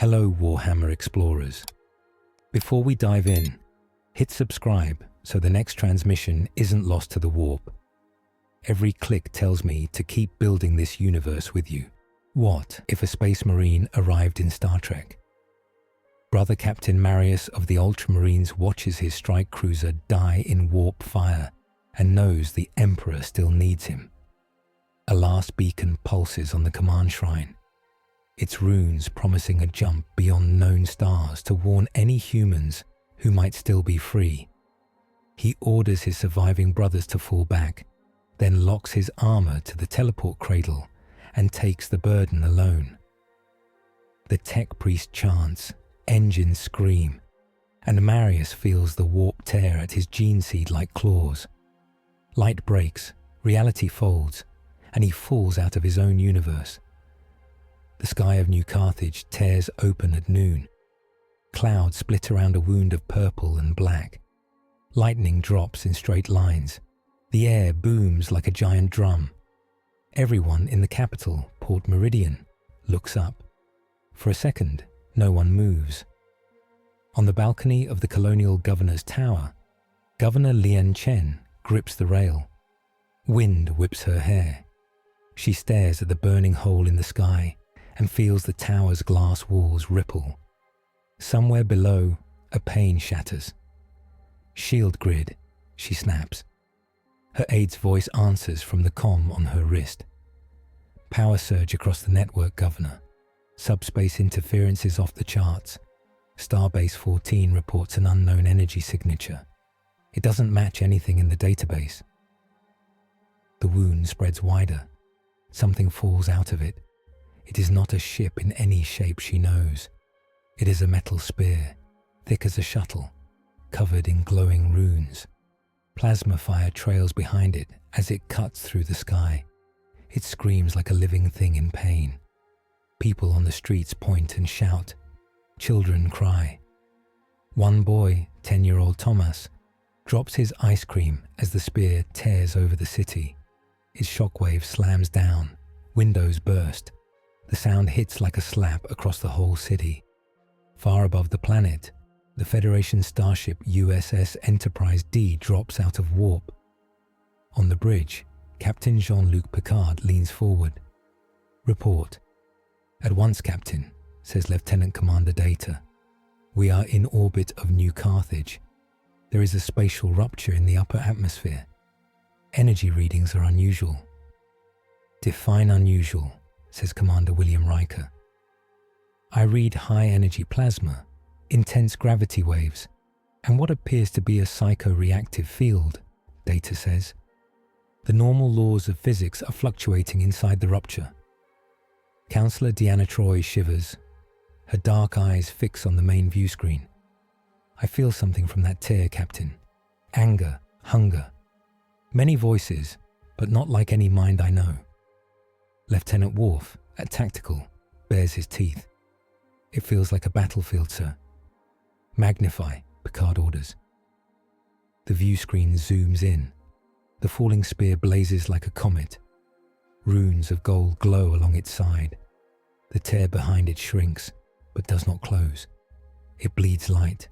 Hello Warhammer explorers. Before we dive in, hit subscribe so the next transmission isn't lost to the warp. Every click tells me to keep building this universe with you. What if a space marine arrived in Star Trek? Brother Captain Marius of the Ultramarines watches his strike cruiser die in warp fire and knows the Emperor still needs him. A last beacon pulses on the command shrine, its runes promising a jump beyond known stars to warn any humans who might still be free. He orders his surviving brothers to fall back, then locks his armor to the teleport cradle and takes the burden alone. The tech priest chants, engines scream, and Marius feels the warp tear at his gene seed like claws. Light breaks, reality folds, and he falls out of his own universe. The sky of New Carthage tears open at noon. Clouds split around a wound of purple and black. Lightning drops in straight lines. The air booms like a giant drum. Everyone in the capital, Port Meridian, looks up. For a second, no one moves. On the balcony of the colonial governor's tower, Governor Lian Chen grips the rail. Wind whips her hair. She stares at the burning hole in the sky and feels the tower's glass walls ripple. Somewhere below, a pane shatters. "Shield grid," she snaps. Her aide's voice answers from the comm on her wrist. Power surge across the network, Governor. Subspace interference is off the charts. Starbase 14 reports an unknown energy signature. It doesn't match anything in the database. The wound spreads wider. Something falls out of it. It is not a ship in any shape she knows. It is a metal spear, thick as a shuttle, covered in glowing runes. Plasma fire trails behind it as it cuts through the sky. It screams like a living thing in pain. People on the streets point and shout. Children cry. One boy, 10-year-old Thomas, drops his ice cream as the spear tears over the city. Its shockwave slams down. Windows burst. The sound hits like a slap across the whole city. Far above the planet, the Federation starship USS Enterprise-D drops out of warp. On the bridge, Captain Jean-Luc Picard leans forward. "Report." "At once, Captain," says Lieutenant Commander Data. "We are in orbit of New Carthage. There is a spatial rupture in the upper atmosphere. Energy readings are unusual." "Define unusual," says Commander William Riker. "I read high-energy plasma, intense gravity waves, and what appears to be a psycho-reactive field," Data says. "The normal laws of physics are fluctuating inside the rupture." Counselor Deanna Troi shivers. Her dark eyes fix on the main view screen. "I feel something from that tear, Captain. Anger, hunger. Many voices, but not like any mind I know." Lieutenant Worf, at Tactical, bares his teeth. "It feels like a battlefield, sir." "Magnify," Picard orders. The view screen zooms in. The falling spear blazes like a comet. Runes of gold glow along its side. The tear behind it shrinks, but does not close. It bleeds light.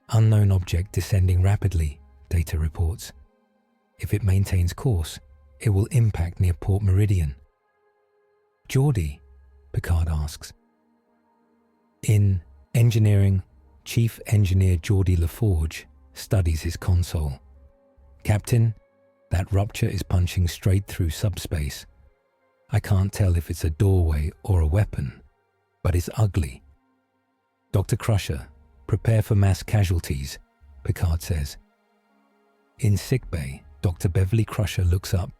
"Unknown object descending rapidly," Data reports. "If it maintains course, it will impact near Port Meridian." "Geordie?" Picard asks. In Engineering, Chief Engineer Geordie LaForge studies his console. "Captain, that rupture is punching straight through subspace. I can't tell if it's a doorway or a weapon, but it's ugly." "Dr. Crusher, prepare for mass casualties," Picard says. In sickbay, Dr. Beverly Crusher looks up.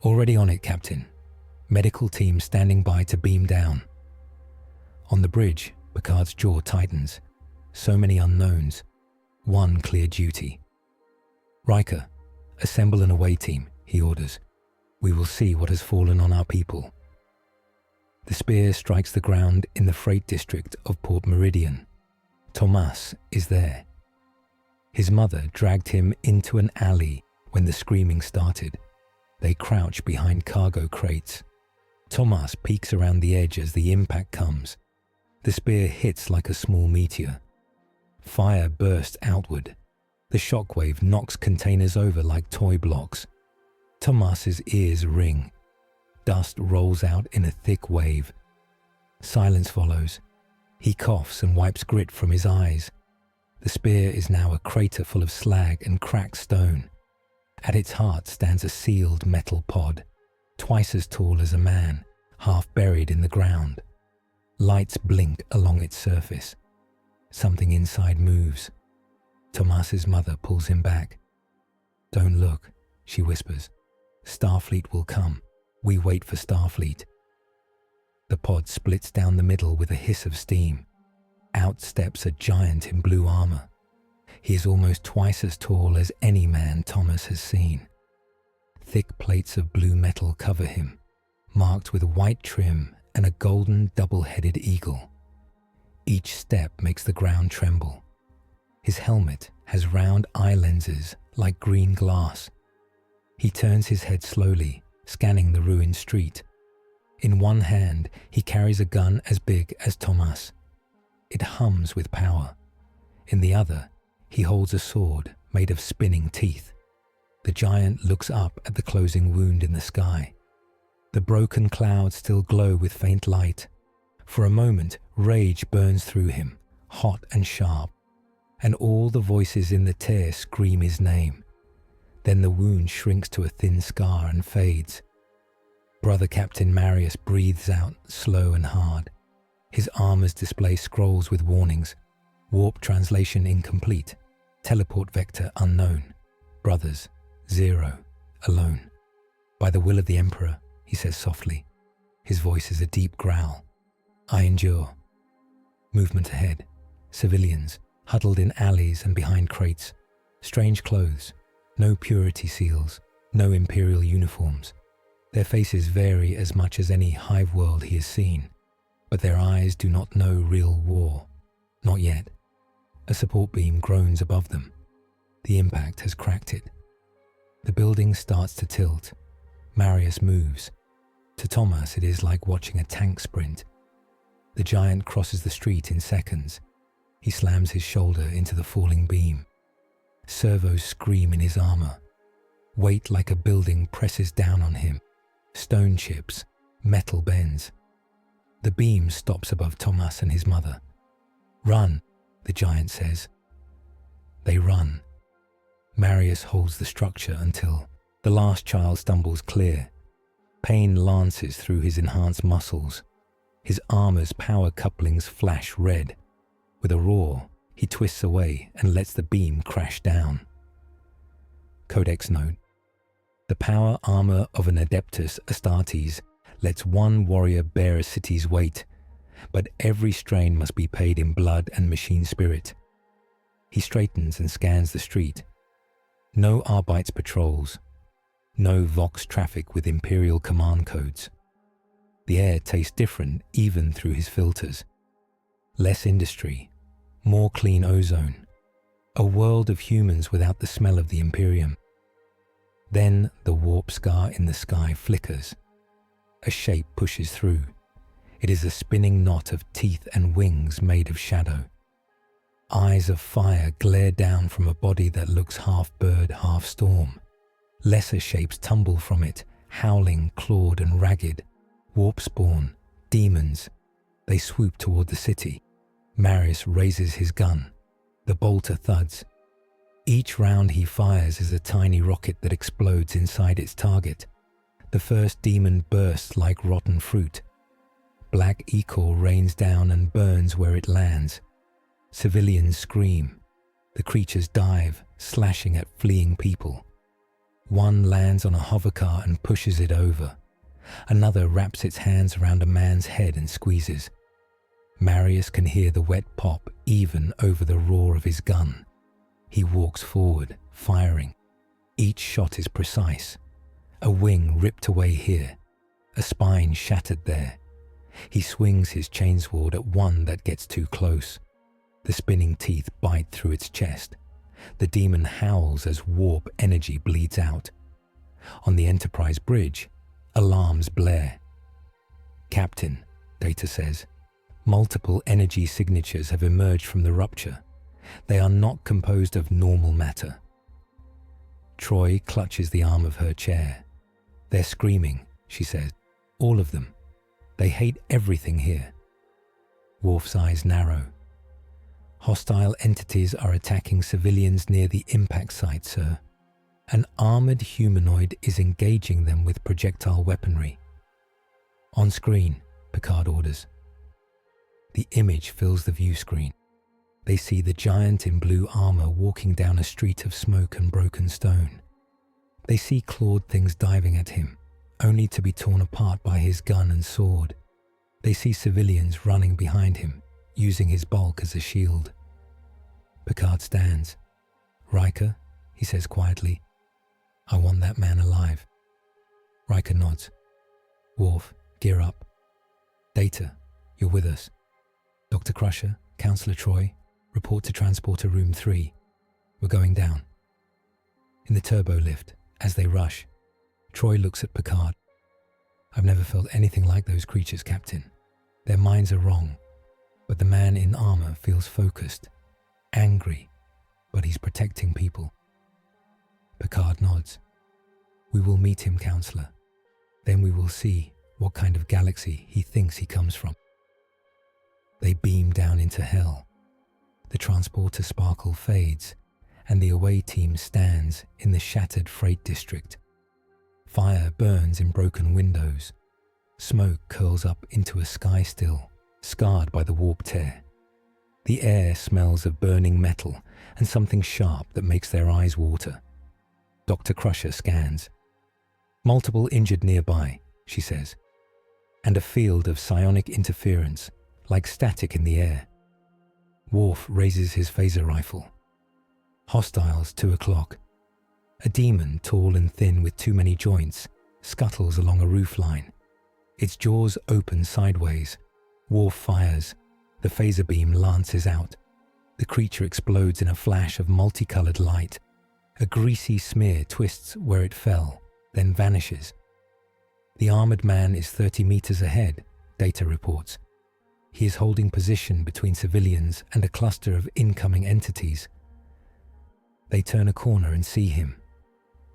"Already on it, Captain. Medical team standing by to beam down." On the bridge, Picard's jaw tightens. So many unknowns. One clear duty. "Riker, assemble an away team," he orders. "We will see what has fallen on our people." The spear strikes the ground in the freight district of Port Meridian. Thomas is there. His mother dragged him into an alley when the screaming started. They crouch behind cargo crates. Thomas peeks around the edge as the impact comes. The spear hits like a small meteor. Fire bursts outward. The shockwave knocks containers over like toy blocks. Tomas's ears ring. Dust rolls out in a thick wave. Silence follows. He coughs and wipes grit from his eyes. The spear is now a crater full of slag and cracked stone. At its heart stands a sealed metal pod, twice as tall as a man, half buried in the ground. Lights blink along its surface. Something inside moves. Tomas's mother pulls him back. "Don't look," she whispers. "Starfleet will come. We wait for Starfleet." The pod splits down the middle with a hiss of steam. Out steps a giant in blue armor. He is almost twice as tall as any man Thomas has seen. Thick plates of blue metal cover him, marked with white trim and a golden double-headed eagle. Each step makes the ground tremble. His helmet has round eye lenses like green glass. He turns his head slowly, scanning the ruined street. In one hand, he carries a gun as big as Thomas. It hums with power. In the other, he holds a sword made of spinning teeth. The giant looks up at the closing wound in the sky. The broken clouds still glow with faint light. For a moment, rage burns through him, hot and sharp, and all the voices in the tear scream his name. Then the wound shrinks to a thin scar and fades. Brother Captain Marius breathes out, slow and hard. His armors display scrolls with warnings. Warp translation incomplete. Teleport vector unknown. Brothers, 0, alone. "By the will of the Emperor," he says softly. His voice is a deep growl. "I endure." Movement ahead. Civilians, huddled in alleys and behind crates. Strange clothes. No purity seals. No imperial uniforms. Their faces vary as much as any hive world he has seen, but their eyes do not know real war. Not yet. A support beam groans above them. The impact has cracked it. The building starts to tilt. Marius moves. To Thomas, it is like watching a tank sprint. The giant crosses the street in seconds. He slams his shoulder into the falling beam. Servos scream in his armor. Weight like a building presses down on him. Stone chips, metal bends. The beam stops above Thomas and his mother. "Run," the giant says. They run. Marius holds the structure until the last child stumbles clear. Pain lances through his enhanced muscles. His armor's power couplings flash red. With a roar, he twists away and lets the beam crash down. Codex note: the power armor of an Adeptus Astartes lets one warrior bear a city's weight, but every strain must be paid in blood and machine spirit. He straightens and scans the street. No Arbites patrols. No Vox traffic with Imperial command codes. The air tastes different even through his filters. Less industry. More clean ozone. A world of humans without the smell of the Imperium. Then the warp scar in the sky flickers. A shape pushes through. It is a spinning knot of teeth and wings made of shadow. Eyes of fire glare down from a body that looks half bird, half storm. Lesser shapes tumble from it, howling, clawed and ragged. Warp spawn, demons. They swoop toward the city. Marius raises his gun. The bolter thuds. Each round he fires is a tiny rocket that explodes inside its target. The first demon bursts like rotten fruit. Black ichor rains down and burns where it lands. Civilians scream. The creatures dive, slashing at fleeing people. One lands on a hovercar and pushes it over. Another wraps its hands around a man's head and squeezes. Marius can hear the wet pop even over the roar of his gun. He walks forward, firing. Each shot is precise. A wing ripped away here. A spine shattered there. He swings his chainsword at one that gets too close. The spinning teeth bite through its chest. The demon howls as warp energy bleeds out. On the Enterprise bridge, alarms blare. "Captain," Data says, Multiple energy signatures have emerged from the rupture. They are not composed of normal matter. Troi clutches the arm of her chair. They're screaming, she says. All of them. They hate everything here. Worf's eyes narrow. Hostile entities are attacking civilians near the impact site, sir. An armored humanoid is engaging them with projectile weaponry. On screen, Picard orders. The image fills the view screen. They see the giant in blue armor walking down a street of smoke and broken stone. They see clawed things diving at him, only to be torn apart by his gun and sword. They see civilians running behind him, using his bulk as a shield. Picard stands. Riker, he says quietly, I want that man alive. Riker nods. Worf, gear up. Data, you're with us. Dr. Crusher, Counselor Troi, report to Transporter Room 3. We're going down. In the turbo lift, as they rush, Troi looks at Picard. I've never felt anything like those creatures, Captain. Their minds are wrong, but the man in armor feels focused, angry, but he's protecting people. Picard nods. We will meet him, Counselor. Then we will see what kind of galaxy he thinks he comes from. They beam down into hell. The transporter sparkle fades, and the away team stands in the shattered freight district. Fire burns in broken windows. Smoke curls up into a sky still, scarred by the warp tear. The air smells of burning metal and something sharp that makes their eyes water. Dr. Crusher scans. Multiple injured nearby, she says, and a field of psionic interference, like static in the air. Worf raises his phaser rifle. Hostiles, 2 o'clock. A demon, tall and thin with too many joints, scuttles along a roof line. Its jaws open sideways. Worf fires. The phaser beam lances out. The creature explodes in a flash of multicolored light. A greasy smear twists where it fell, then vanishes. The armored man is 30 meters ahead, Data reports. He is holding position between civilians and a cluster of incoming entities. They turn a corner and see him.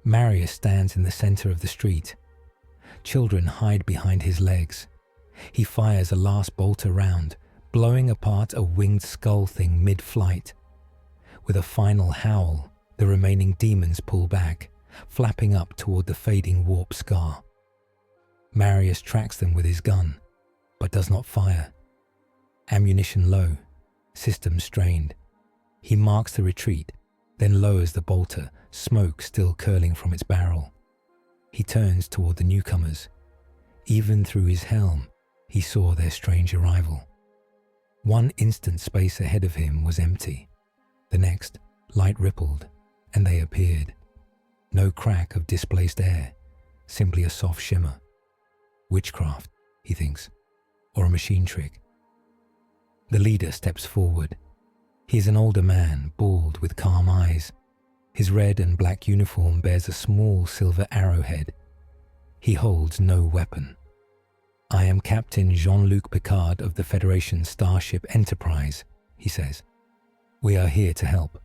Marius stands in the center of the street. Children hide behind his legs. He fires a last bolter round, blowing apart a winged skull thing mid-flight. With a final howl, the remaining demons pull back, flapping up toward the fading warp scar. Marius tracks them with his gun, but does not fire. Ammunition low, systems strained. He marks the retreat, then lowers the bolter, smoke still curling from its barrel. He turns toward the newcomers. Even through his helm, he saw their strange arrival. One instant space ahead of him was empty. The next, light rippled, and they appeared. No crack of displaced air, simply a soft shimmer. Witchcraft, he thinks, or a machine trick. The leader steps forward. He is an older man, bald with calm eyes. His red and black uniform bears a small silver arrowhead. He holds no weapon. I am Captain Jean-Luc Picard of the Federation starship Enterprise, he says. We are here to help.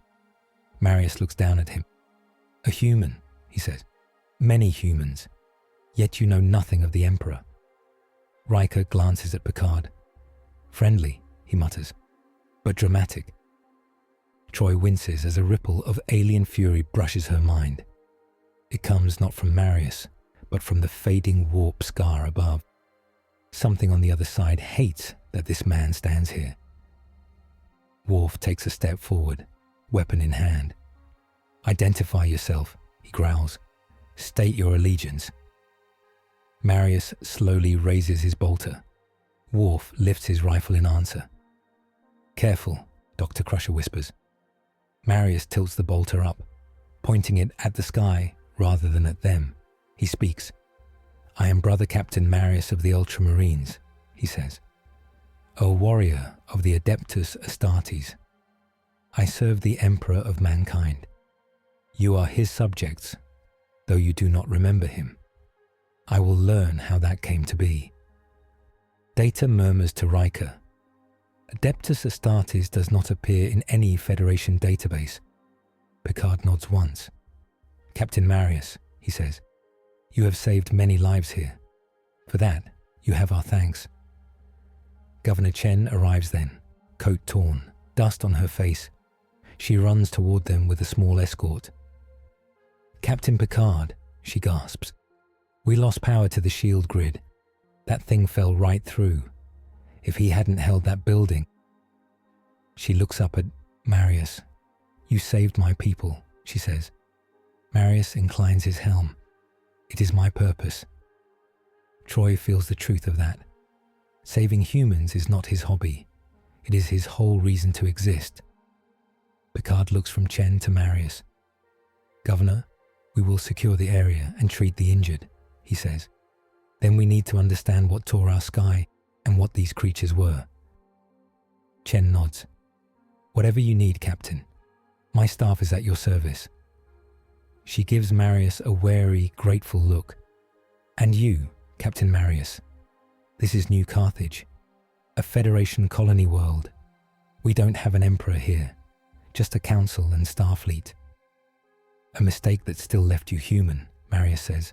Marius looks down at him. A human, he says. Many humans. Yet you know nothing of the Emperor. Riker glances at Picard. Friendly, he mutters, but dramatic. Troi winces as a ripple of alien fury brushes her mind. It comes not from Marius, but from the fading warp scar above. Something on the other side hates that this man stands here. Worf takes a step forward, weapon in hand. Identify yourself, he growls. State your allegiance. Marius slowly raises his bolter. Worf lifts his rifle in answer. Careful, Dr. Crusher whispers. Marius tilts the bolter up, pointing it at the sky rather than at them. He speaks. I am Brother Captain Marius of the Ultramarines, he says. A warrior of the Adeptus Astartes. I serve the Emperor of mankind. You are his subjects, though you do not remember him. I will learn how that came to be. Data murmurs to Riker. Adeptus Astartes does not appear in any Federation database. Picard nods once. Captain Marius, he says, you have saved many lives here. For that, you have our thanks. Governor Chen arrives then, coat torn, dust on her face. She runs toward them with a small escort. Captain Picard, she gasps. We lost power to the shield grid. That thing fell right through. If he hadn't held that building. She looks up at Marius. You saved my people, she says. Marius inclines his helm. It is my purpose. Troi feels the truth of that. Saving humans is not his hobby. It is his whole reason to exist. Picard looks from Chen to Marius. Governor, we will secure the area and treat the injured, he says. Then we need to understand what tore our sky and what these creatures were. Chen nods. Whatever you need, Captain. My staff is at your service. She gives Marius a wary, grateful look. And you, Captain Marius. This is New Carthage, a Federation colony world. We don't have an emperor here, just a council and Starfleet. A mistake that still left you human, Marius says.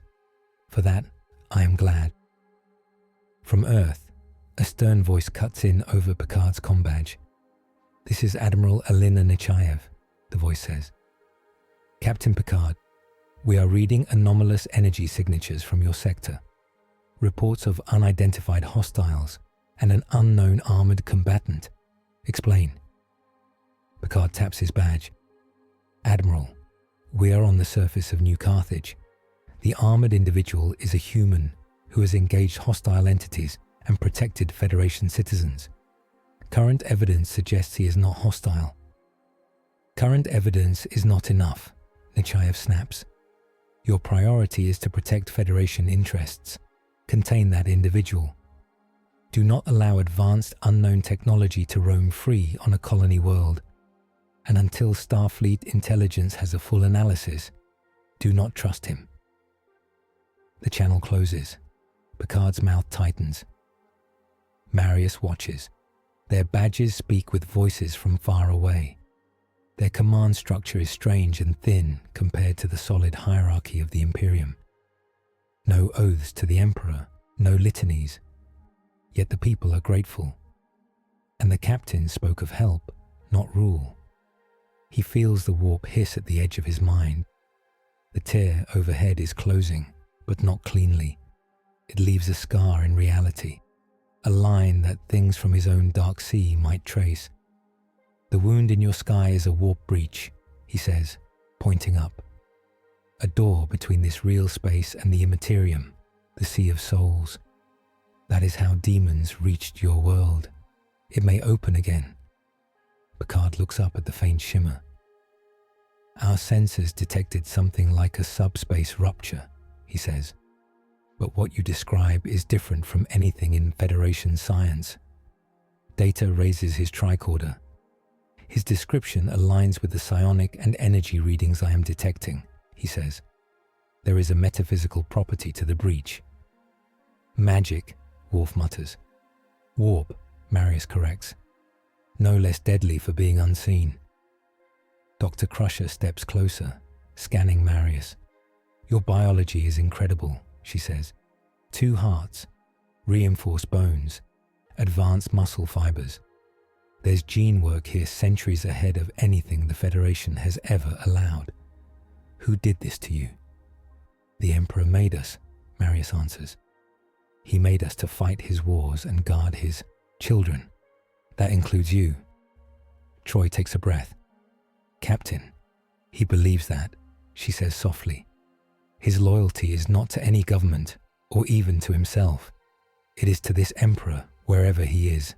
For that, I am glad. From Earth, a stern voice cuts in over Picard's comm badge. This is Admiral Alina Nechayev, the voice says. Captain Picard, we are reading anomalous energy signatures from your sector. Reports of unidentified hostiles and an unknown armored combatant. Explain. Picard taps his badge. Admiral, we are on the surface of New Carthage. The armored individual is a human who has engaged hostile entities and protected Federation citizens. Current evidence suggests he is not hostile. Current evidence is not enough, Nechayev snaps. Your priority is to protect Federation interests. Contain that individual. Do not allow advanced unknown technology to roam free on a colony world. And until Starfleet intelligence has a full analysis, do not trust him. The channel closes. Picard's mouth tightens. Marius watches. Their badges speak with voices from far away. Their command structure is strange and thin compared to the solid hierarchy of the Imperium. No oaths to the Emperor, no litanies. Yet the people are grateful. And the captain spoke of help, not rule. He feels the warp hiss at the edge of his mind. The tear overhead is closing, but not cleanly. It leaves a scar in reality, a line that things from his own dark sea might trace. The wound in your sky is a warp breach, he says, pointing up. A door between this real space and the immaterium, the Sea of Souls. That is how demons reached your world. It may open again. Picard looks up at the faint shimmer. Our sensors detected something like a subspace rupture, he says. But what you describe is different from anything in Federation science. Data raises his tricorder. His description aligns with the psionic and energy readings I am detecting, he says. There is a metaphysical property to the breach. Magic, Worf mutters. Warp, Marius corrects. No less deadly for being unseen. Dr. Crusher steps closer, scanning Marius. Your biology is incredible, she says. 2 hearts, reinforced bones, advanced muscle fibers. There's gene work here centuries ahead of anything the Federation has ever allowed. Who did this to you? The Emperor made us, Marius answers. He made us to fight his wars and guard his children. That includes you. Troi takes a breath. Captain, he believes that, she says softly. His loyalty is not to any government or even to himself. It is to this Emperor wherever he is.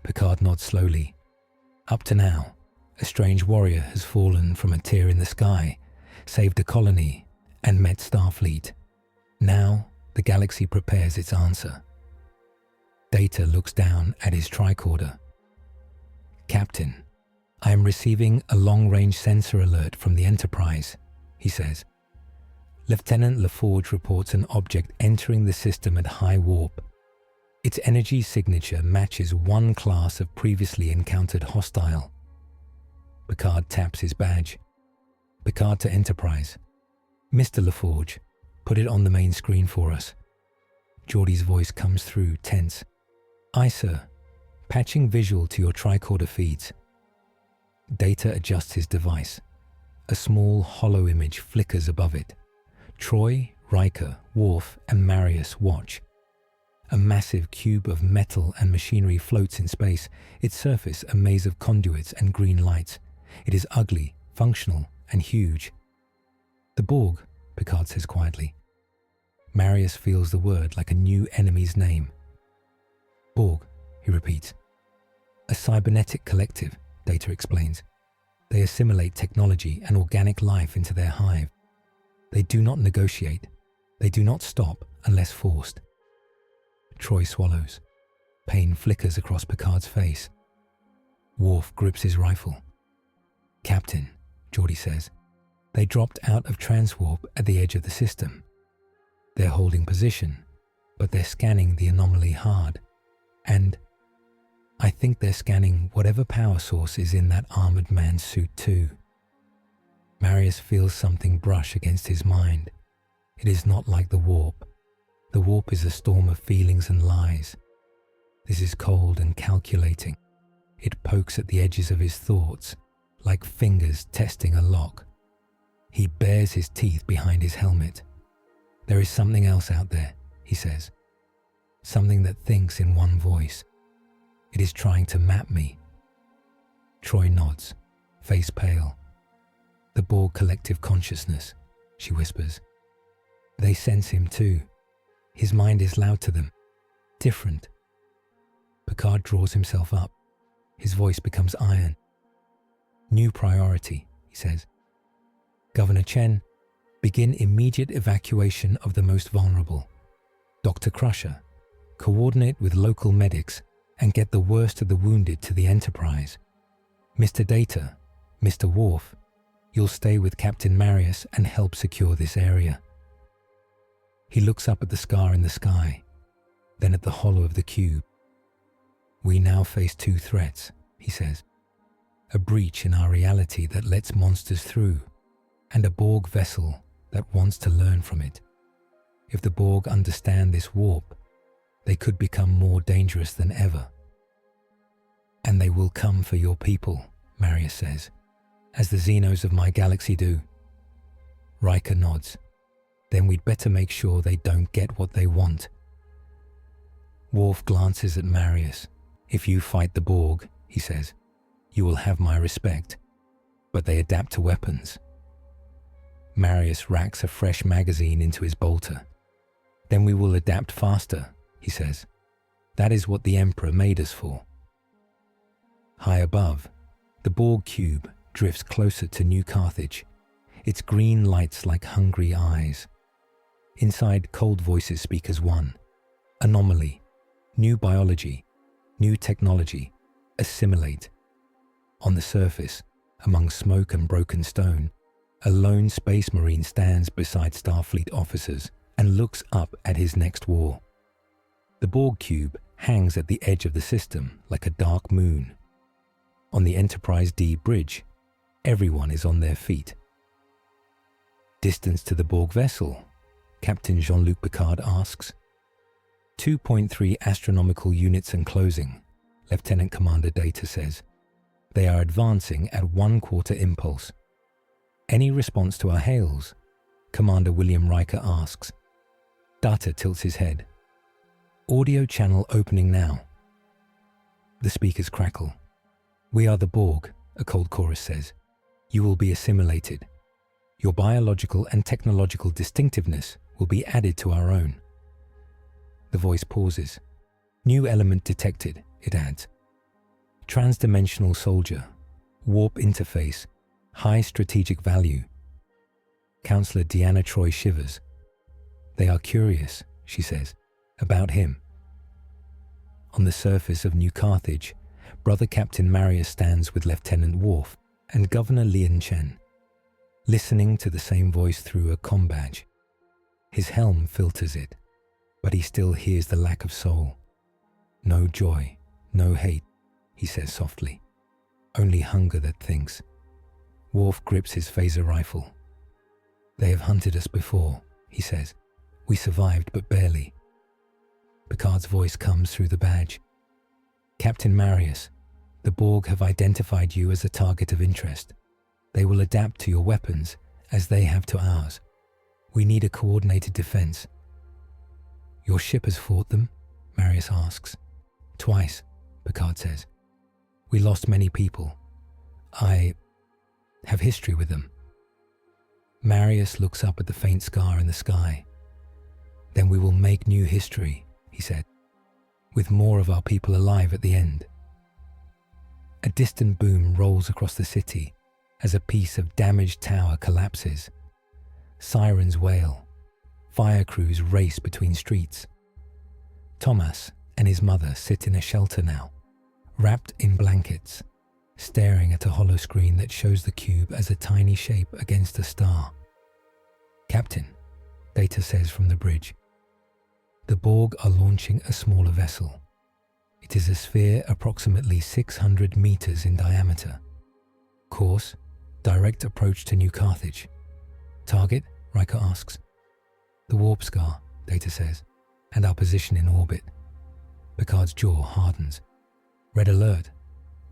Picard nods slowly. Up to now, a strange warrior has fallen from a tear in the sky, saved a colony, and met Starfleet. Now, the galaxy prepares its answer. Data looks down at his tricorder. Captain, I am receiving a long-range sensor alert from the Enterprise, he says. Lieutenant LaForge reports an object entering the system at high warp. Its energy signature matches one class of previously encountered hostile. Picard taps his badge. Picard to Enterprise. Mr. LaForge, put it on the main screen for us. Geordie's voice comes through, tense. Aye, sir. Patching visual to your tricorder feeds. Data adjusts his device. A small hollow image flickers above it. Troi, Riker, Worf, and Marius watch. A massive cube of metal and machinery floats in space, its surface a maze of conduits and green lights. It is ugly, functional, and huge. The Borg, Picard says quietly. Marius feels the word like a new enemy's name. Borg, he repeats. A cybernetic collective, Data explains. They assimilate technology and organic life into their hive. They do not negotiate. They do not stop unless forced. Troi swallows. Pain flickers across Picard's face. Worf grips his rifle. Captain, Geordie says, they dropped out of transwarp at the edge of the system. They're holding position, but they're scanning the anomaly hard. And I think they're scanning whatever power source is in that armored man's suit too. Marius feels something brush against his mind. It is not like the warp. The warp is a storm of feelings and lies. This is cold and calculating. It pokes at the edges of his thoughts, like fingers testing a lock. He bares his teeth behind his helmet. There is something else out there, he says. Something that thinks in one voice. It is trying to map me. Troi nods, face pale. The Borg Collective consciousness, she whispers. They sense him too. His mind is loud to them. Different. Picard draws himself up. His voice becomes iron. New priority, he says. Governor Chen, begin immediate evacuation of the most vulnerable. Dr. Crusher, coordinate with local medics and get the worst of the wounded to the Enterprise. Mr. Data, Mr. Worf, you'll stay with Captain Marius and help secure this area. He looks up at the scar in the sky, then at the hollow of the cube. We now face two threats, he says. A breach in our reality that lets monsters through, and a Borg vessel that wants to learn from it. If the Borg understand this warp, they could become more dangerous than ever. And they will come for your people, Marius says, as the Xenos of my galaxy do. Riker nods. Then we'd better make sure they don't get what they want. Worf glances at Marius. If you fight the Borg, he says, you will have my respect, but they adapt to weapons. Marius racks a fresh magazine into his bolter. Then we will adapt faster, he says. That is what the Emperor made us for. High above, the Borg cube drifts closer to New Carthage, its green lights like hungry eyes. Inside, cold voices speak as one. Anomaly, new biology, new technology, assimilate. On the surface, among smoke and broken stone, a lone space marine stands beside Starfleet officers and looks up at his next war. The Borg cube hangs at the edge of the system like a dark moon. On the Enterprise-D bridge, everyone is on their feet. Distance to the Borg vessel? Captain Jean-Luc Picard asks. 2.3 astronomical units and closing, Lieutenant Commander Data says. They are advancing at 1/4 impulse. Any response to our hails? Commander William Riker asks. Data tilts his head. Audio channel opening now. The speakers crackle. We are the Borg, a cold chorus says. You will be assimilated. Your biological and technological distinctiveness will be added to our own. The voice pauses. New element detected, it adds. Transdimensional soldier. Warp interface. High strategic value. Counselor Deanna Troi shivers. They are curious, she says, about him. On the surface of New Carthage, Brother Captain Marius stands with Lieutenant Worf and Governor Lian Chen, listening to the same voice through a comm badge. His helm filters it, but he still hears the lack of soul. No joy, no hate, he says softly. Only hunger that thinks. Worf grips his phaser rifle. They have hunted us before, he says. We survived, but barely. Picard's voice comes through the badge. Captain Marius, the Borg have identified you as a target of interest. They will adapt to your weapons as they have to ours. We need a coordinated defense. Your ship has fought them? Marius asks. Twice, Picard says. We lost many people. I have history with them. Marius looks up at the faint scar in the sky. Then we will make new history, he said, with more of our people alive at the end. A distant boom rolls across the city as a piece of damaged tower collapses. Sirens wail. Fire crews race between streets. Thomas and his mother sit in a shelter now, wrapped in blankets, staring at a hollow screen that shows the cube as a tiny shape against a star. Captain, Data says from the bridge. The Borg are launching a smaller vessel. It is a sphere approximately 600 meters in diameter. Course, direct approach to New Carthage. Target, Riker asks. The warp scar, Data says, and our position in orbit. Picard's jaw hardens. Red alert.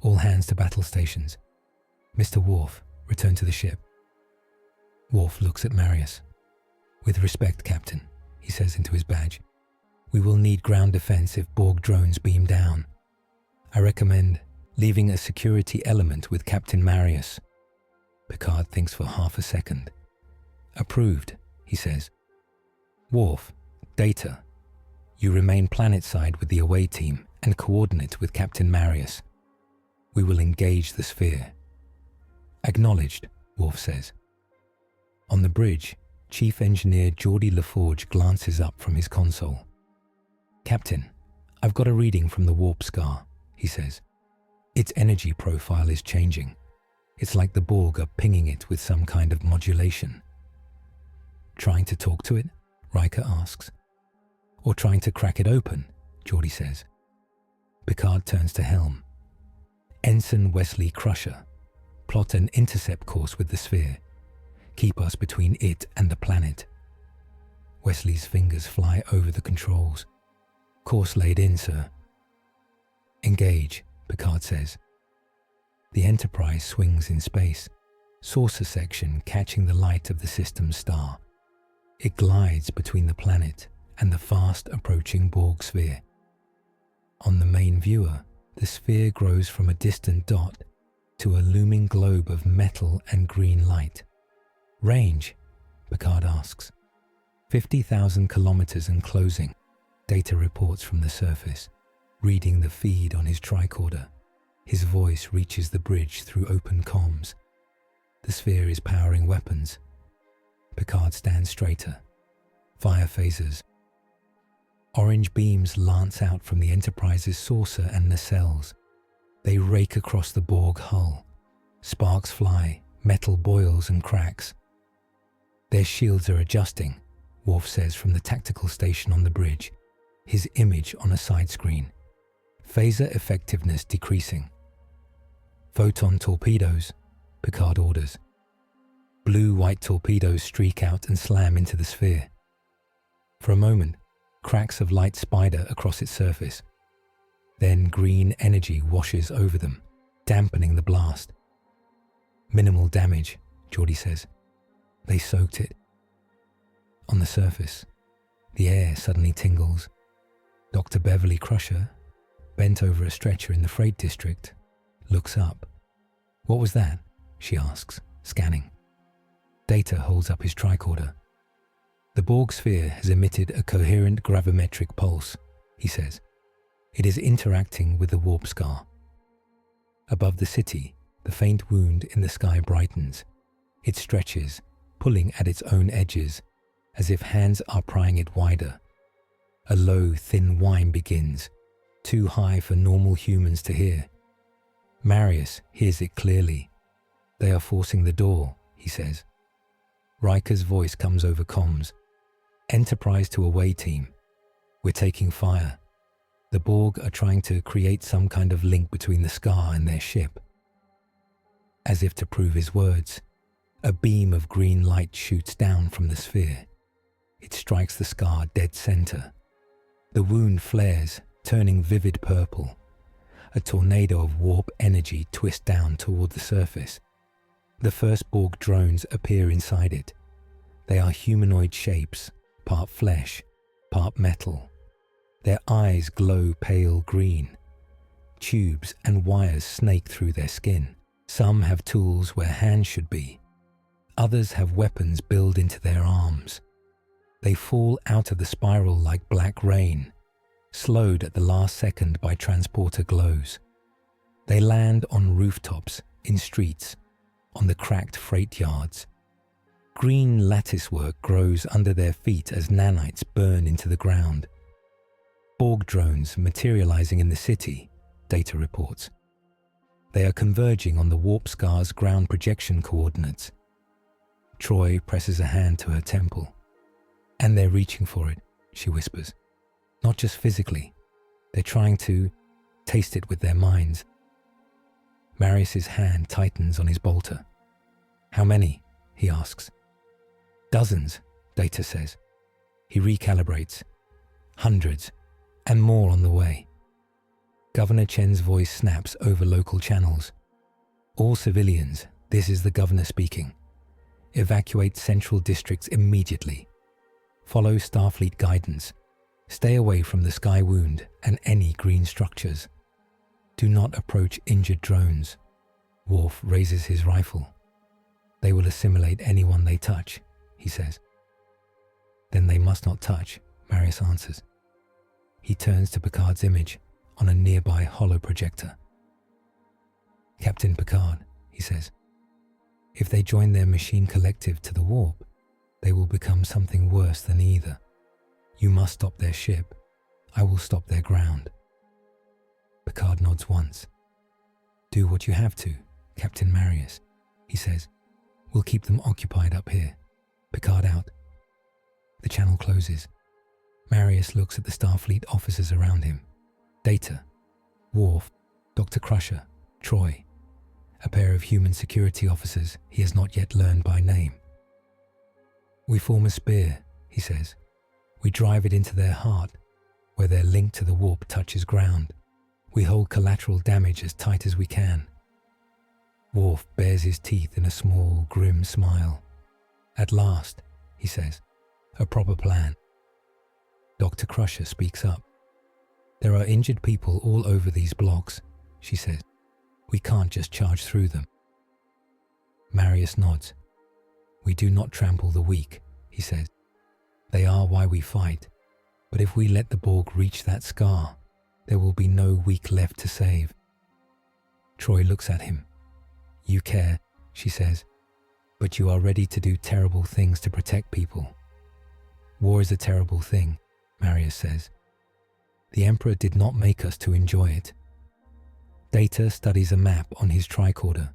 All hands to battle stations. Mr. Worf, return to the ship. Worf looks at Marius. With respect, Captain, he says into his badge. We will need ground defense if Borg drones beam down. I recommend leaving a security element with Captain Marius. Picard thinks for half a second. Approved, he says. Worf, Data, you remain planetside with the away team and coordinate with Captain Marius. We will engage the sphere. Acknowledged, Worf says. On the bridge, Chief Engineer Geordie LaForge glances up from his console. Captain, I've got a reading from the warp scar, he says. Its energy profile is changing. It's like the Borg are pinging it with some kind of modulation. Trying to talk to it? Riker asks. Or trying to crack it open, Geordie says. Picard turns to helm. Ensign Wesley Crusher, plot an intercept course with the sphere. Keep us between it and the planet. Wesley's fingers fly over the controls. Course laid in, sir. Engage, Picard says. The Enterprise swings in space, saucer section catching the light of the system's star. It glides between the planet and the fast approaching Borg sphere. On the main viewer, the sphere grows from a distant dot to a looming globe of metal and green light. Range, Picard asks. 50,000 kilometers and closing, Data reports from the surface, reading the feed on his tricorder. His voice reaches the bridge through open comms. The sphere is powering weapons. Picard stands straighter. Fire phasers. Orange beams lance out from the Enterprise's saucer and nacelles. They rake across the Borg hull. Sparks fly, metal boils and cracks. Their shields are adjusting, Worf says from the tactical station on the bridge, his image on a side screen. Phaser effectiveness decreasing. Photon torpedoes, Picard orders. Blue-white torpedoes streak out and slam into the sphere. For a moment, cracks of light spider across its surface. Then green energy washes over them, dampening the blast. Minimal damage, Geordie says. They soaked it. On the surface, the air suddenly tingles. Dr. Beverly Crusher, bent over a stretcher in the freight district, looks up. What was that? She asks, scanning. Data holds up his tricorder. The Borg sphere has emitted a coherent gravimetric pulse, he says. It is interacting with the warp scar. Above the city, the faint wound in the sky brightens. It stretches, pulling at its own edges, as if hands are prying it wider. A low, thin whine begins, too high for normal humans to hear. Marius hears it clearly. They are forcing the door, he says. Riker's voice comes over comms. Enterprise to away team. We're taking fire. The Borg are trying to create some kind of link between the scar and their ship. As if to prove his words, a beam of green light shoots down from the sphere. It strikes the scar dead center. The wound flares, turning vivid purple. A tornado of warp energy twists down toward the surface. The first Borg drones appear inside it. They are humanoid shapes, part flesh, part metal. Their eyes glow pale green. Tubes and wires snake through their skin. Some have tools where hands should be. Others have weapons built into their arms. They fall out of the spiral like black rain, slowed at the last second by transporter glows. They land on rooftops, in streets, on the cracked freight yards. Green latticework grows under their feet as nanites burn into the ground. Borg drones materializing in the city, Data reports. They are converging on the warp scar's ground projection coordinates. Troi presses a hand to her temple. And they're reaching for it, she whispers. Not just physically. They're trying to taste it with their minds. Marius's hand tightens on his bolter. How many? He asks. Dozens, Data says. He recalibrates. Hundreds, and more on the way. Governor Chen's voice snaps over local channels. All civilians, this is the governor speaking. Evacuate central districts immediately. Follow Starfleet guidance. Stay away from the sky wound and any green structures. Do not approach injured drones. Worf raises his rifle. They will assimilate anyone they touch, he says. Then they must not touch, Marius answers. He turns to Picard's image on a nearby holo projector. Captain Picard, he says. If they join their machine collective to the warp, they will become something worse than either. You must stop their ship. I will stop their ground. Picard nods once. Do what you have to, Captain Marius, he says. We'll keep them occupied up here. Picard out. The channel closes. Marius looks at the Starfleet officers around him. Data, Worf, Dr. Crusher, Troi, a pair of human security officers he has not yet learned by name. We form a spear, he says. We drive it into their heart, where their link to the warp touches ground. We hold collateral damage as tight as we can. Worf bares his teeth in a small, grim smile. At last, he says, a proper plan. Dr. Crusher speaks up. There are injured people all over these blocks, she says. We can't just charge through them. Marius nods. We do not trample the weak, he says. They are why we fight. But if we let the Borg reach that scar, there will be no weak left to save. Troi looks at him. You care, she says, but you are ready to do terrible things to protect people. War is a terrible thing, Marius says. The Emperor did not make us to enjoy it. Data studies a map on his tricorder.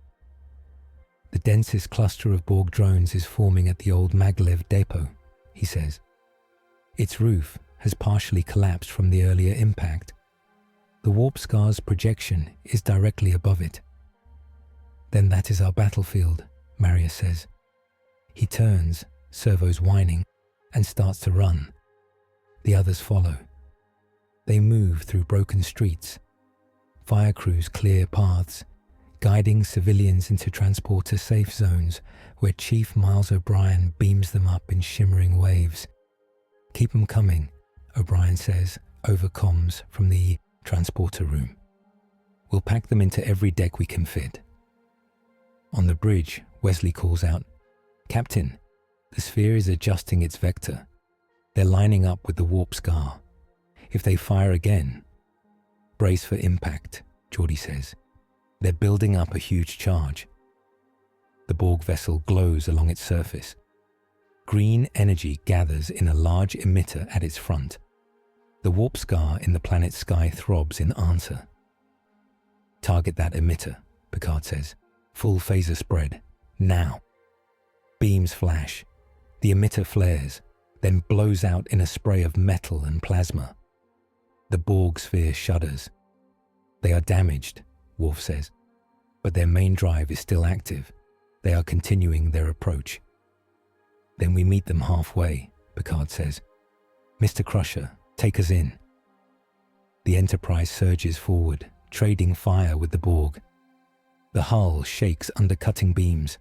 The densest cluster of Borg drones is forming at the old Maglev depot, he says. Its roof has partially collapsed from the earlier impact. The warp scar's projection is directly above it. Then that is our battlefield, Marius says. He turns, servos whining, and starts to run. The others follow. They move through broken streets. Fire crews clear paths, guiding civilians into transporter safe zones where Chief Miles O'Brien beams them up in shimmering waves. Keep 'em coming, O'Brien says over comms from the transporter room. We'll pack them into every deck we can fit. On the bridge, Wesley calls out, Captain, the sphere is adjusting its vector. They're lining up with the warp scar. If they fire again, brace for impact, Geordi says. They're building up a huge charge. The Borg vessel glows along its surface. Green energy gathers in a large emitter at its front. The warp scar in the planet's sky throbs in answer. Target that emitter, Picard says. Full phaser spread. Now. Beams flash. The emitter flares, then blows out in a spray of metal and plasma. The Borg sphere shudders. They are damaged, Worf says, but their main drive is still active. They are continuing their approach. Then we meet them halfway, Picard says. Mr. Crusher, take us in. The Enterprise surges forward, trading fire with the Borg. The hull shakes under cutting beams.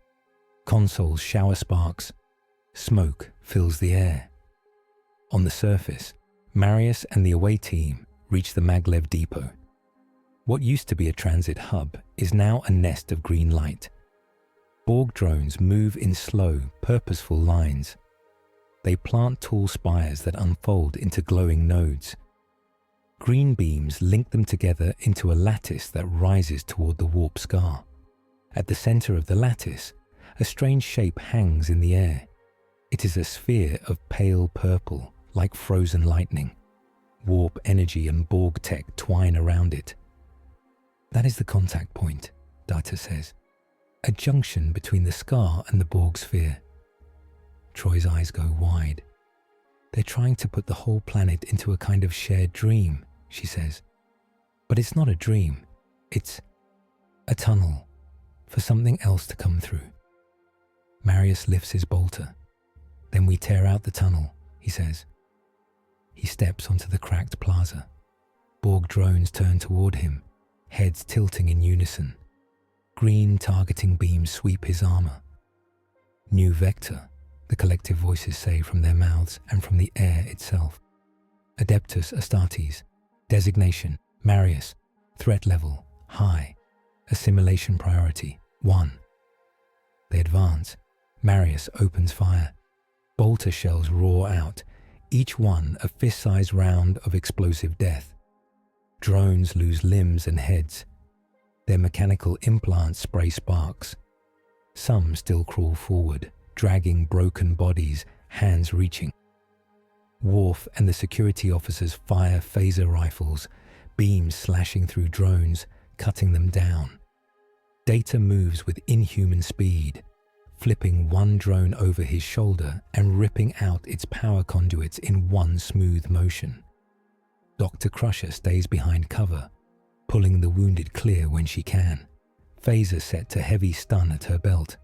Consoles shower sparks. Smoke fills the air. On the surface, Marius and the away team reach the Maglev depot. What used to be a transit hub is now a nest of green light. Borg drones move in slow, purposeful lines. They plant tall spires that unfold into glowing nodes. Green beams link them together into a lattice that rises toward the warp scar. At the center of the lattice, a strange shape hangs in the air. It is a sphere of pale purple, like frozen lightning. Warp energy and Borg tech twine around it. That is the contact point, Data says. A junction between the scar and the Borg sphere. Troi's eyes go wide. They're trying to put the whole planet into a kind of shared dream, she says. But it's not a dream. It's a tunnel for something else to come through. Marius lifts his bolter. Then we tear out the tunnel, he says. He steps onto the cracked plaza. Borg drones turn toward him, heads tilting in unison. Green targeting beams sweep his armor. New vector, the collective voices say from their mouths and from the air itself. Adeptus Astartes. Designation, Marius. Threat level, high. Assimilation priority, 1. They advance. Marius opens fire. Bolter shells roar out, each one a fist-sized round of explosive death. Drones lose limbs and heads. Their mechanical implants spray sparks. Some still crawl forward, dragging broken bodies, hands reaching. Worf and the security officers fire phaser rifles, beams slashing through drones, cutting them down. Data moves with inhuman speed, flipping one drone over his shoulder and ripping out its power conduits in one smooth motion. Dr. Crusher stays behind cover, pulling the wounded clear when she can, phaser set to heavy stun at her belt.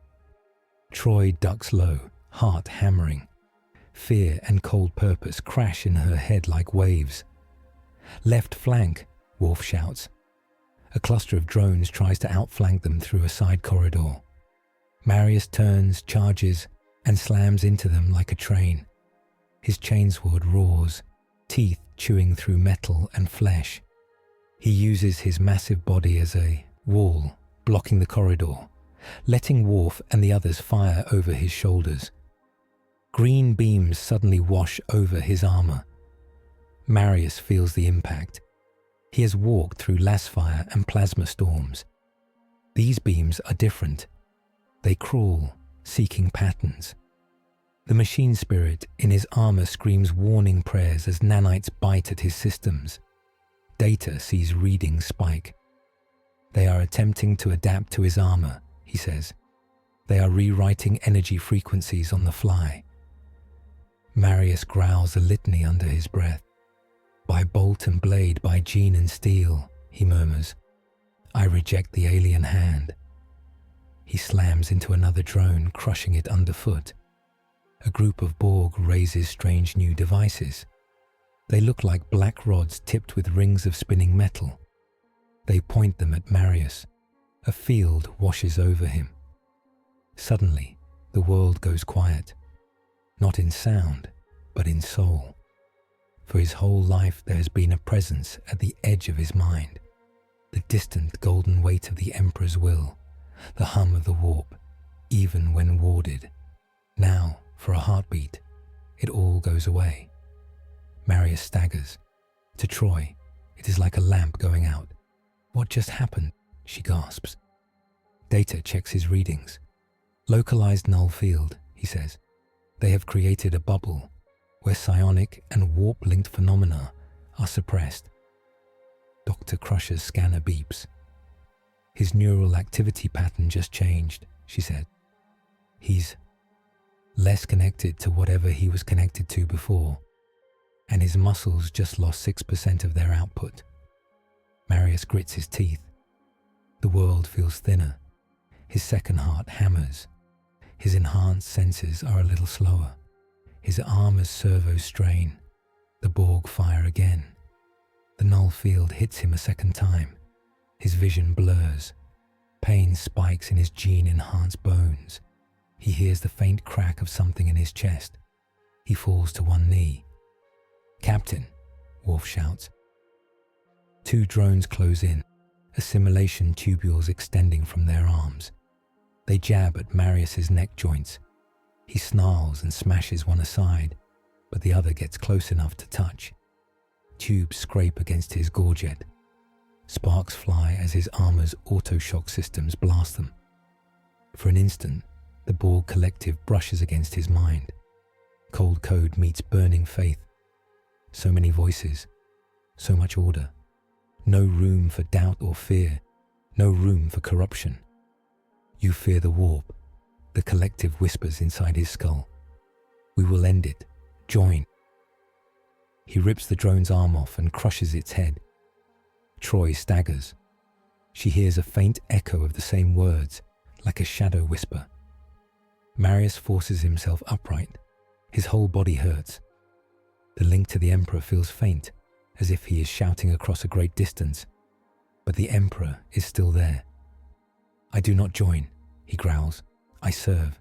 Troi ducks low, heart hammering. Fear and cold purpose crash in her head like waves. Left flank, Worf shouts. A cluster of drones tries to outflank them through a side corridor. Marius turns, charges, and slams into them like a train. His chainsword roars, teeth chewing through metal and flesh. He uses his massive body as a wall, blocking the corridor, letting Worf and the others fire over his shoulders. Green beams suddenly wash over his armor. Marius feels the impact. He has walked through lasfire and plasma storms. These beams are different. They crawl, seeking patterns. The machine spirit in his armor screams warning prayers as nanites bite at his systems. Data sees readings spike. They are attempting to adapt to his armor, he says. They are rewriting energy frequencies on the fly. Marius growls a litany under his breath. By bolt and blade, by gene and steel, he murmurs. I reject the alien hand. He slams into another drone, crushing it underfoot. A group of Borg raises strange new devices. They look like black rods tipped with rings of spinning metal. They point them at Marius. A field washes over him. Suddenly, the world goes quiet. Not in sound, but in soul. For his whole life there has been a presence at the edge of his mind. The distant golden weight of the Emperor's will. The hum of the warp, even when warded. Now, for a heartbeat, it all goes away. Marius staggers. To Troi, it is like a lamp going out. What just happened? She gasps. Data checks his readings. Localized null field, he says. They have created a bubble where psionic and warp-linked phenomena are suppressed. Dr. Crusher's scanner beeps. His neural activity pattern just changed, she said. He's less connected to whatever he was connected to before. and his muscles just lost 6% of their output. Marius grits his teeth. The world feels thinner. His second heart hammers. His enhanced senses are a little slower. His armor's servos strain. The Borg fire again. The null field hits him a second time. His vision blurs. Pain spikes in his gene-enhanced bones. He hears the faint crack of something in his chest. He falls to one knee. "Captain," Worf shouts. 2 drones close in, assimilation tubules extending from their arms. They jab at Marius's neck joints. He snarls and smashes one aside, but the other gets close enough to touch. Tubes scrape against his gorget. Sparks fly as his armor's auto-shock systems blast them. For an instant, the Borg Collective brushes against his mind. Cold code meets burning faith. So many voices, so much order. No room for doubt or fear, no room for corruption. "You fear the warp," the Collective whispers inside his skull. "We will end it. Join." He rips the drone's arm off and crushes its head. Troi staggers. She hears a faint echo of the same words, like a shadow whisper. Marius forces himself upright. His whole body hurts. The link to the Emperor feels faint, as if he is shouting across a great distance. But the Emperor is still there. "I do not join," he growls. "I serve."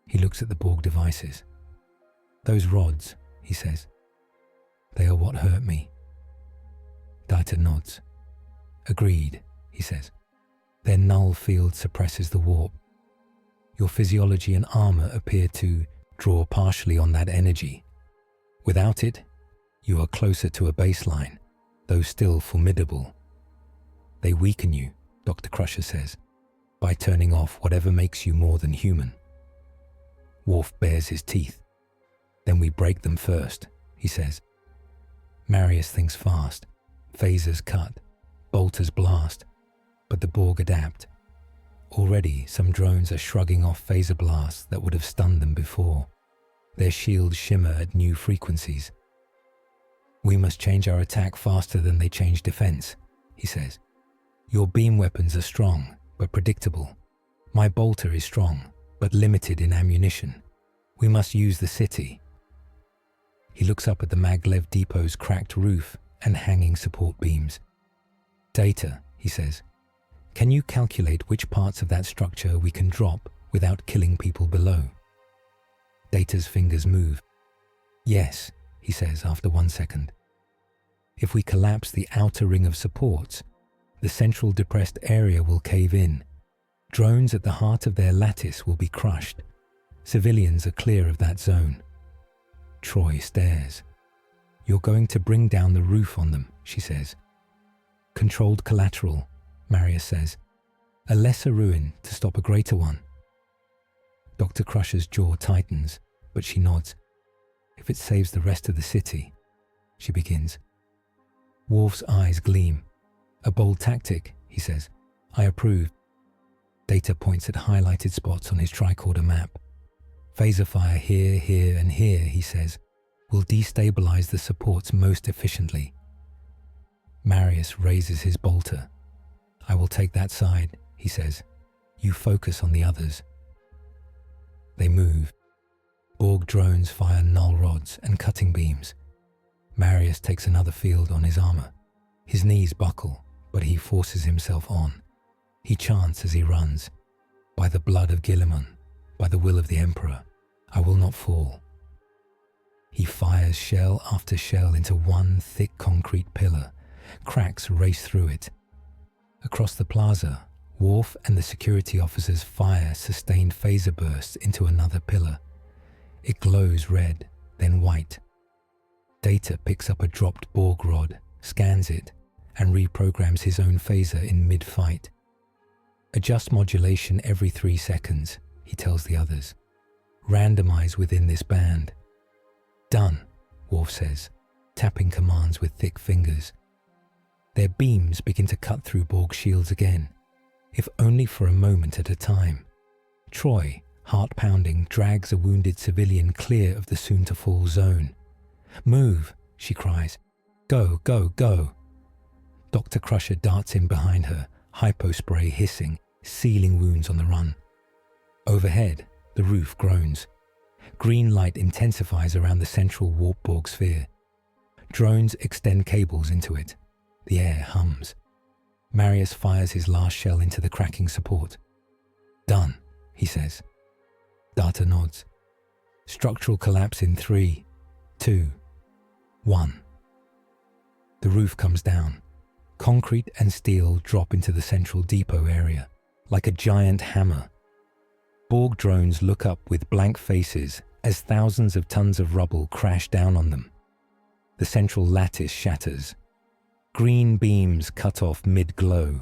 He looks at the Borg devices. "Those rods," he says. "They are what hurt me." Dieter nods. "Agreed," he says. "Their null field suppresses the warp. Your physiology and armor appear to draw partially on that energy. Without it, you are closer to a baseline, though still formidable. They weaken you," Dr. Crusher says, "by turning off whatever makes you more than human." Worf bares his teeth. "Then we break them first," he says. Marius thinks fast. Phasers cut, bolters blast, but the Borg adapt. Already, some drones are shrugging off phaser blasts that would have stunned them before. Their shields shimmer at new frequencies. "We must change our attack faster than they change defense," he says. "Your beam weapons are strong, but predictable. My bolter is strong, but limited in ammunition. We must use the city." He looks up at the Maglev depot's cracked roof and hanging support beams. "Data," he says. "Can you calculate which parts of that structure we can drop without killing people below?" Data's fingers move. "Yes," he says after 1 second. "If we collapse the outer ring of supports, the central depressed area will cave in. Drones at the heart of their lattice will be crushed. Civilians are clear of that zone." Troi stares. "You're going to bring down the roof on them," she says. "Controlled collateral," Marius says. "A lesser ruin to stop a greater one." Dr. Crusher's jaw tightens, but she nods. "If it saves the rest of the city," she begins. Worf's eyes gleam. "A bold tactic," he says. "I approve." Data points at highlighted spots on his tricorder map. "Phaser fire here, here, and here," he says, "will destabilize the supports most efficiently." Marius raises his bolter. "I will take that side," he says. "You focus on the others." They move. Borg drones fire null rods and cutting beams. Marius takes another field on his armor. His knees buckle, but he forces himself on. He chants as he runs, "By the blood of Guinan, by the will of the Emperor, I will not fall." He fires shell after shell into one thick concrete pillar. Cracks race through it. Across the plaza, Worf and the security officers fire sustained phaser bursts into another pillar. It glows red, then white. Data picks up a dropped Borg rod, scans it, and reprograms his own phaser in mid-fight. "Adjust modulation every 3 seconds, he tells the others. "Randomize within this band." "Done," Worf says, tapping commands with thick fingers. Their beams begin to cut through Borg shields again, if only for a moment at a time. Troi, heart-pounding, drags a wounded civilian clear of the soon-to-fall zone. "Move," she cries. "Go, go, go." Dr. Crusher darts in behind her, hypospray hissing, sealing wounds on the run. Overhead, the roof groans. Green light intensifies around the central warp Borg sphere. Drones extend cables into it. The air hums. Marius fires his last shell into the cracking support. "Done," he says. Data nods. Structural collapse in 3, 2, 1. The roof comes down. Concrete and steel drop into the central depot area, like a giant hammer. Borg drones look up with blank faces as thousands of tons of rubble crash down on them. The central lattice shatters. Green beams cut off mid-glow.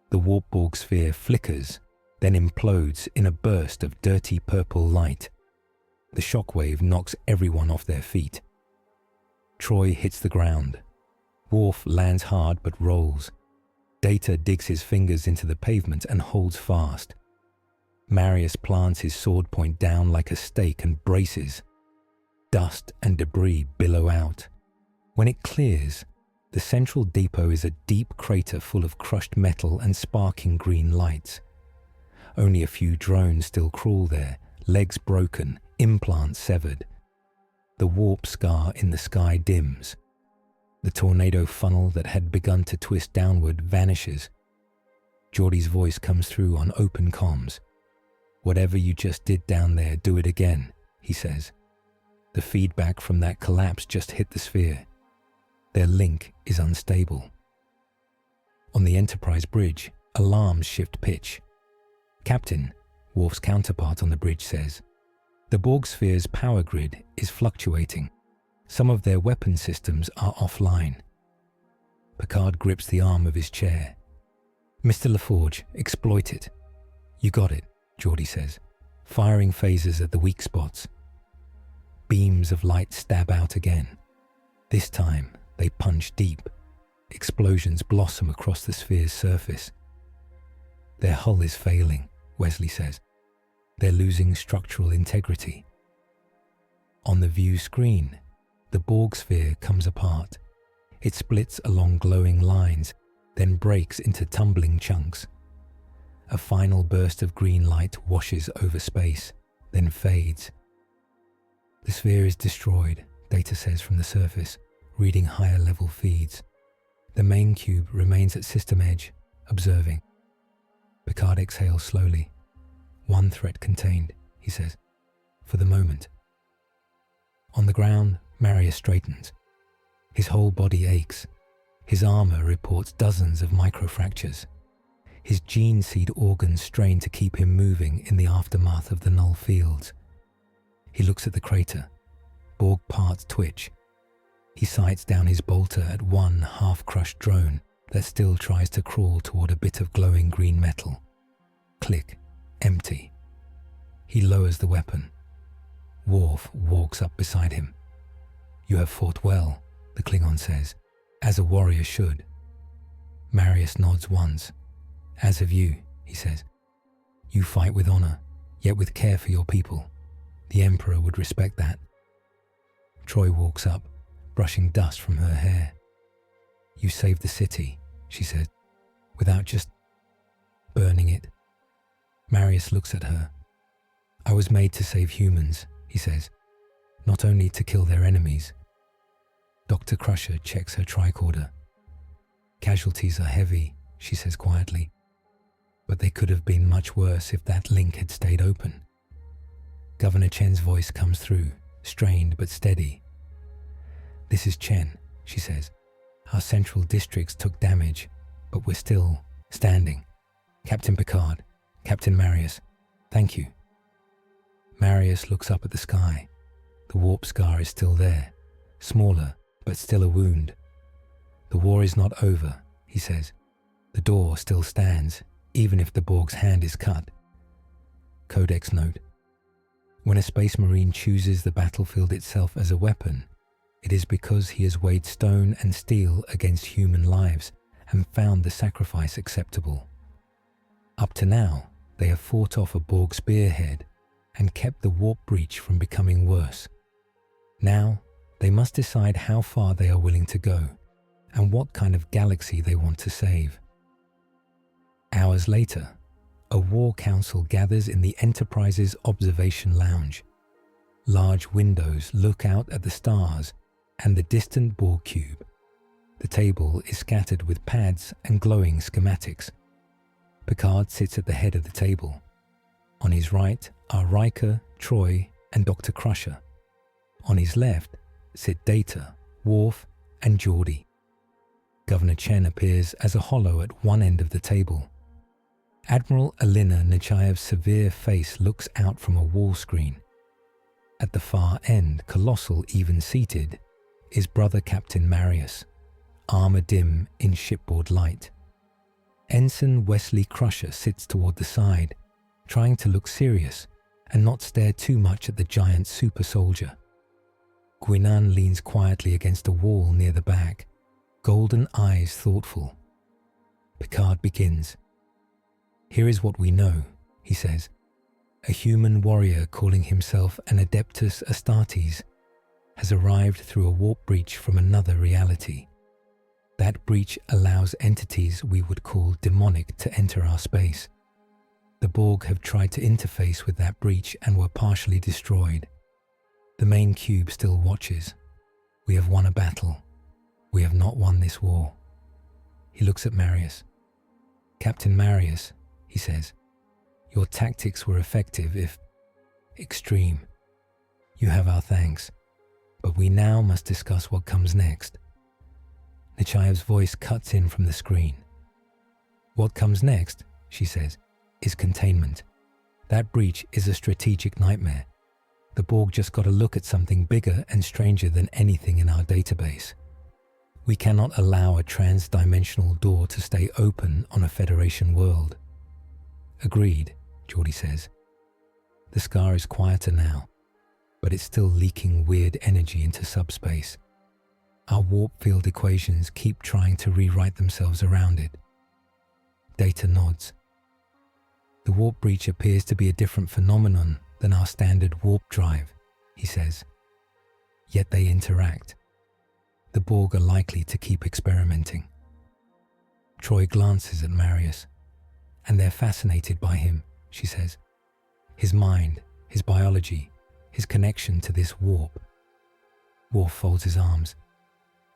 The warp Borg sphere flickers, then implodes in a burst of dirty purple light. The shockwave knocks everyone off their feet. Troi hits the ground. Worf lands hard but rolls. Data digs his fingers into the pavement and holds fast. Marius plants his sword point down like a stake and braces. Dust and debris billow out. When it clears, the central depot is a deep crater full of crushed metal and sparking green lights. Only a few drones still crawl there, legs broken, implants severed. The warp scar in the sky dims. The tornado funnel that had begun to twist downward vanishes. Geordie's voice comes through on open comms. "Whatever you just did down there, do it again," he says. The feedback from that collapse just hit the sphere. Their link is unstable. On the Enterprise bridge, alarms shift pitch. "Captain," Worf's counterpart on the bridge says, "the Borg sphere's power grid is fluctuating. Some of their weapon systems are offline." Picard grips the arm of his chair. "Mr. LaForge, exploit it." "You got it," Geordie says, firing phasers at the weak spots. Beams of light stab out again. This time, they punch deep. Explosions blossom across the sphere's surface. "Their hull is failing," Wesley says. "They're losing structural integrity." On the view screen, the Borg sphere comes apart. It splits along glowing lines, then breaks into tumbling chunks. A final burst of green light washes over space, then fades. "The sphere is destroyed," Data says from the surface, reading higher level feeds. The main cube remains at system edge, observing. Picard exhales slowly. "One threat contained," he says, "for the moment." On the ground, Marius straightens. His whole body aches. His armor reports dozens of microfractures. His gene seed organs strain to keep him moving in the aftermath of the null fields. He looks at the crater. Borg parts twitch. He sights down his bolter at one half-crushed drone that still tries to crawl toward a bit of glowing green metal. Click. Empty. He lowers the weapon. Worf walks up beside him. "You have fought well," the Klingon says, "as a warrior should." Marius nods once. "As have you," he says. "You fight with honor, yet with care for your people. The Emperor would respect that." Troi walks up, brushing dust from her hair. "You saved the city," she says, "without just burning it." Marius looks at her. "I was made to save humans," he says, "not only to kill their enemies." Dr. Crusher checks her tricorder. "Casualties are heavy," she says quietly, "but they could have been much worse if that link had stayed open." Governor Chen's voice comes through, strained but steady. "This is Chen," she says. "Our central districts took damage, but we're still standing. Captain Picard, Captain Marius, thank you." Marius looks up at the sky. The warp scar is still there, smaller, but still a wound. "The war is not over," he says. "The door still stands, even if the Borg's hand is cut." Codex note: when a space marine chooses the battlefield itself as a weapon, it is because he has weighed stone and steel against human lives and found the sacrifice acceptable. Up to now, they have fought off a Borg spearhead and kept the warp breach from becoming worse. Now, They must decide how far they are willing to go and what kind of galaxy they want to save. Hours later, a war council gathers in the Enterprise's observation lounge. Large windows look out at the stars and the distant Borg cube. The table is scattered with pads and glowing schematics. Picard sits at the head of the table. On his right are Riker, Troi, and Dr. Crusher. On his left sit Data, Worf, and Geordi. Governor Chen appears as a hollow at one end of the table. Admiral Alina Nechaev's severe face looks out from a wall screen. At the far end, colossal even-seated, is Brother Captain Marius, armor dim in shipboard light. Ensign Wesley Crusher sits toward the side, trying to look serious and not stare too much at the giant super soldier. Guinan leans quietly against a wall near the back, golden eyes thoughtful. Picard begins. "Here is what we know," he says. "A human warrior calling himself an Adeptus Astartes has arrived through a warp breach from another reality. That breach allows entities we would call demonic to enter our space. The Borg have tried to interface with that breach and were partially destroyed. The main cube still watches. We have won a battle. We have not won this war." He looks at Marius. "Captain Marius," he says, "your tactics were effective, if extreme. You have our thanks, but we now must discuss what comes next." Nechaev's voice cuts in from the screen. "What comes next," she says, "is containment. That breach is a strategic nightmare. The Borg just got a look at something bigger and stranger than anything in our database. We cannot allow a trans-dimensional door to stay open on a Federation world." "Agreed," Geordi says. "The scar is quieter now, but it's still leaking weird energy into subspace. Our warp field equations keep trying to rewrite themselves around it." Data nods. "The warp breach appears to be a different phenomenon than our standard warp drive," he says. "Yet they interact. The Borg are likely to keep experimenting." Troi glances at Marius. "And they're fascinated by him," she says. "His mind, his biology, his connection to this warp." Worf folds his arms.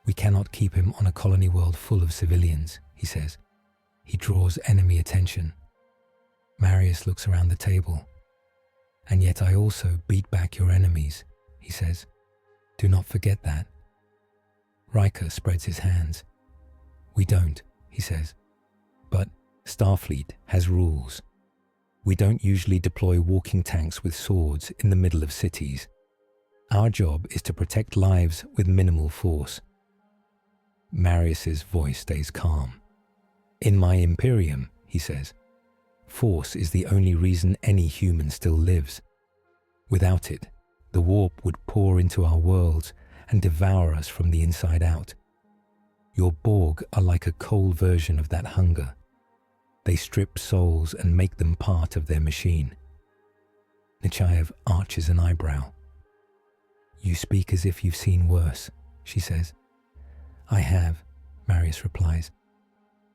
"We cannot keep him on a colony world full of civilians," he says. "He draws enemy attention." Marius looks around the table. "And yet I also beat back your enemies," he says. "Do not forget that." Riker spreads his hands. "We don't," he says. "But Starfleet has rules. We don't usually deploy walking tanks with swords in the middle of cities. Our job is to protect lives with minimal force." Marius's voice stays calm. "In my Imperium," he says, "force is the only reason any human still lives. Without it, the warp would pour into our worlds and devour us from the inside out. Your Borg are like a cold version of that hunger. They strip souls and make them part of their machine." Nechaev arches an eyebrow. "You speak as if you've seen worse," she says. "I have," Marius replies.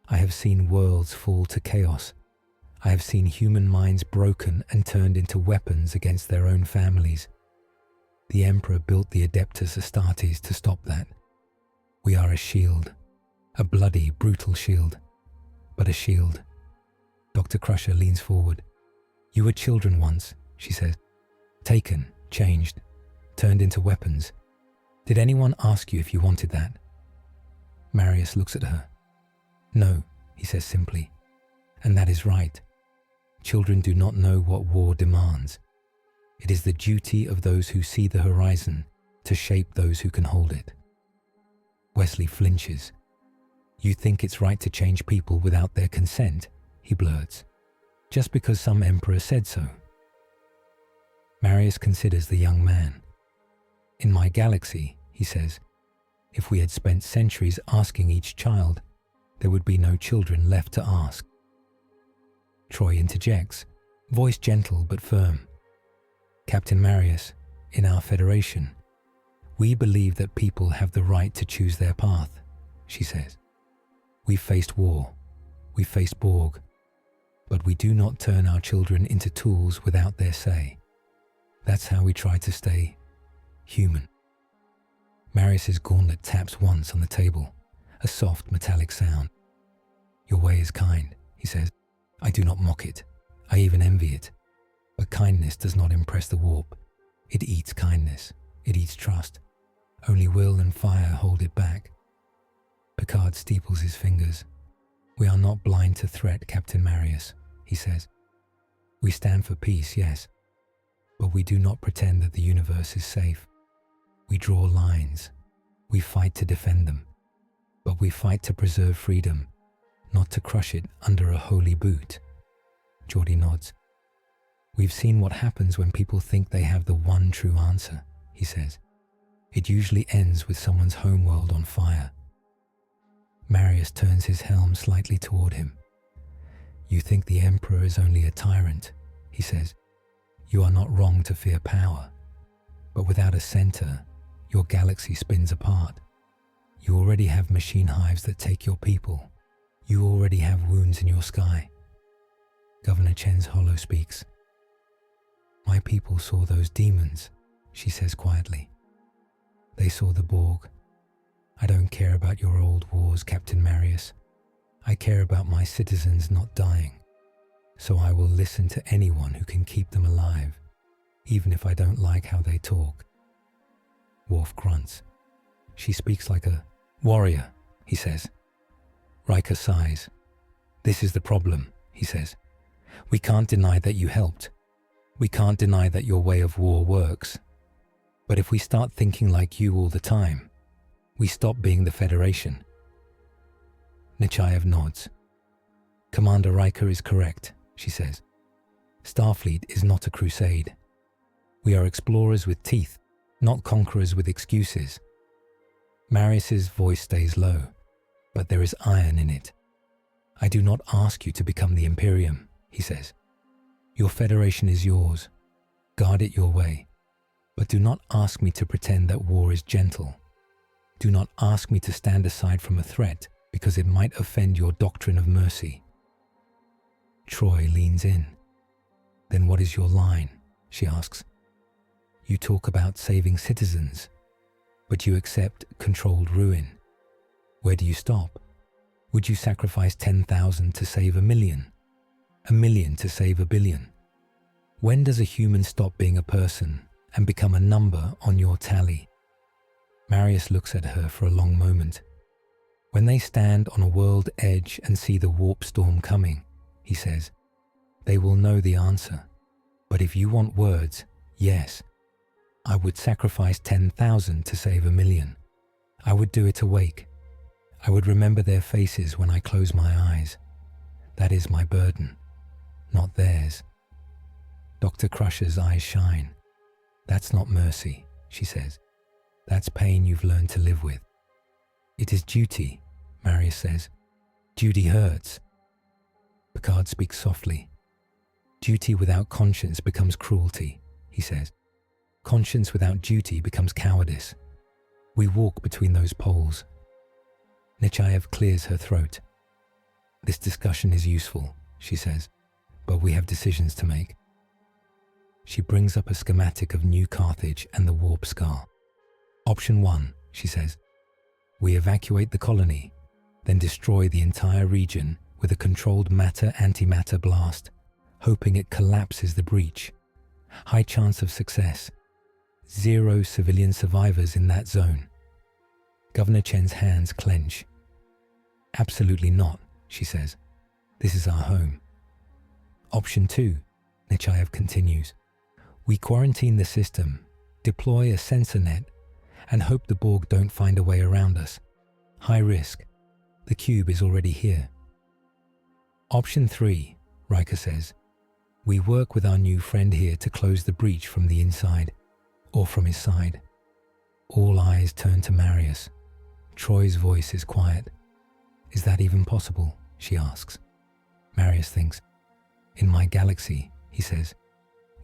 "I have seen worlds fall to chaos. I have seen human minds broken and turned into weapons against their own families. The Emperor built the Adeptus Astartes to stop that. We are a shield, a bloody, brutal shield, but a shield." Dr. Crusher leans forward. "You were children once," she says. "Taken, changed, turned into weapons. Did anyone ask you if you wanted that?" Marius looks at her. "No," he says simply. "And that is right. Children do not know what war demands. It is the duty of those who see the horizon to shape those who can hold it." Wesley flinches. "You think it's right to change people without their consent?" he blurts. "Just because some emperor said so?" Marius considers the young man. "In my galaxy," he says, "if we had spent centuries asking each child, there would be no children left to ask." Troi interjects, voice gentle but firm. "Captain Marius, in our Federation, We believe that people have the right to choose their path, she says. We've faced war, we've faced Borg, but we do not turn our children into tools without their say. That's how we try to stay human. Marius's gauntlet taps once on the table, a soft metallic sound. Your way is kind, he says. I do not mock it. I even envy it. But kindness does not impress the warp. It eats kindness. It eats trust. Only will and fire hold it back. Picard steeples his fingers. We are not blind to threat, Captain Marius, he says. We stand for peace, yes, but we do not pretend that the universe is safe. We draw lines. We fight to defend them. But we fight to preserve freedom, not to crush it under a holy boot. Geordi nods. We've seen what happens when people think they have the one true answer, he says. It usually ends with someone's homeworld on fire. Marius turns his helm slightly toward him. You think the Emperor is only a tyrant, he says. You are not wrong to fear power, but without a center, your galaxy spins apart. You already have machine hives that take your people. You already have wounds in your sky. Governor Chen's hollow speaks. My people saw those demons, she says quietly. They saw the Borg. I don't care about your old wars, Captain Marius. I care about my citizens not dying. So I will listen to anyone who can keep them alive, even if I don't like how they talk. Worf grunts. She speaks like a warrior, he says. Riker sighs. This is the problem, he says. We can't deny that you helped. We can't deny that your way of war works. But if we start thinking like you all the time, we stop being the Federation. Nechayev nods. Commander Riker is correct, she says. Starfleet is not a crusade. We are explorers with teeth, not conquerors with excuses. Marius's voice stays low, but there is iron in it. I do not ask you to become the Imperium, he says. Your Federation is yours. Guard it your way. But do not ask me to pretend that war is gentle. Do not ask me to stand aside from a threat because it might offend your doctrine of mercy. Troi leans in. Then what is your line? She asks. You talk about saving citizens, but you accept controlled ruin. Where do you stop? Would you sacrifice 10,000 to save 1,000,000? 1,000,000 to save 1,000,000,000? When does a human stop being a person and become a number on your tally? Marius looks at her for a long moment. When they stand on a world edge and see the warp storm coming, he says, they will know the answer. But if you want words, yes, I would sacrifice 10,000 to save 1,000,000. I would do it awake. I would remember their faces when I close my eyes. That is my burden, not theirs. Dr. Crusher's eyes shine. That's not mercy, she says. That's pain you've learned to live with. It is duty, Marius says. Duty hurts. Picard speaks softly. Duty without conscience becomes cruelty, he says. Conscience without duty becomes cowardice. We walk between those poles. Nechayev clears her throat. This discussion is useful, she says, but we have decisions to make. She brings up a schematic of New Carthage and the warp scar. Option 1, she says. We evacuate the colony, then destroy the entire region with a controlled matter-antimatter blast, hoping it collapses the breach. High chance of success. 0 civilian survivors in that zone. Governor Chen's hands clench. Absolutely not, she says. This is our home. Option 2, Nechayev continues. We quarantine the system, deploy a sensor net, and hope the Borg don't find a way around us. High risk. The cube is already here. Option 3, Riker says. We work with our new friend here to close the breach from the inside, or from his side. All eyes turn to Marius. Troi's voice is quiet. Is that even possible? She asks. Marius thinks. In my galaxy, he says,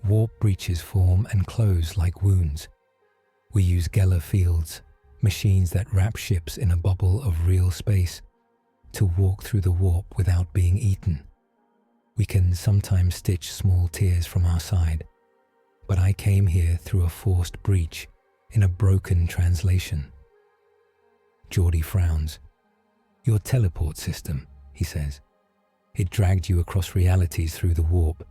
warp breaches form and close like wounds. We use Geller fields, machines that wrap ships in a bubble of real space, to walk through the warp without being eaten. We can sometimes stitch small tears from our side, but I came here through a forced breach in a broken translation. Geordi frowns. Your teleport system, he says. It dragged you across realities through the warp.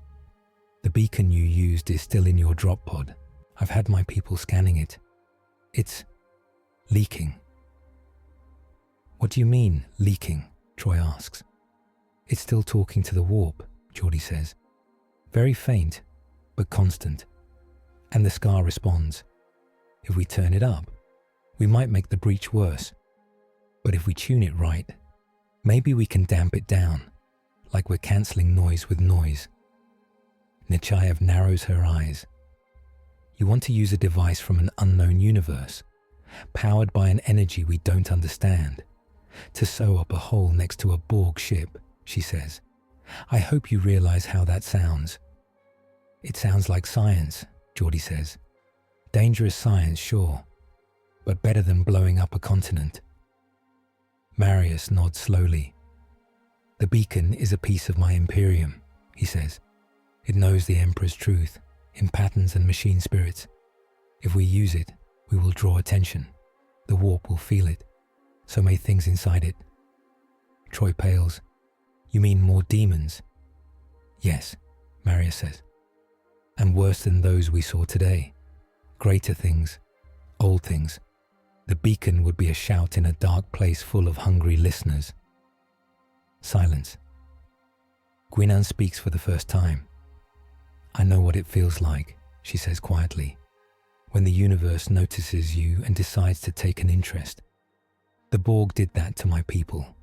The beacon you used is still in your drop pod. I've had my people scanning it. It's leaking. What do you mean, leaking? Troi asks. It's still talking to the warp, Geordi says. Very faint, but constant. And the scar responds. If we turn it up, we might make the breach worse. But if we tune it right, maybe we can damp it down, like we're cancelling noise with noise. Nechayev narrows her eyes. You want to use a device from an unknown universe, powered by an energy we don't understand, to sew up a hole next to a Borg ship, she says. I hope you realize how that sounds. It sounds like science, Geordi says. Dangerous science, sure, but better than blowing up a continent. Marius nods slowly. The beacon is a piece of my Imperium, he says. It knows the Emperor's truth, in patterns and machine spirits. If we use it, we will draw attention. The warp will feel it. So may things inside it. Troi pales. You mean more demons? Yes, Marius says. And worse than those we saw today. Greater things, old things. The beacon would be a shout in a dark place full of hungry listeners. Silence. Guinan speaks for the first time. I know what it feels like, she says quietly, when the universe notices you and decides to take an interest. The Borg did that to my people.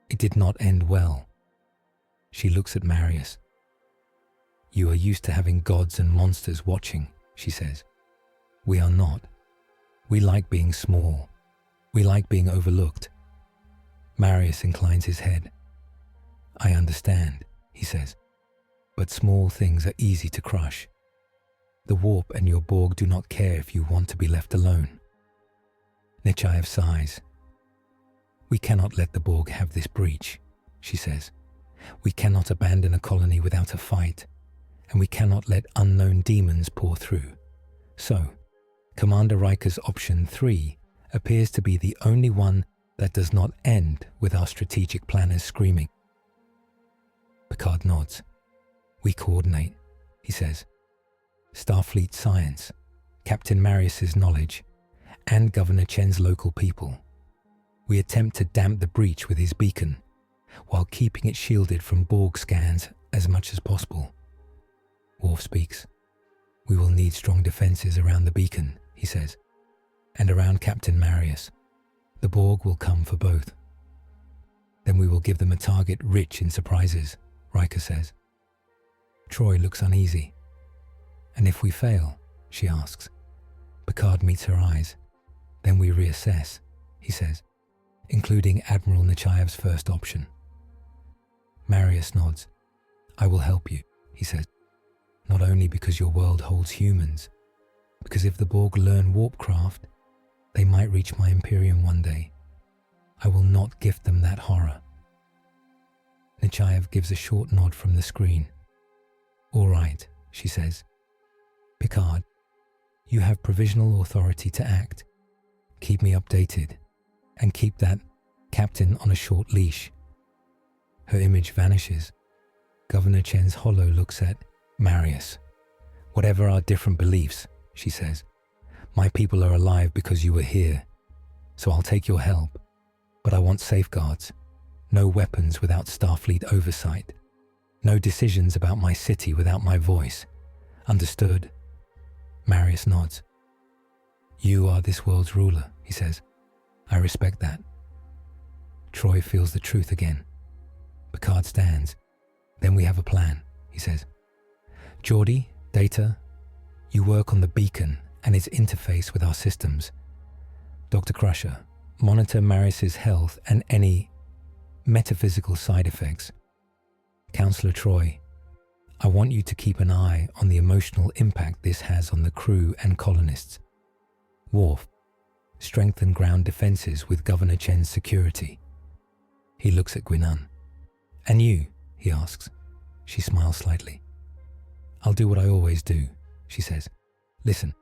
It did not end well. She looks at Marius. You are used to having gods and monsters watching, she says. We are not. We like being small. We like being overlooked. Marius inclines his head. I understand, he says, but small things are easy to crush. The warp and your Borg do not care if you want to be left alone. Nechayev sighs. We cannot let the Borg have this breach, she says. We cannot abandon a colony without a fight, and we cannot let unknown demons pour through. So, Commander Riker's option 3 appears to be the only one that does not end with our strategic planners screaming. Picard nods. We coordinate, he says. Starfleet science, Captain Marius's knowledge, and Governor Chen's local people. We attempt to damp the breach with his beacon, while keeping it shielded from Borg scans as much as possible. Worf speaks. We will need strong defenses around the beacon, he says, and around Captain Marius. The Borg will come for both. Then we will give them a target rich in surprises, Riker says. Troi looks uneasy. And if we fail, she asks. Picard meets her eyes. Then we reassess, he says, including Admiral Nechayev's first option. Marius nods. I will help you, he says. Not only because your world holds humans, because if the Borg learn warpcraft, they might reach my Imperium one day. I will not gift them that horror. Nechayev gives a short nod from the screen. All right, she says. Picard, you have provisional authority to act. Keep me updated, and keep that captain on a short leash. Her image vanishes. Governor Chen's holo looks at Marius. Whatever our different beliefs, she says, my people are alive because you were here. So I'll take your help, but I want safeguards. No weapons without Starfleet oversight. No decisions about my city without my voice. Understood? Marius nods. You are this world's ruler, he says. I respect that. Troi feels the truth again. Picard stands. Then we have a plan, he says. Geordi, Data, you work on the beacon and its interface with our systems. Dr. Crusher, monitor Marius's health and any metaphysical side effects. Counselor Troi, I want you to keep an eye on the emotional impact this has on the crew and colonists. Worf, strengthen ground defenses with Governor Chen's security. He looks at Guinan. And you? He asks. She smiles slightly. I'll do what I always do, she says. Listen,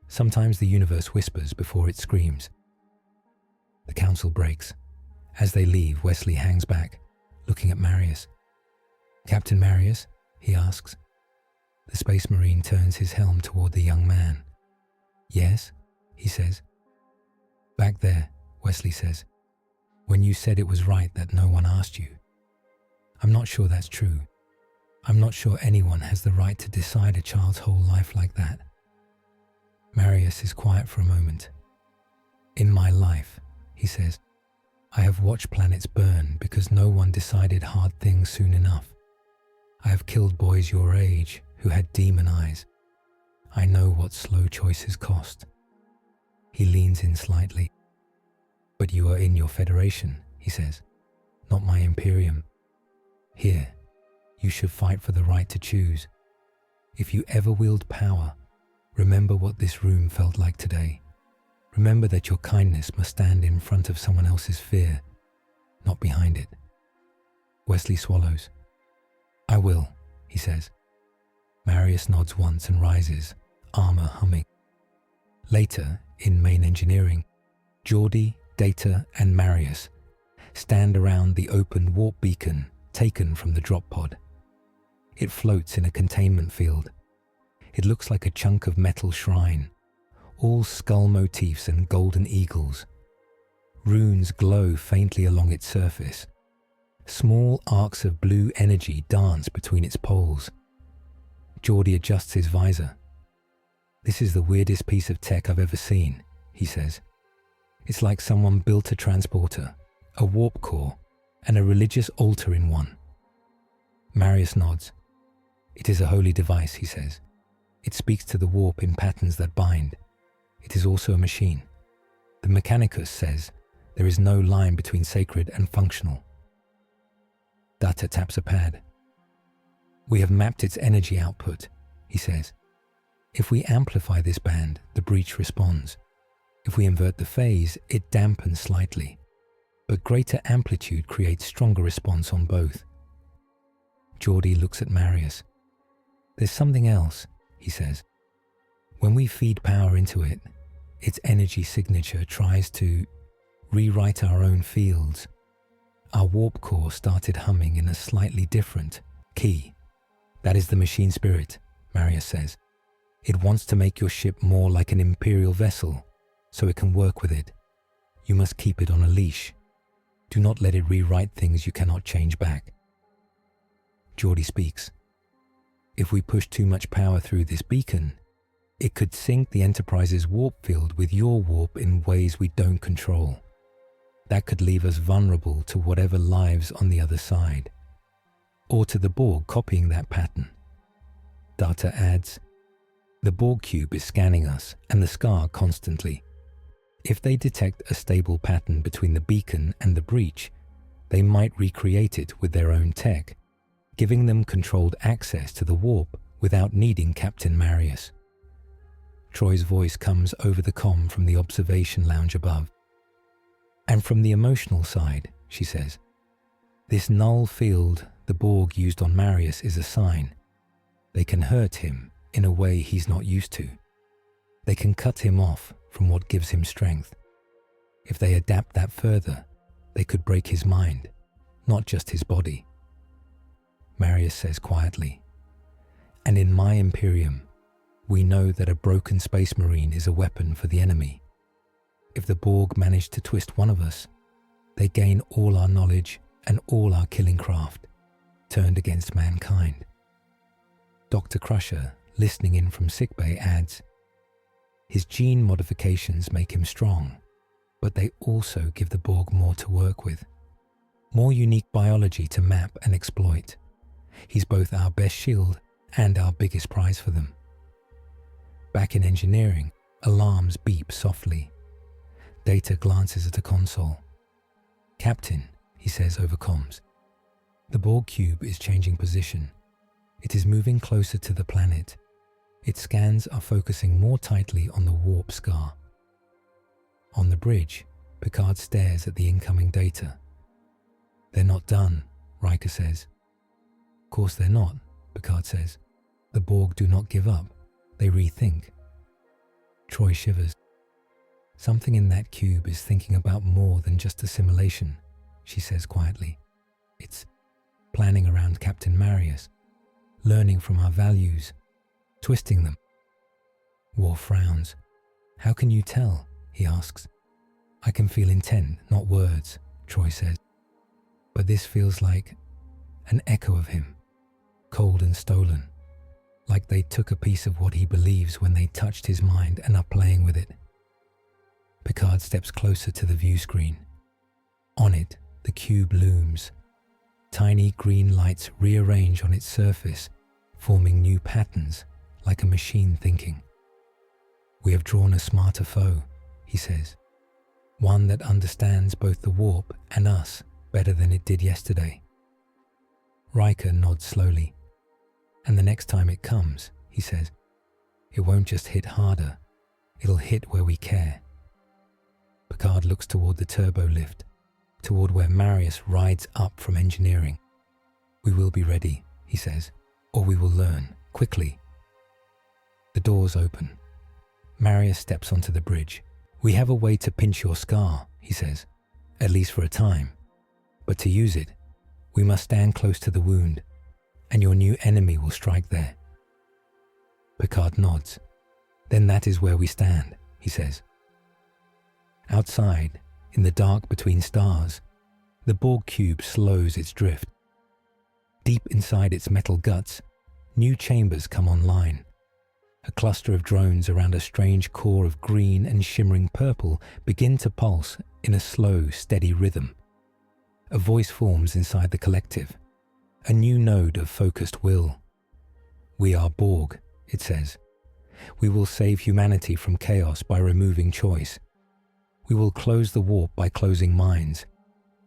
sometimes the universe whispers before it screams. The council breaks. As they leave, Wesley hangs back, looking at Marius. Captain Marius? He asks. The Space Marine turns his helm toward the young man. Yes, he says. Back there, Wesley says, when you said it was right that no one asked you. I'm not sure that's true. I'm not sure anyone has the right to decide a child's whole life like that. Marius is quiet for a moment. In my life, he says, I have watched planets burn because no one decided hard things soon enough. I have killed boys your age who had demon eyes. I know what slow choices cost. He leans in slightly. But you are in your Federation, he says, not my Imperium. Here, you should fight for the right to choose. If you ever wield power, remember what this room felt like today. Remember that your kindness must stand in front of someone else's fear, not behind it. Wesley swallows. I will, he says. Marius nods once and rises, armor humming. Later, in main engineering, Geordi, Data, and Marius stand around the open warp beacon taken from the drop pod. It floats in a containment field. It looks like a chunk of metal shrine, all skull motifs and golden eagles. Runes glow faintly along its surface. Small arcs of blue energy dance between its poles. Geordi adjusts his visor. This is the weirdest piece of tech I've ever seen, he says. It's like someone built a transporter, a warp core, and a religious altar in one. Marius nods. It is a holy device, he says. It speaks to the warp in patterns that bind. It is also a machine. The Mechanicus says there is no line between sacred and functional. Data taps a pad. We have mapped its energy output, he says. If we amplify this band, the breach responds. If we invert the phase, it dampens slightly. But greater amplitude creates stronger response on both. Geordi looks at Marius. There's something else, he says. When we feed power into it, its energy signature tries to rewrite our own fields. Our warp core started humming in a slightly different key. That is the machine spirit, Marius says. It wants to make your ship more like an imperial vessel, so it can work with it. You must keep it on a leash. Do not let it rewrite things you cannot change back. Geordi speaks. If we push too much power through this beacon, it could sync the Enterprise's warp field with your warp in ways we don't control. That could leave us vulnerable to whatever lives on the other side, or to the Borg copying that pattern. Data adds, the Borg cube is scanning us and the scar constantly. If they detect a stable pattern between the beacon and the breach, they might recreate it with their own tech, giving them controlled access to the warp without needing Captain Marius. Troi's voice comes over the comm from the observation lounge above. And from the emotional side, she says, this null field the Borg used on Marius is a sign. They can hurt him in a way he's not used to. They can cut him off from what gives him strength. If they adapt that further, they could break his mind, not just his body. Marius says quietly, and in my Imperium, we know that a broken Space Marine is a weapon for the enemy. If the Borg manage to twist one of us, they gain all our knowledge and all our killing craft, turned against mankind. Dr. Crusher, listening in from sickbay, adds, his gene modifications make him strong, but they also give the Borg more to work with, more unique biology to map and exploit. He's both our best shield and our biggest prize for them. Back in engineering, alarms beep softly. Data glances at a console. Captain, he says over comms. The Borg cube is changing position. It is moving closer to the planet. Its scans are focusing more tightly on the warp scar. On the bridge, Picard stares at the incoming data. "They're not done," Riker says. "Of course they're not," Picard says. "The Borg do not give up. They rethink." Troi shivers. "Something in that cube is thinking about more than just assimilation," she says quietly. "It's planning around Captain Marius, learning from our values, twisting them." Worf frowns. "How can you tell?" he asks. "I can feel intent, not words," Troi says. "But this feels like an echo of him, cold and stolen, like they took a piece of what he believes when they touched his mind and are playing with it." Picard steps closer to the view screen. On it, the cube looms. Tiny green lights rearrange on its surface, forming new patterns, like a machine thinking. "We have drawn a smarter foe," he says. "One that understands both the warp and us better than it did yesterday." Riker nods slowly. "And the next time it comes," he says, "it won't just hit harder, it'll hit where we care." Picard looks toward the turbo lift, toward where Marius rides up from engineering. "We will be ready," he says, "or we will learn, quickly." The doors open. Marius steps onto the bridge. "We have a way to pinch your scar," he says, "at least for a time. But to use it, we must stand close to the wound, and your new enemy will strike there." Picard nods. "Then that is where we stand," he says. Outside, in the dark between stars, the Borg cube slows its drift. Deep inside its metal guts, new chambers come online. A cluster of drones around a strange core of green and shimmering purple begin to pulse in a slow, steady rhythm. A voice forms inside the collective, a new node of focused will. "We are Borg," it says. "We will save humanity from chaos by removing choice. We will close the warp by closing minds,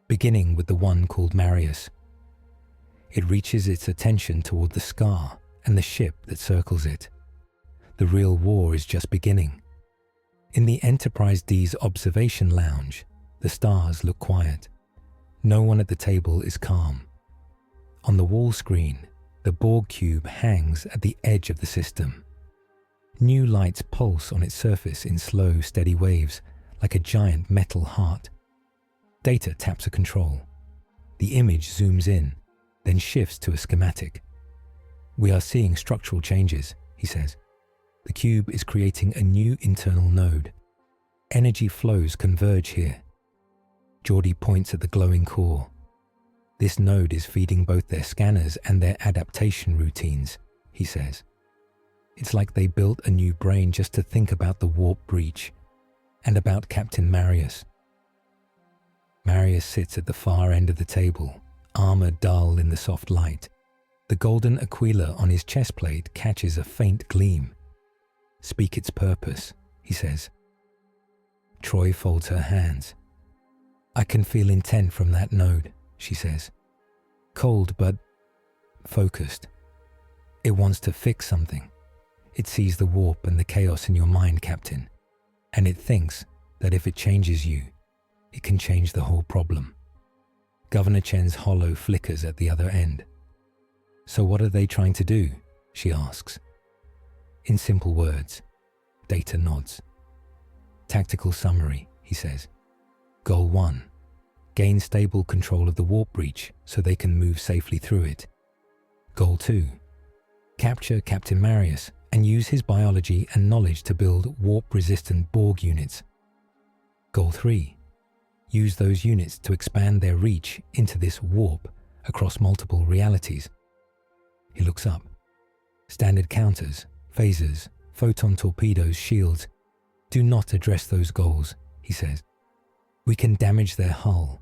beginning with the one called Marius." It reaches its attention toward the scar and the ship that circles it. The real war is just beginning. In the Enterprise-D's observation lounge, the stars look quiet. No one at the table is calm. On the wall screen, the Borg cube hangs at the edge of the system. New lights pulse on its surface in slow, steady waves, like a giant metal heart. Data taps a control. The image zooms in, then shifts to a schematic. "We are seeing structural changes," he says. "The cube is creating a new internal node. Energy flows converge here." Geordi points at the glowing core. "This node is feeding both their scanners and their adaptation routines," he says. "It's like they built a new brain just to think about the warp breach and about Captain Marius." Marius sits at the far end of the table, armor dull in the soft light. The golden aquila on his chest plate catches a faint gleam. "Speak its purpose," he says. Troi folds her hands. "I can feel intent from that node," she says. "Cold but focused. It wants to fix something. It sees the warp and the chaos in your mind, Captain, and it thinks that if it changes you, it can change the whole problem." Governor Chen's hollow flickers at the other end. "So what are they trying to do?" she asks. In simple words, Data nods. "Tactical summary," he says. "Goal 1. Gain stable control of the warp breach so they can move safely through it. Goal 2. Capture Captain Marius and use his biology and knowledge to build warp-resistant Borg units. Goal 3. Use those units to expand their reach into this warp across multiple realities." He looks up. "Standard counters, phasers, photon torpedoes, shields do not address those goals," he says. "We can damage their hull.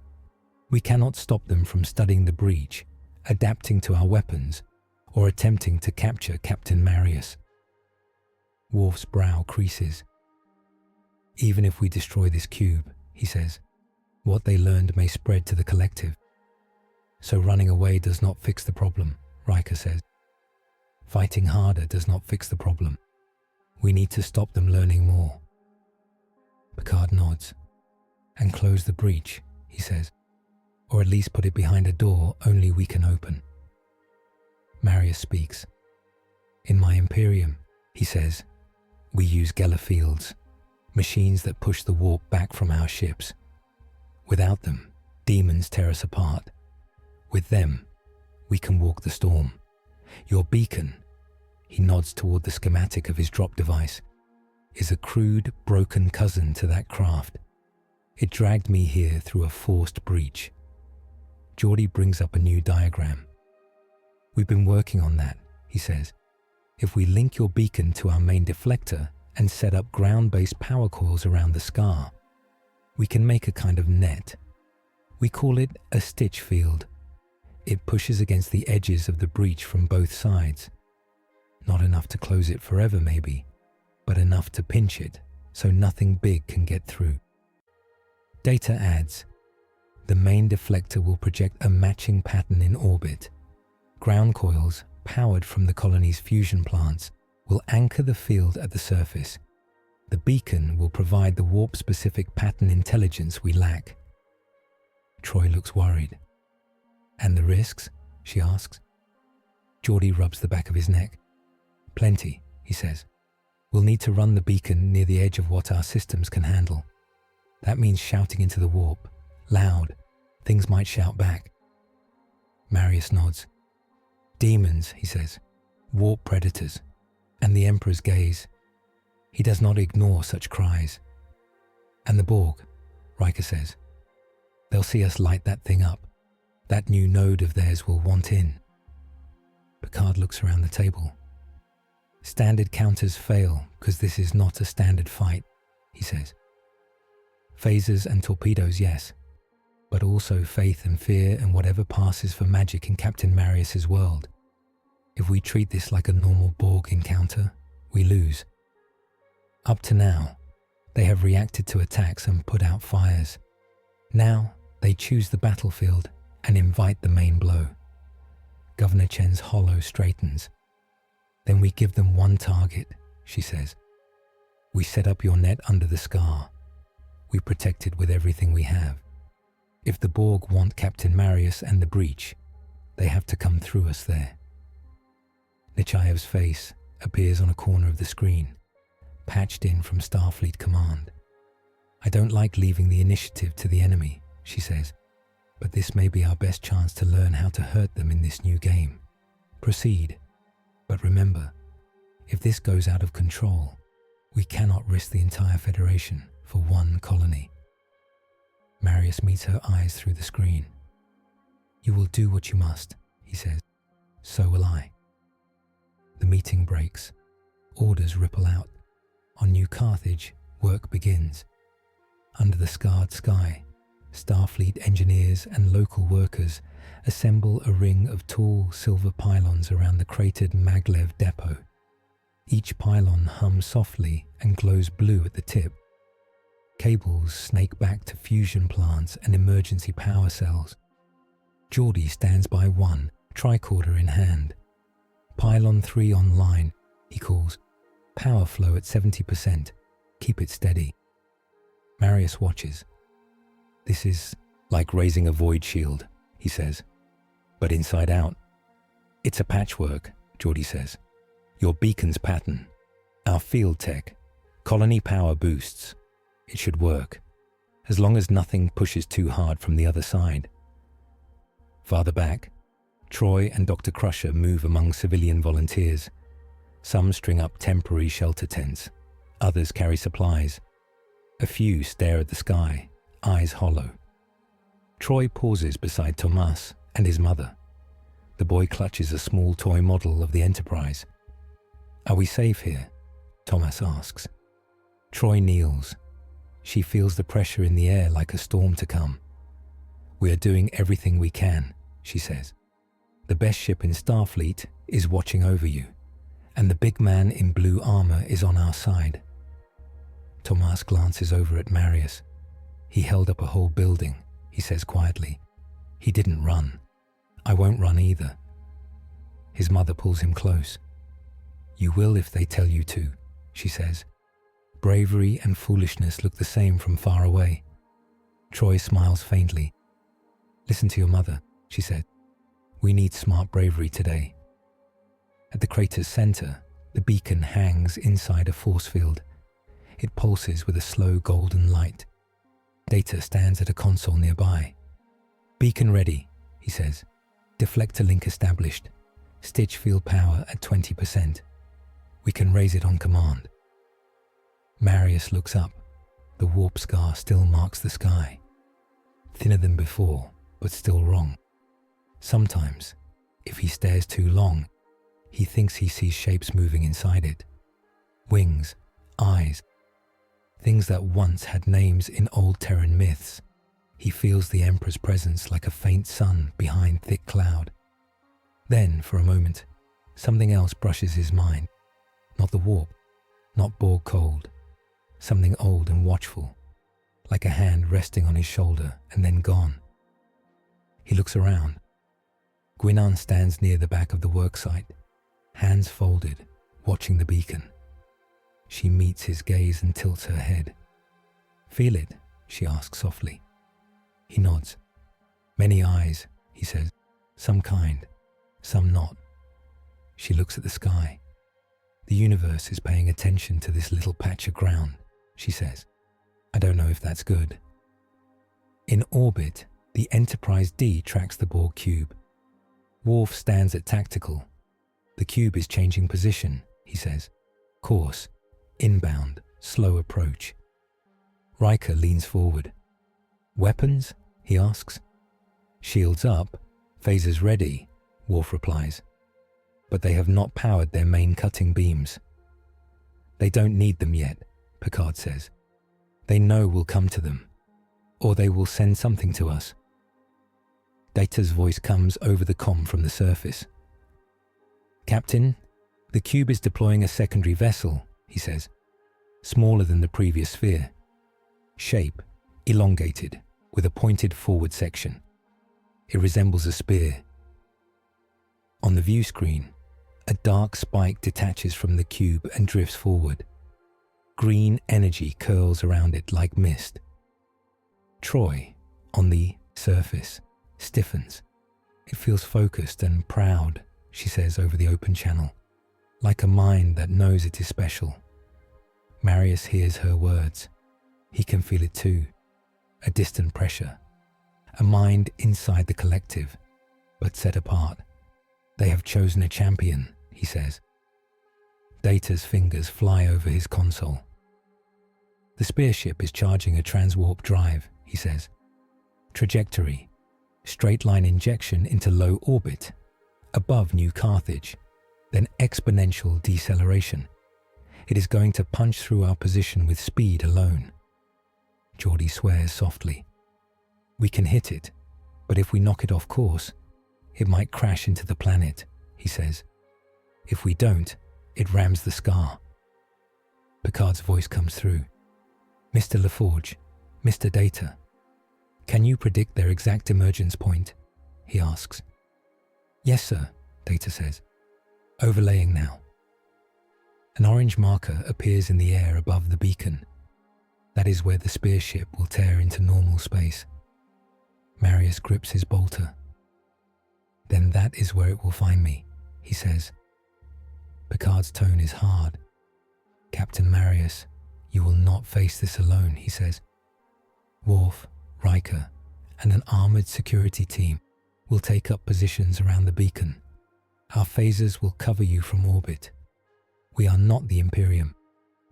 We cannot stop them from studying the breach, adapting to our weapons, or attempting to capture Captain Marius." Worf's brow creases. "Even if we destroy this cube," he says, "what they learned may spread to the collective. So running away does not fix the problem," Riker says. "Fighting harder does not fix the problem. We need to stop them learning more." Picard nods. And close the breach, he says. Or at least put it behind a door only we can open. Marius speaks. In my Imperium, he says, we use Geller fields, machines that push the warp back from our ships. Without them, demons tear us apart. With them, we can walk the storm. Your beacon, he nods toward the schematic of his drop device, is a crude, broken cousin to that craft. It dragged me here through a forced breach. Geordi brings up a new diagram. We've been working on that, he says. If we link your beacon to our main deflector and set up ground-based power coils around the scar, we can make a kind of net. We call it a stitch field. It pushes against the edges of the breach from both sides. Not enough to close it forever, maybe, but enough to pinch it so nothing big can get through. Data adds, the main deflector will project a matching pattern in orbit. Ground coils, powered from the colony's fusion plants, will anchor the field at the surface. The beacon will provide the warp-specific pattern intelligence we lack. Troi looks worried. And the risks? She asks. Geordi rubs the back of his neck. Plenty, he says. We'll need to run the beacon near the edge of what our systems can handle. That means shouting into the warp. Loud. Things might shout back. Marius nods. Demons, he says. Warp predators. And the Emperor's gaze. He does not ignore such cries. And the Borg, Riker says. They'll see us light that thing up. That new node of theirs will want in. Picard looks around the table. Standard counters fail because this is not a standard fight, he says. Phasers and torpedoes, yes, but also faith and fear and whatever passes for magic in Captain Marius's world. If we treat this like a normal Borg encounter, we lose. Up to now, they have reacted to attacks and put out fires. Now, they choose the battlefield and invite the main blow. Governor Chen's hollow straightens. Then we give them one target, she says. We set up your net under the scar. We protect it with everything we have. If the Borg want Captain Marius and the breach, they have to come through us there. Nechaev's face appears on a corner of the screen, patched in from Starfleet Command. I don't like leaving the initiative to the enemy, she says, but this may be our best chance to learn how to hurt them in this new game. Proceed. But remember, if this goes out of control, we cannot risk the entire Federation for one colony. Marius meets her eyes through the screen. You will do what you must, he says. So will I. The meeting breaks. Orders ripple out. On New Carthage, work begins. Under the scarred sky, Starfleet engineers and local workers assemble a ring of tall silver pylons around the cratered Maglev depot. Each pylon hums softly and glows blue at the tip. Cables snake back to fusion plants and emergency power cells. Geordi stands by one, tricorder in hand. Pylon 3 online, he calls. Power flow at 70%. Keep it steady. Marius watches. This is like raising a void shield, he says. But inside out. It's a patchwork, Geordi says. Your beacon's pattern. Our field tech. Colony power boosts. It should work, as long as nothing pushes too hard from the other side. Farther back, Troi and Dr. Crusher move among civilian volunteers. Some string up temporary shelter tents. Others carry supplies. A few stare at the sky, eyes hollow. Troi pauses beside Tomas and his mother. The boy clutches a small toy model of the Enterprise. Are we safe here? Tomas asks. Troi kneels. She feels the pressure in the air like a storm to come. We are doing everything we can, she says. The best ship in Starfleet is watching over you, and the big man in blue armor is on our side. Tomas glances over at Marius. He held up a whole building, he says quietly. He didn't run. I won't run either. His mother pulls him close. You will if they tell you to, she says. bravery and foolishness look the same from far away. Troi smiles faintly. "Listen to your mother," she said. "We need smart bravery today." At the crater's center, the beacon hangs inside a force field. It pulses with a slow golden light. Data stands at a console nearby. "Beacon ready," he says. "Deflector link established. Stitch field power at 20%. We can raise it on command." Marius looks up. The warp scar still marks the sky. Thinner than before, but still wrong. Sometimes, if he stares too long, he thinks he sees shapes moving inside it. Wings, eyes, things that once had names in old Terran myths. He feels the Emperor's presence like a faint sun behind thick cloud. Then, for a moment, something else brushes his mind. Not the warp, not Borg cold. Something old and watchful, like a hand resting on his shoulder and then gone. He looks around. Guinan stands near the back of the worksite, hands folded, watching the beacon. She meets his gaze and tilts her head. "Feel it?" she asks softly. He nods. "Many eyes," he says. "Some kind, some not." She looks at the sky. "The universe is paying attention to this little patch of ground," she says. "I don't know if that's good." In orbit, the Enterprise-D tracks the Borg cube. Worf stands at tactical. "The cube is changing position," he says. "Course, inbound, slow approach." Riker leans forward. "Weapons?" he asks. "Shields up, phasers ready," Worf replies. "But they have not powered their main cutting beams." "They don't need them yet," Picard says. "They know we'll come to them, or they will send something to us." Data's voice comes over the comm from the surface. "Captain, the cube is deploying a secondary vessel," he says. "Smaller than the previous sphere. Shape, elongated, with a pointed forward section. It resembles a spear." On the view screen, a dark spike detaches from the cube and drifts forward. Green energy curls around it like mist. Troi, on the surface, stiffens. "It feels focused and proud," she says over the open channel, "like a mind that knows it is special." Marius hears her words. He can feel it too. A distant pressure. A mind inside the collective, but set apart. "They have chosen a champion," he says. Data's fingers fly over his console. "The spearship is charging a transwarp drive," he says. "Trajectory, straight line injection into low orbit, above New Carthage, then exponential deceleration. It is going to punch through our position with speed alone." Geordi swears softly. "We can hit it, but if we knock it off course, it might crash into the planet," he says. "If we don't, it rams the scar." Picard's voice comes through. "Mr. LaForge, Mr. Data, can you predict their exact emergence point?" he asks. "Yes, sir," Data says. "Overlaying now." An orange marker appears in the air above the beacon. That is where the spearship will tear into normal space. Marius grips his bolter. "Then that is where it will find me," he says. Picard's tone is hard. "Captain Marius, you will not face this alone," he says. "Worf, Riker, and an armored security team will take up positions around the beacon. Our phasers will cover you from orbit. We are not the Imperium.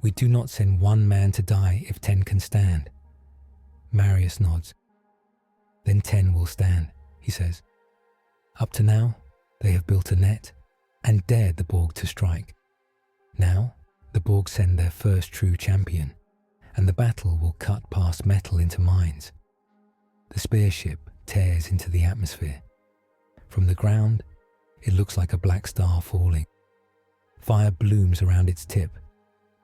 We do not send one man to die if 10 can stand." Marius nods. "Then 10 will stand," he says. "Up to now, they have built a net and dared the Borg to strike. Now, the Borg send their first true champion, and the battle will cut past metal into minds." The spearship tears into the atmosphere. From the ground, it looks like a black star falling. Fire blooms around its tip.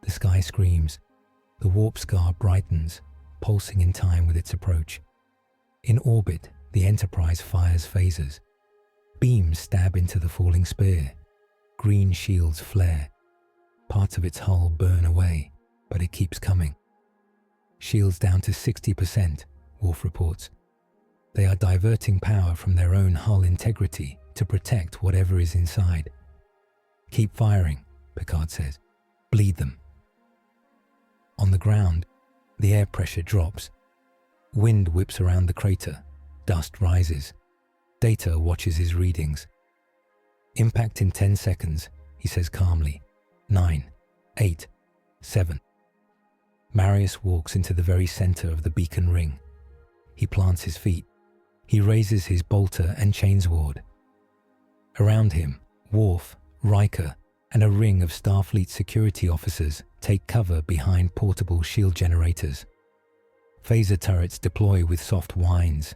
The sky screams. The warp scar brightens, pulsing in time with its approach. In orbit, the Enterprise fires phasers. Beams stab into the falling spear. Green shields flare. Parts of its hull burn away. but it keeps coming. Shields down to 60%, Worf reports. They are diverting power from their own hull integrity to protect whatever is inside. Keep firing, Picard says. Bleed them. On the ground, the air pressure drops. Wind whips around the crater. Dust rises. Data watches his readings. Impact in 10 seconds, he says calmly. 9, 8, 7. Marius walks into the very center of the beacon ring. He plants his feet. He raises his bolter and chainsword. Around him, Worf, Riker, and a ring of Starfleet security officers take cover behind portable shield generators. Phaser turrets deploy with soft whines.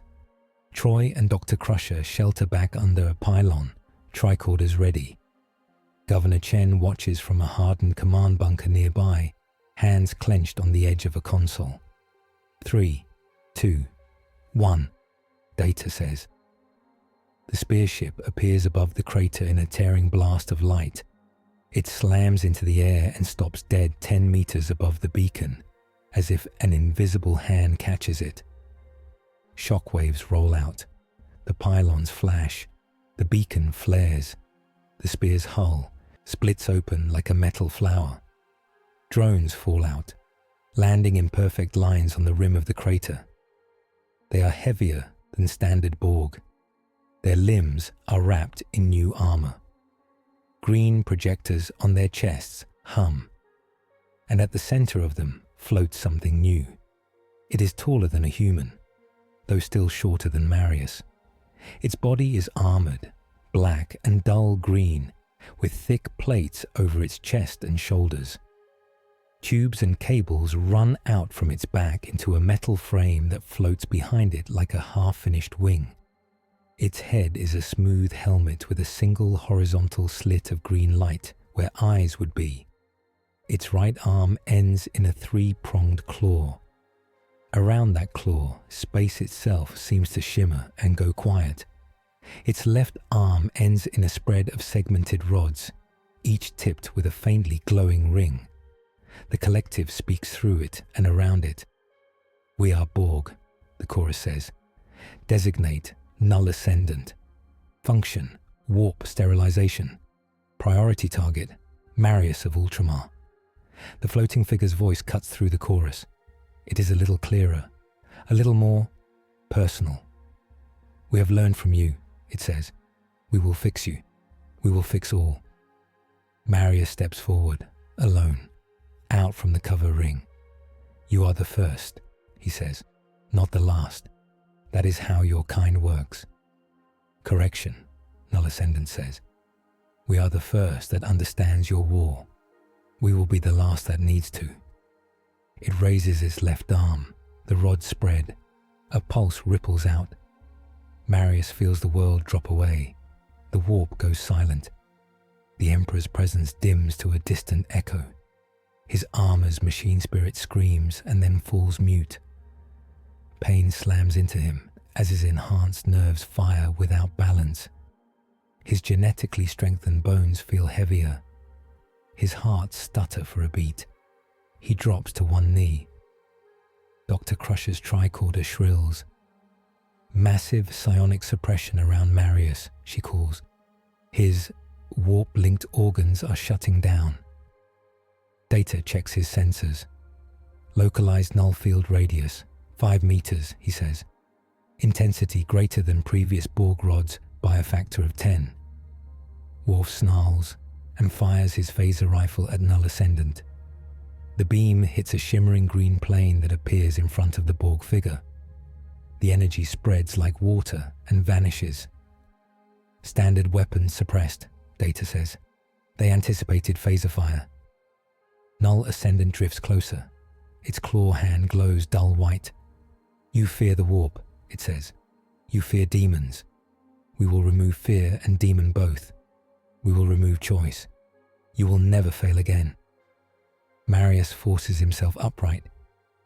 Troi and Dr. Crusher shelter back under a pylon, tricorders ready. Governor Chen watches from a hardened command bunker nearby, hands clenched on the edge of a console. 3, 2, 1, Data says. The spear ship appears above the crater in a tearing blast of light. It slams into the air and stops dead 10 meters above the beacon, as if an invisible hand catches it. Shockwaves roll out. The pylons flash. The beacon flares. The spear's hull splits open like a metal flower. Drones fall out, landing in perfect lines on the rim of the crater. They are heavier than standard Borg. Their limbs are wrapped in new armor. Green projectors on their chests hum, and at the center of them floats something new. It is taller than a human, though still shorter than Marius. Its body is armored, black and dull green, with thick plates over its chest and shoulders. Tubes and cables run out from its back into a metal frame that floats behind it like a half-finished wing. Its head is a smooth helmet with a single horizontal slit of green light where eyes would be. Its right arm ends in a 3-pronged claw. Around that claw, space itself seems to shimmer and go quiet. Its left arm ends in a spread of segmented rods, each tipped with a faintly glowing ring. The collective speaks through it and around it. "We are Borg," the chorus says. "Designate null ascendant. Function, warp sterilization. Priority target, Marius of Ultramar." The floating figure's voice cuts through the chorus. It is a little clearer, a little more personal. "We have learned from you," it says. "We will fix you. We will fix all." Marius steps forward, alone, out from the cover ring. "You are the first," he says, "not the last. That is how your kind works." "Correction," Null Ascendant says. "We are the first that understands your war. We will be the last that needs to." It raises its left arm, the rods spread. A pulse ripples out. Marius feels the world drop away. The warp goes silent. The Emperor's presence dims to a distant echo. His armor's machine spirit screams and then falls mute. Pain slams into him as his enhanced nerves fire without balance. His genetically strengthened bones feel heavier. His heart stutters for a beat. He drops to one knee. Dr. Crusher's tricorder shrills. "Massive psionic suppression around Marius," she calls. His warp-linked organs are shutting down. Data checks his sensors. "Localized null field radius, 5 meters, he says. "Intensity greater than previous Borg rods by a factor of 10. Worf snarls and fires his phaser rifle at Null Ascendant. The beam hits a shimmering green plane that appears in front of the Borg figure. The energy spreads like water and vanishes. "Standard weapons suppressed," Data says. "They anticipated phaser fire." Null Ascendant drifts closer. Its claw hand glows dull white. "You fear the warp," it says. "You fear demons. We will remove fear and demon both. We will remove choice. You will never fail again." Marius forces himself upright.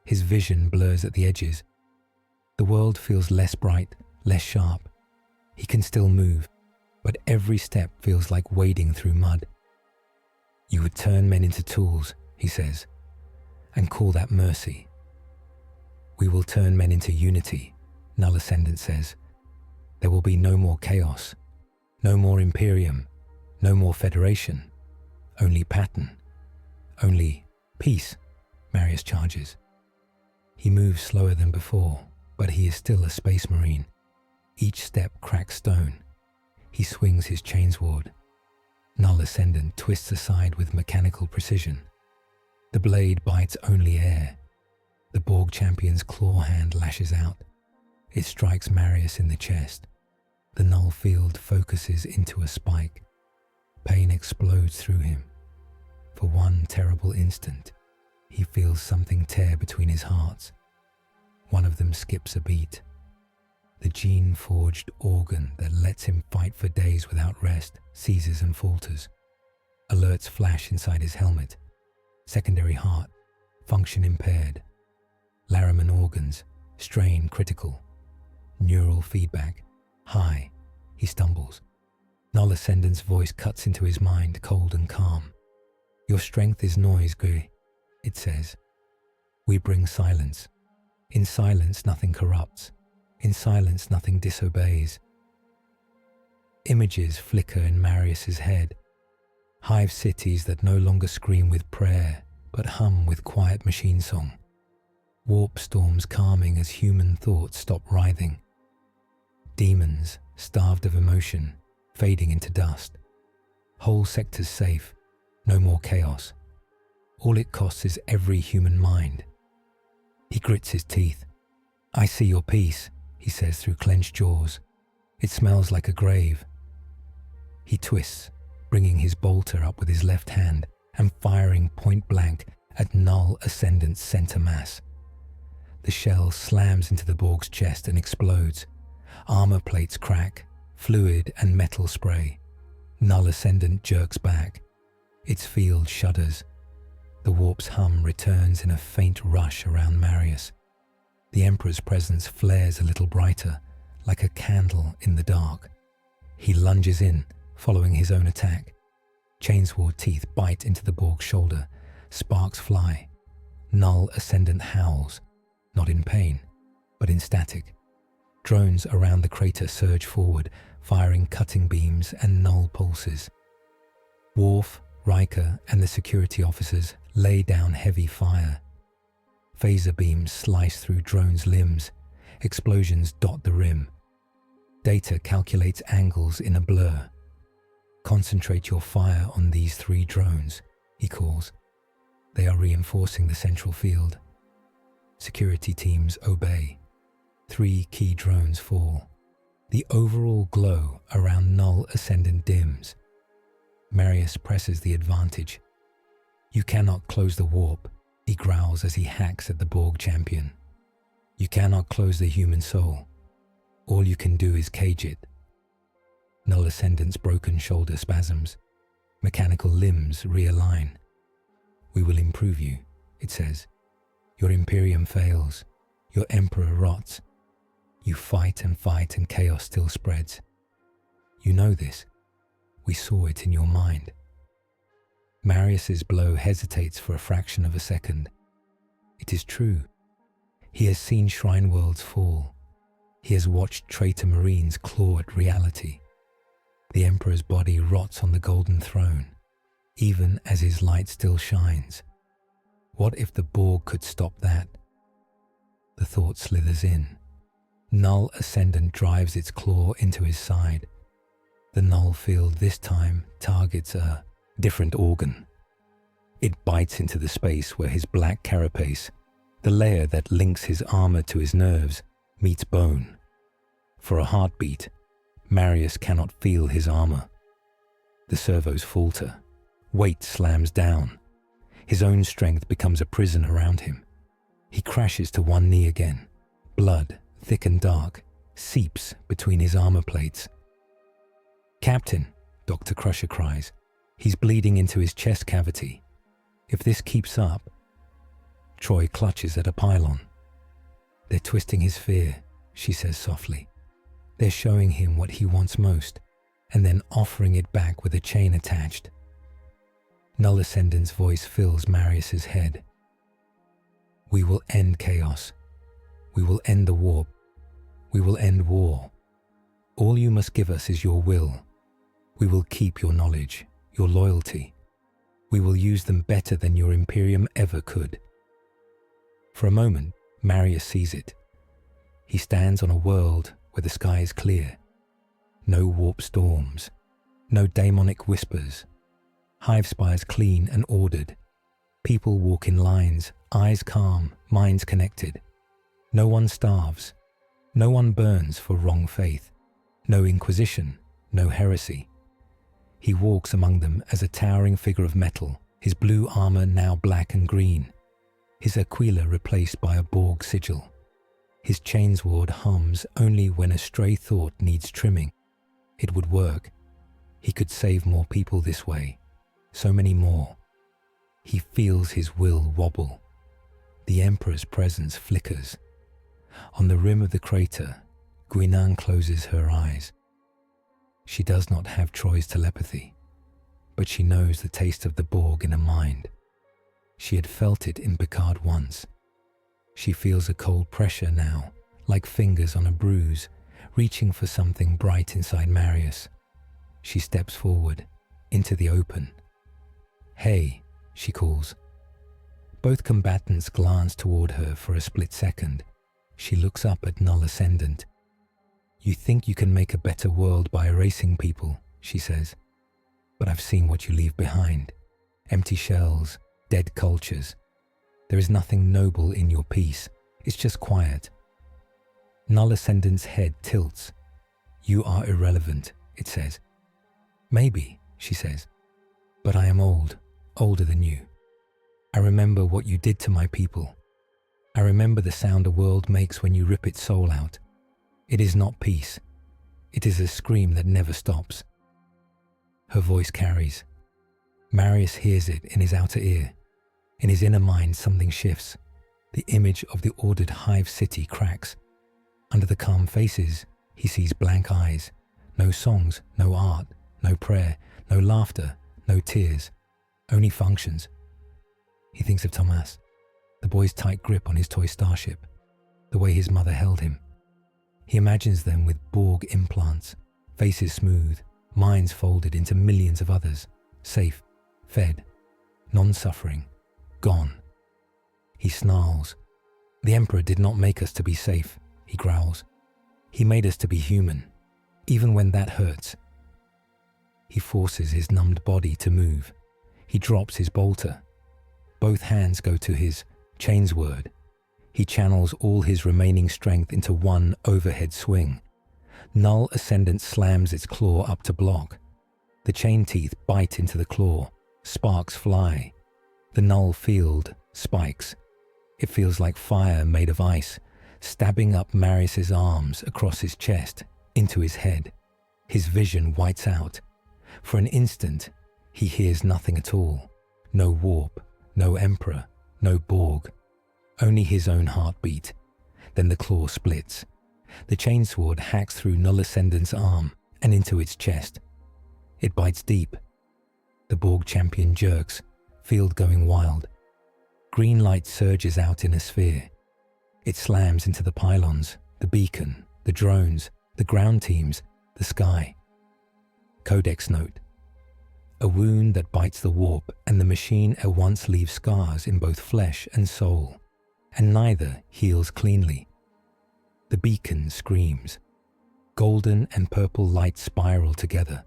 His vision blurs at the edges. The world feels less bright, less sharp. He can still move, but every step feels like wading through mud. "You would turn men into tools," he says. and call that mercy. We will turn men into unity, Null Ascendant says. There will be no more chaos, no more Imperium, no more Federation, only pattern, only peace, Marius charges. He moves slower than before, but he is still a space marine. Each step cracks stone. He swings his chainsword. Null Ascendant twists aside with mechanical precision. The blade bites only air. The Borg champion's claw hand lashes out. It strikes Marius in the chest. The null field focuses into a spike. Pain explodes through him. For one terrible instant, he feels something tear between his hearts. One of them skips a beat. The gene-forged organ that lets him fight for days without rest seizes and falters. Alerts flash inside his helmet. Secondary heart, function impaired. Lariman organs, strain critical. Neural feedback, high. He stumbles. Null Ascendant's voice cuts into his mind, cold and calm. Your strength is noise, Gui, it says. We bring silence. In silence, nothing corrupts. In silence, nothing disobeys. Images flicker in Marius's head. Hive cities that no longer scream with prayer, but hum with quiet machine song. Warp storms calming as human thoughts stop writhing. Demons, starved of emotion, fading into dust. Whole sectors safe, no more chaos. All it costs is every human mind. He grits his teeth. I see your peace, he says through clenched jaws. It smells like a grave. He twists, bringing his bolter up with his left hand and firing point blank at Null Ascendant's center mass. The shell slams into the Borg's chest and explodes. Armor plates crack, fluid and metal spray. Null Ascendant jerks back. Its field shudders. The warp's hum returns in a faint rush around Marius. The Emperor's presence flares a little brighter, like a candle in the dark. He lunges in, following his own attack. Chainsword teeth bite into the Borg's shoulder. Sparks fly. Null Ascendant howls, not in pain, but in static. Drones around the crater surge forward, firing cutting beams and null pulses. Worf, Riker, and the security officers lay down heavy fire. Phaser beams slice through drones' limbs. Explosions dot the rim. Data calculates angles in a blur. Concentrate your fire on these 3 drones, he calls. They are reinforcing the central field. Security teams obey. 3 key drones fall. The overall glow around Null Ascendant dims. Marius presses the advantage. You cannot close the warp, he growls as he hacks at the Borg champion. You cannot close the human soul. All you can do is cage it. Null Ascendant's broken shoulder spasms. Mechanical limbs realign. We will improve you, it says. Your Imperium fails. Your Emperor rots. You fight and chaos still spreads. You know this. We saw it in your mind. Marius's blow hesitates for a fraction of a second. It is true. He has seen shrine worlds fall. He has watched traitor Marines claw at reality. The Emperor's body rots on the golden throne, even as his light still shines. What if the Borg could stop that? The thought slithers in. Null Ascendant drives its claw into his side. The null field this time targets a different organ. It bites into the space where his black carapace, the layer that links his armor to his nerves, meets bone. For a heartbeat, Marius cannot feel his armor. The servos falter. Weight slams down. His own strength becomes a prison around him. He crashes to one knee again. Blood, thick and dark, seeps between his armor plates. Captain, Dr. Crusher cries. He's bleeding into his chest cavity. If this keeps up... Troi clutches at a pylon. They're twisting his fear, she says softly. They're showing him what he wants most, and then offering it back with a chain attached. Null Ascendant's voice fills Marius's head. We will end chaos. We will end the warp. We will end war. All you must give us is your will. We will keep your knowledge, your loyalty. We will use them better than your Imperium ever could." For a moment, Marius sees it. He stands on a world where the sky is clear. No warp storms, no daemonic whispers. Hive spires clean and ordered. People walk in lines, eyes calm, minds connected. No one starves. No one burns for wrong faith. No inquisition, no heresy. He walks among them as a towering figure of metal, his blue armor now black and green, his aquila replaced by a Borg sigil. His chainsword hums only when a stray thought needs trimming. It would work. He could save more people this way. So many more. He feels his will wobble. The Emperor's presence flickers. On the rim of the crater, Guinan closes her eyes. She does not have Troi's telepathy, but she knows the taste of the Borg in her mind. She had felt it in Picard once. She feels a cold pressure now, like fingers on a bruise, reaching for something bright inside Marius. She steps forward, into the open. "Hey," she calls. Both combatants glance toward her for a split second. She looks up at Null Ascendant. "You think you can make a better world by erasing people," she says. "But I've seen what you leave behind. Empty shells, dead cultures. There is nothing noble in your peace. It's just quiet." Null Ascendant's head tilts. "You are irrelevant," it says. "Maybe," she says. "But I am old, older than you. I remember what you did to my people. I remember the sound a world makes when you rip its soul out. It is not peace. It is a scream that never stops." Her voice carries. Marius hears it in his outer ear. In his inner mind, something shifts. The image of the ordered hive city cracks. Under the calm faces, he sees blank eyes. No songs, no art, no prayer, no laughter, no tears. Only functions. He thinks of Thomas, the boy's tight grip on his toy starship, the way his mother held him. He imagines them with Borg implants, faces smooth, minds folded into millions of others, safe, fed, non-suffering, gone. He snarls. "The Emperor did not make us to be safe," he growls. "He made us to be human, even when that hurts." He forces his numbed body to move. He drops his bolter. Both hands go to his chainsword. He channels all his remaining strength into one overhead swing. Null Ascendant slams its claw up to block. The chain teeth bite into the claw. Sparks fly. The null field spikes. It feels like fire made of ice, stabbing up Marius's arms, across his chest, into his head. His vision whites out. For an instant, he hears nothing at all. No warp, no Emperor, no Borg. Only his own heartbeat. Then the claw splits. The chainsword hacks through Null Ascendant's arm and into its chest. It bites deep. The Borg champion jerks, field going wild. Green light surges out in a sphere. It slams into the pylons, the beacon, the drones, the ground teams, the sky. Codex note. A wound that bites the warp and the machine at once leaves scars in both flesh and soul, and neither heals cleanly. The beacon screams. Golden and purple light spiral together.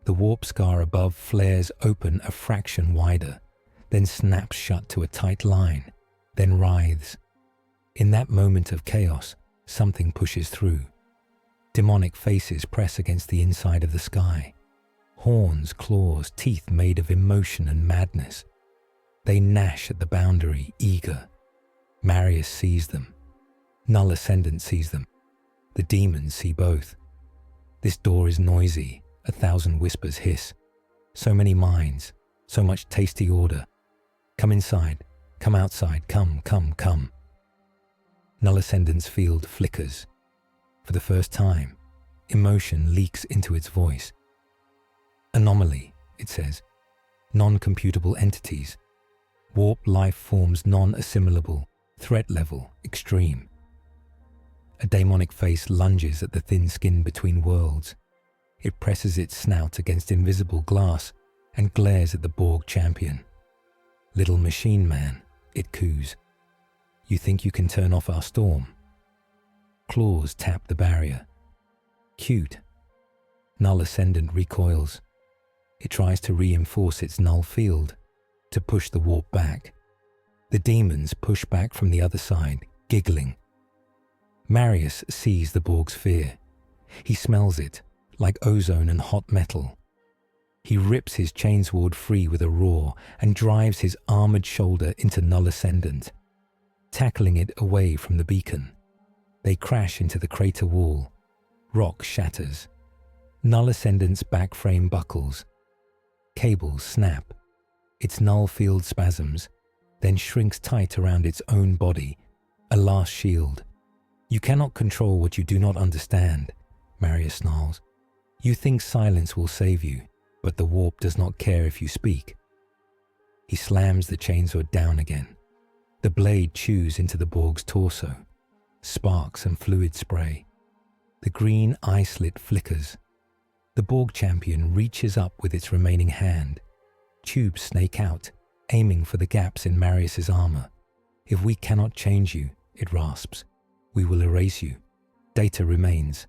The warp scar above flares open a fraction wider, then snaps shut to a tight line, then writhes. In that moment of chaos, something pushes through. Demonic faces press against the inside of the sky. Horns, claws, teeth made of emotion and madness. They gnash at the boundary, eager. Marius sees them. Null Ascendant sees them. The demons see both. This door is noisy. 1,000 whispers hiss. So many minds, so much tasty order. Come inside, come outside, come, come, come. Null Ascendant's field flickers. For the first time, emotion leaks into its voice. Anomaly, it says. Non-computable entities. Warp life forms non-assimilable, Threat level extreme. A demonic face lunges at the thin skin between worlds. It presses its snout against invisible glass and glares at the Borg champion. "Little machine man," it coos. "You think you can turn off our storm?" Claws tap the barrier. "Cute." Null Ascendant recoils. It tries to reinforce its null field, to push the warp back. The demons push back from the other side, giggling. Marius sees the Borg's fear. He smells it, like ozone and hot metal. He rips his chainsword free with a roar and drives his armored shoulder into Null Ascendant, tackling it away from the beacon. They crash into the crater wall. Rock shatters. Null Ascendant's back frame buckles. Cables snap. Its null field spasms, then shrinks tight around its own body, a last shield. "You cannot control what you do not understand," Marius snarls. "You think silence will save you, but the warp does not care if you speak." He slams the chainsword down again. The blade chews into the Borg's torso. Sparks and fluid spray. The green eye slit flickers. The Borg champion reaches up with its remaining hand. Tubes snake out, aiming for the gaps in Marius's armor. "If we cannot change you," it rasps, "we will erase you. Data remains.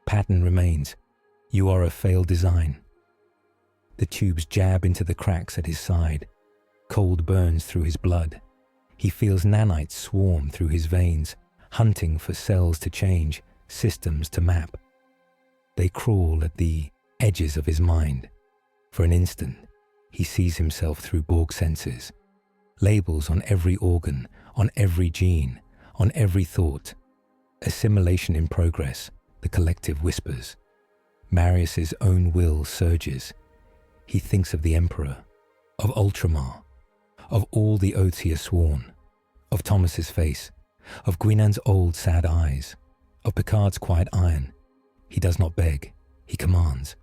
Pattern remains. You are a failed design." The tubes jab into the cracks at his side. Cold burns through his blood. He feels nanites swarm through his veins, hunting for cells to change, systems to map. They crawl at the edges of his mind. For an instant, he sees himself through Borg senses. Labels on every organ, on every gene, on every thought. Assimilation in progress, the collective whispers. Marius's own will surges. He thinks of the Emperor, of Ultramar, of all the oaths he has sworn, of Thomas's face, of Guinan's old sad eyes, of Picard's quiet iron. He does not beg, he commands.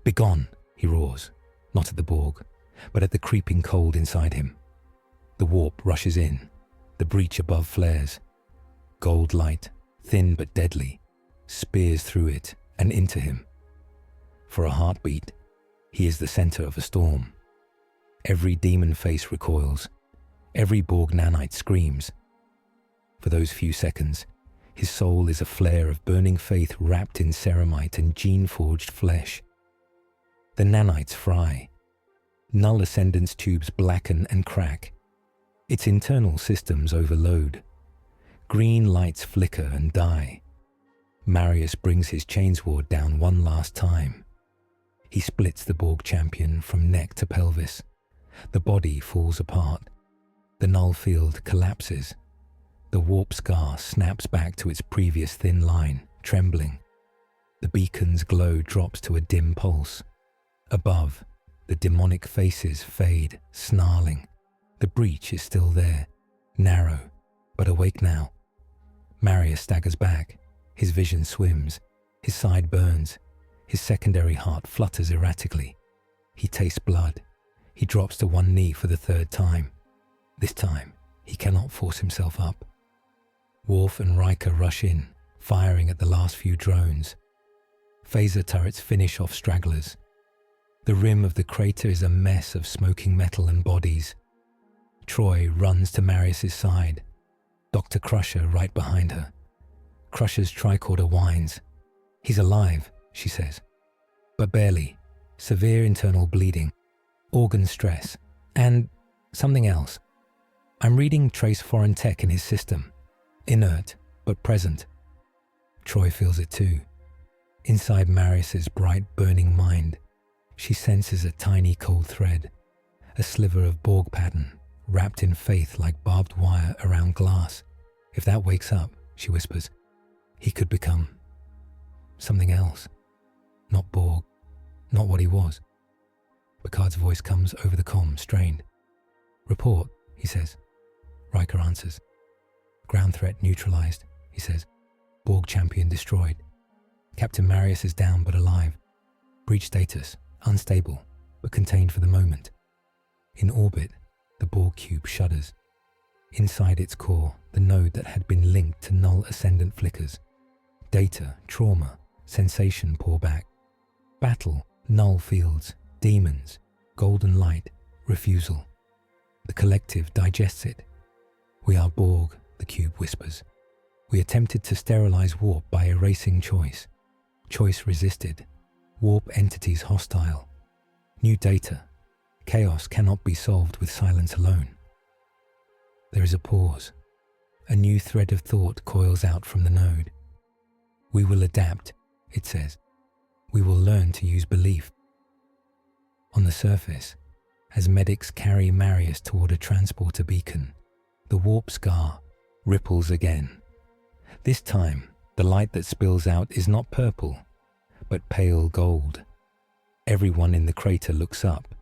"Begone," he roars, not at the Borg, but at the creeping cold inside him. The warp rushes in, the breach above flares. Gold light, thin but deadly, spears through it and into him. For a heartbeat, he is the center of a storm. Every demon face recoils. Every Borg nanite screams. For those few seconds, his soul is a flare of burning faith wrapped in ceramite and gene-forged flesh. The nanites fry. Null Ascendant's tubes blacken and crack. Its internal systems overload. Green lights flicker and die. Marius brings his chainsword down one last time. He splits the Borg champion from neck to pelvis. The body falls apart. The null field collapses. The warp scar snaps back to its previous thin line, trembling. The beacon's glow drops to a dim pulse. Above, the demonic faces fade, snarling. The breach is still there, narrow, but awake now. Marius staggers back. His vision swims. His side burns. His secondary heart flutters erratically. He tastes blood. He drops to one knee for the third time. This time, he cannot force himself up. Worf and Riker rush in, firing at the last few drones. Phaser turrets finish off stragglers. The rim of the crater is a mess of smoking metal and bodies. Troi runs to Marius's side. Dr. Crusher right behind her. Crusher's tricorder whines. "He's alive," she says. "But barely. Severe internal bleeding. Organ stress. And something else. I'm reading trace foreign tech in his system. Inert, but present." Troi feels it too. Inside Marius's bright, burning mind, she senses a tiny cold thread, a sliver of Borg pattern, wrapped in faith like barbed wire around glass. "If that wakes up," she whispers, "he could become something else. Not Borg, not what he was." Picard's voice comes over the comm, strained. "Report," he says. Riker answers. "Ground threat neutralized," he says. "Borg champion destroyed. Captain Marius is down but alive. Breach status, unstable, but contained for the moment. In orbit, the Borg cube shudders. Inside its core, the node that had been linked to null ascendant flickers. Data, trauma, sensation pour back. Battle, null fields, demons, golden light, refusal. The collective digests it. We are Borg, the cube whispers. We attempted to sterilize warp by erasing choice. Choice resisted. Warp entities hostile. New data. Chaos cannot be solved with silence alone. There is a pause. A new thread of thought coils out from the node. We will adapt, it says. We will learn to use belief. On the surface, as medics carry Marius toward a transporter beacon, the warp scar ripples again. This time, the light that spills out is not purple, but pale gold. Everyone in the crater looks up.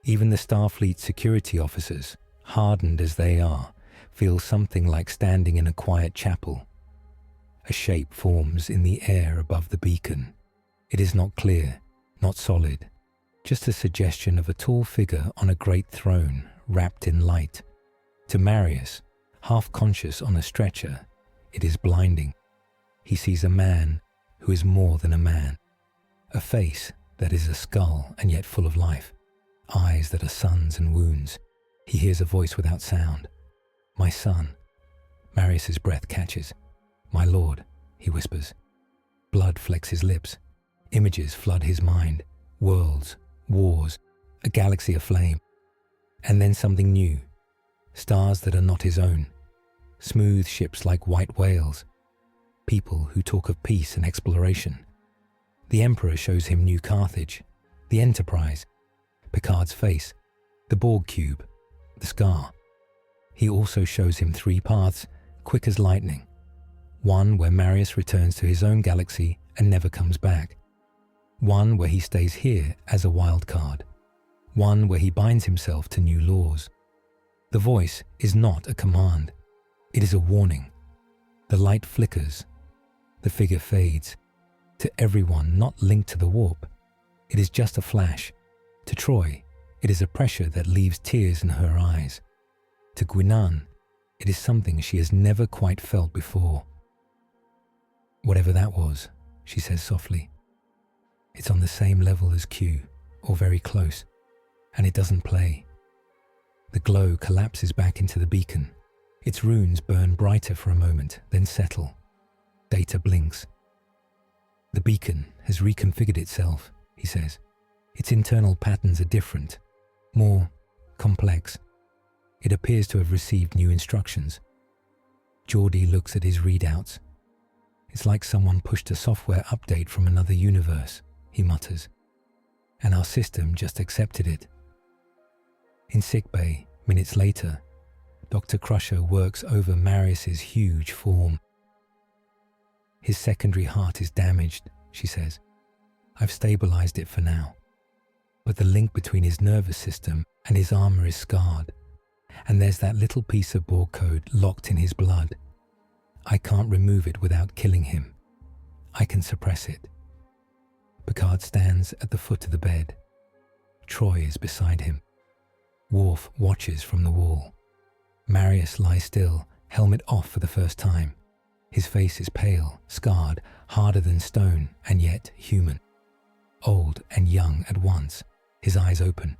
Even the Starfleet security officers, hardened as they are, feel something like standing in a quiet chapel. A shape forms in the air above the beacon. It is not clear, not solid, just a suggestion of a tall figure on a great throne wrapped in light. To Marius, half conscious on a stretcher, it is blinding. He sees a man who is more than a man. A face that is a skull and yet full of life. Eyes that are suns and wounds. He hears a voice without sound. My son. Marius's breath catches. My lord, he whispers. Blood flecks his lips. Images flood his mind. Worlds, wars, a galaxy aflame. And then something new. Stars that are not his own. Smooth ships like white whales. People who talk of peace and exploration. The Emperor shows him new Carthage. The Enterprise. Picard's face. The Borg cube. The scar. He also shows him 3 paths, quick as lightning. One where Marius returns to his own galaxy and never comes back. One where he stays here as a wild card. One where he binds himself to new laws. The voice is not a command. It is a warning. The light flickers. The figure fades. To everyone not linked to the warp, it is just a flash. To Troi, it is a pressure that leaves tears in her eyes. To Guinan, it is something she has never quite felt before. Whatever that was, she says softly. It's on the same level as Q, or very close, and it doesn't play. The glow collapses back into the beacon. Its runes burn brighter for a moment, then settle. Data blinks. The beacon has reconfigured itself, he says. Its internal patterns are different, more complex. It appears to have received new instructions. Geordie looks at his readouts. It's like someone pushed a software update from another universe, he mutters. And our system just accepted it. In sickbay, minutes later, Dr. Crusher works over Marius's huge form. His secondary heart is damaged, she says. I've stabilized it for now. But the link between his nervous system and his armor is scarred. And there's that little piece of Borg code locked in his blood. I can't remove it without killing him. I can suppress it. Picard stands at the foot of the bed. Troi is beside him. Worf watches from the wall. Marius lies still, helmet off for the first time. His face is pale, scarred, harder than stone, and yet human. Old and young at once, his eyes open.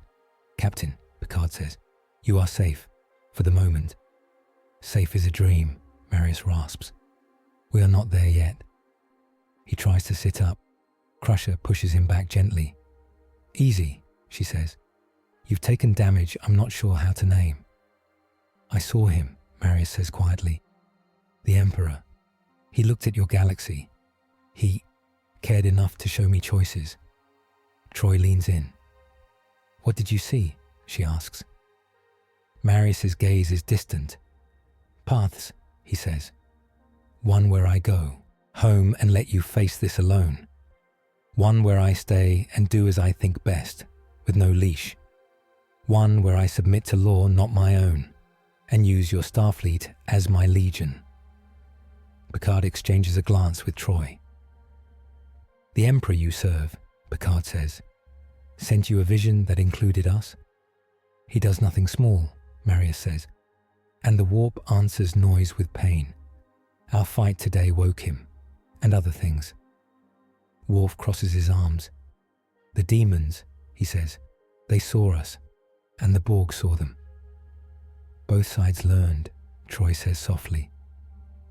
Captain, Picard says, you are safe, for the moment. Safe is a dream, Marius rasps. We are not there yet. He tries to sit up. Crusher pushes him back gently. Easy, she says. You've taken damage I'm not sure how to name. I saw him, Marius says quietly. The Emperor. He looked at your galaxy. He cared enough to show me choices. Troi leans in. What did you see? She asks. Marius's gaze is distant. Paths, he says. One where I go, home and let you face this alone. One where I stay and do as I think best, with no leash. One where I submit to law not my own, and use your Starfleet as my legion. Picard exchanges a glance with Troi. The Emperor you serve, Picard says, sent you a vision that included us? He does nothing small, Marius says, And the warp answers noise with pain. Our fight today woke him, and other things. Worf crosses his arms. The demons, he says, they saw us, and the Borg saw them. Both sides learned, Troi says softly.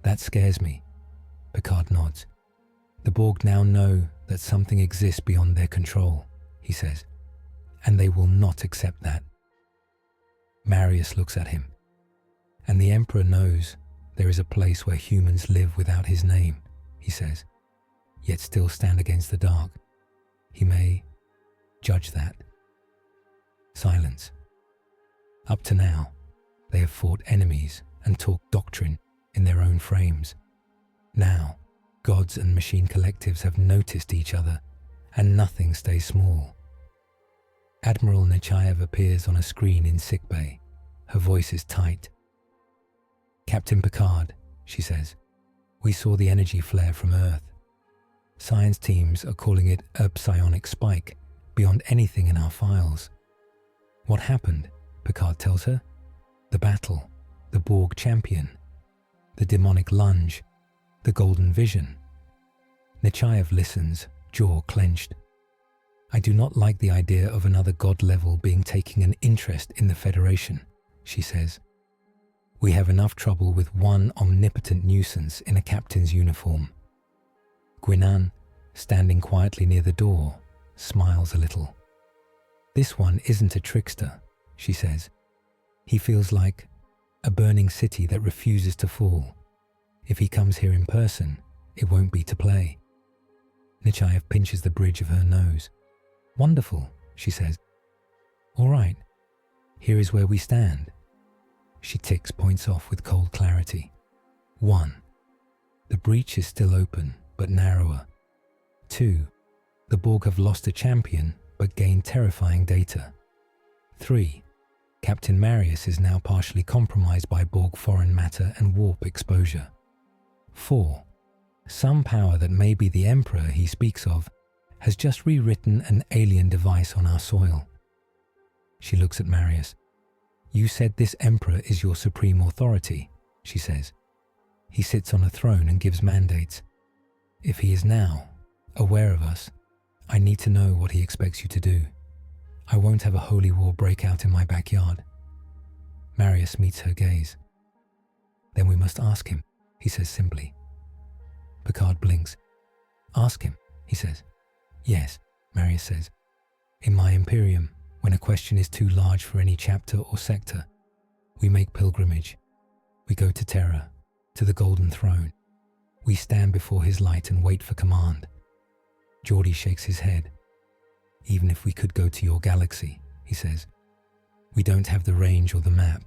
That scares me. Picard nods. The Borg now know that something exists beyond their control, he says, and they will not accept that. Marius looks at him. And the Emperor knows there is a place where humans live without his name, he says, yet still stand against the dark. He may judge that. Silence. Up to now, they have fought enemies and talked doctrine in their own frames. Now, gods and machine collectives have noticed each other, and nothing stays small. Admiral Nechayev appears on a screen in sickbay. Her voice is tight. Captain Picard, she says, we saw the energy flare from Earth. Science teams are calling it a psionic spike, beyond anything in our files. What happened? Picard tells her. The battle, the Borg champion, the demonic lunge, the golden vision. Nechayev listens, jaw clenched. I do not like the idea of another god-level being taking an interest in the Federation, she says. We have enough trouble with one omnipotent nuisance in a captain's uniform. Guinan, standing quietly near the door, smiles a little. This one isn't a trickster, she says. He feels like a burning city that refuses to fall. If he comes here in person, it won't be to play. Nechayev pinches the bridge of her nose. Wonderful, she says. All right, here is where we stand. She ticks points off with cold clarity. 1. The breach is still open, but narrower. 2. The Borg have lost a champion, but gained terrifying data. 3. Captain Marius is now partially compromised by Borg foreign matter and warp exposure. 4. Some power that may be the Emperor he speaks of has just rewritten an alien device on our soil. She looks at Marius. You said this Emperor is your supreme authority, she says. He sits on a throne and gives mandates. If he is now aware of us, I need to know what he expects you to do. I won't have a holy war break out in my backyard. Marius meets her gaze. Then we must ask him, he says simply. Picard blinks. Ask him, he says. Yes, Marius says. In my Imperium, when a question is too large for any chapter or sector, we make pilgrimage. We go to Terra, to the Golden Throne. We stand before his light and wait for command. Geordi shakes his head. Even if we could go to your galaxy, he says, we don't have the range or the map,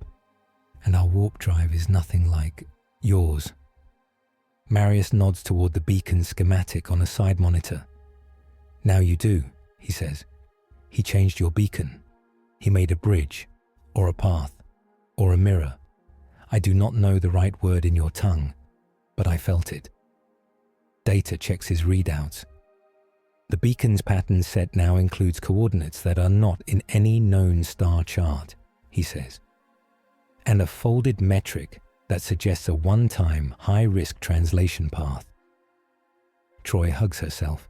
and our warp drive is nothing like yours. Marius nods toward the beacon schematic on a side monitor. Now you do, he says. He changed your beacon. He made a bridge, or a path, or a mirror. I do not know the right word in your tongue, but I felt it. Data checks his readouts. The beacon's pattern set now includes coordinates that are not in any known star chart, he says, and a folded metric that suggests a one-time, high-risk translation path. Troi hugs herself.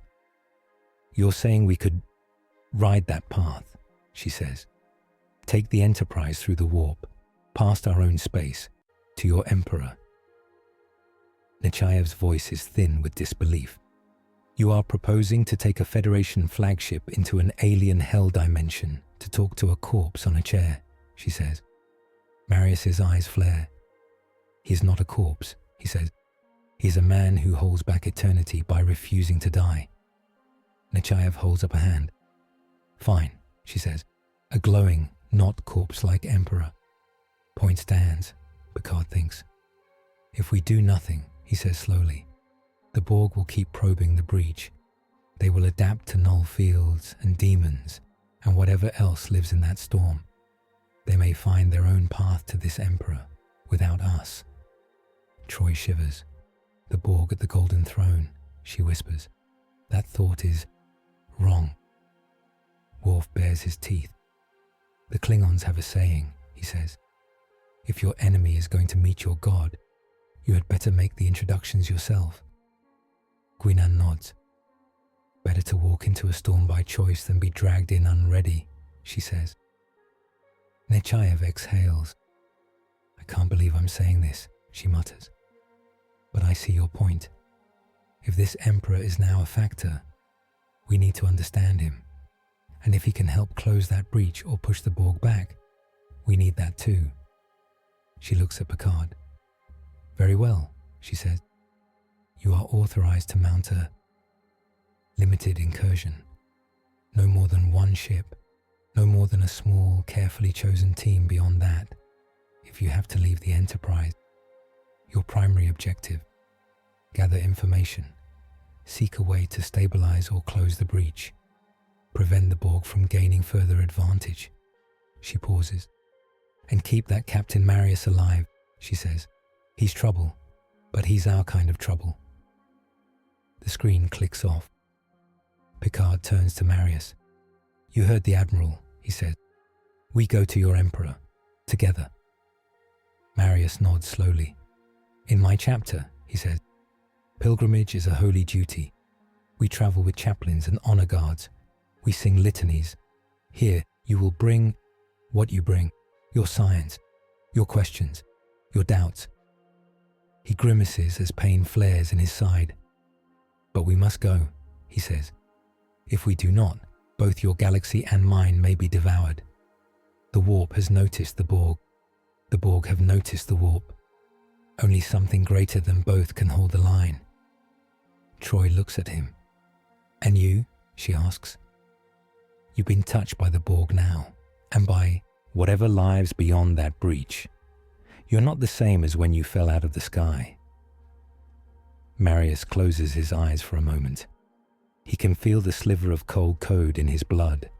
You're saying we could ride that path, she says. Take the Enterprise through the warp, past our own space, to your Emperor. Nechayev's voice is thin with disbelief. You are proposing to take a Federation flagship into an alien hell dimension to talk to a corpse on a chair, she says. Marius's eyes flare. He is not a corpse, he says. He is a man who holds back eternity by refusing to die. Nechayev holds up a hand. Fine, she says. A glowing, not corpse-like Emperor. Point stands, Picard thinks. If we do nothing, he says slowly, the Borg will keep probing the breach. They will adapt to null fields and demons and whatever else lives in that storm. They may find their own path to this Emperor without us. Troi shivers. The Borg at the Golden Throne, she whispers. That thought is wrong. Worf bares his teeth. The Klingons have a saying, he says. If your enemy is going to meet your god, you had better make the introductions yourself. Guinan nods. Better to walk into a storm by choice than be dragged in unready, she says. Nechayev exhales. I can't believe I'm saying this, she mutters. But I see your point. If this emperor is now a factor, we need to understand him. And if he can help close that breach or push the Borg back, we need that too. She looks at Picard. Very well, she says. You are authorized to mount a limited incursion. No more than one ship, no more than a small, carefully chosen team beyond that. If you have to leave the Enterprise, your primary objective, gather information, seek a way to stabilize or close the breach, prevent the Borg from gaining further advantage. She pauses. And keep that Captain Marius alive, she says. He's trouble, but he's our kind of trouble. The screen clicks off. Picard turns to Marius. You heard the Admiral, he said. We go to your Emperor, together. Marius nods slowly. In my chapter, he says, pilgrimage is a holy duty. We travel with chaplains and honor guards. We sing litanies. Here, you will bring what you bring, your science, your questions, your doubts. He grimaces as pain flares in his side. But we must go, he says. If we do not, both your galaxy and mine may be devoured. The warp has noticed the Borg. The Borg have noticed the warp. Only something greater than both can hold the line. Troi looks at him. And you? She asks. You've been touched by the Borg now, and by whatever lives beyond that breach. You're not the same as when you fell out of the sky. Marius closes his eyes for a moment. He can feel the sliver of cold code in his blood.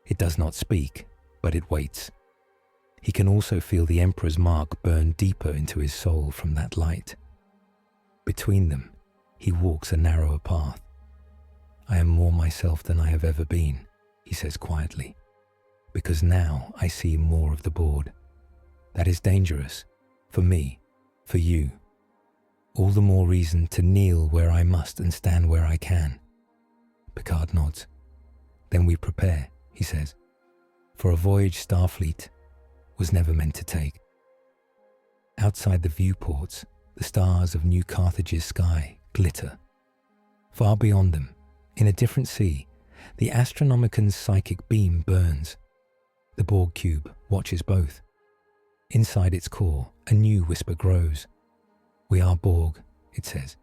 It does not speak, but it waits. He can also feel the Emperor's mark burn deeper into his soul from that light. Between them, he walks a narrower path. I am more myself than I have ever been, he says quietly, because now I see more of the Borg. That is dangerous, for me, for you. All the more reason to kneel where I must and stand where I can. Picard nods. Then we prepare, he says, for a voyage Starfleet was never meant to take. Outside the viewports, the stars of New Carthage's sky glitter. Far beyond them, in a different sea, the Astronomican's psychic beam burns. The Borg cube watches both. Inside its core, a new whisper grows. We are Borg, it says.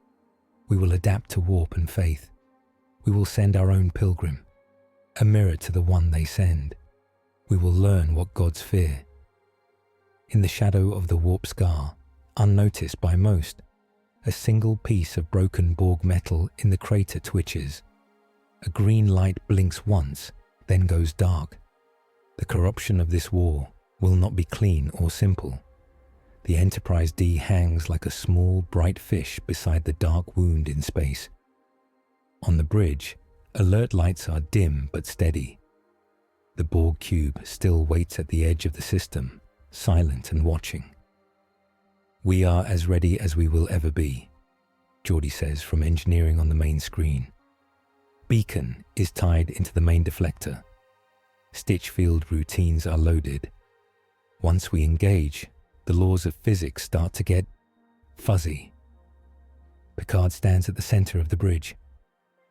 We will adapt to warp and faith. We will send our own pilgrim, a mirror to the one they send. We will learn what gods fear. In the shadow of the warp scar, unnoticed by most, a single piece of broken Borg metal in the crater twitches. A green light blinks once, then goes dark. The corruption of this war will not be clean or simple. The Enterprise-D hangs like a small, bright fish beside the dark wound in space. On the bridge, alert lights are dim but steady. The Borg cube still waits at the edge of the system, silent and watching. We are as ready as we will ever be, Geordi says from engineering on the main screen. Beacon is tied into the main deflector. Stitch field routines are loaded. Once we engage, the laws of physics start to get fuzzy. Picard stands at the center of the bridge.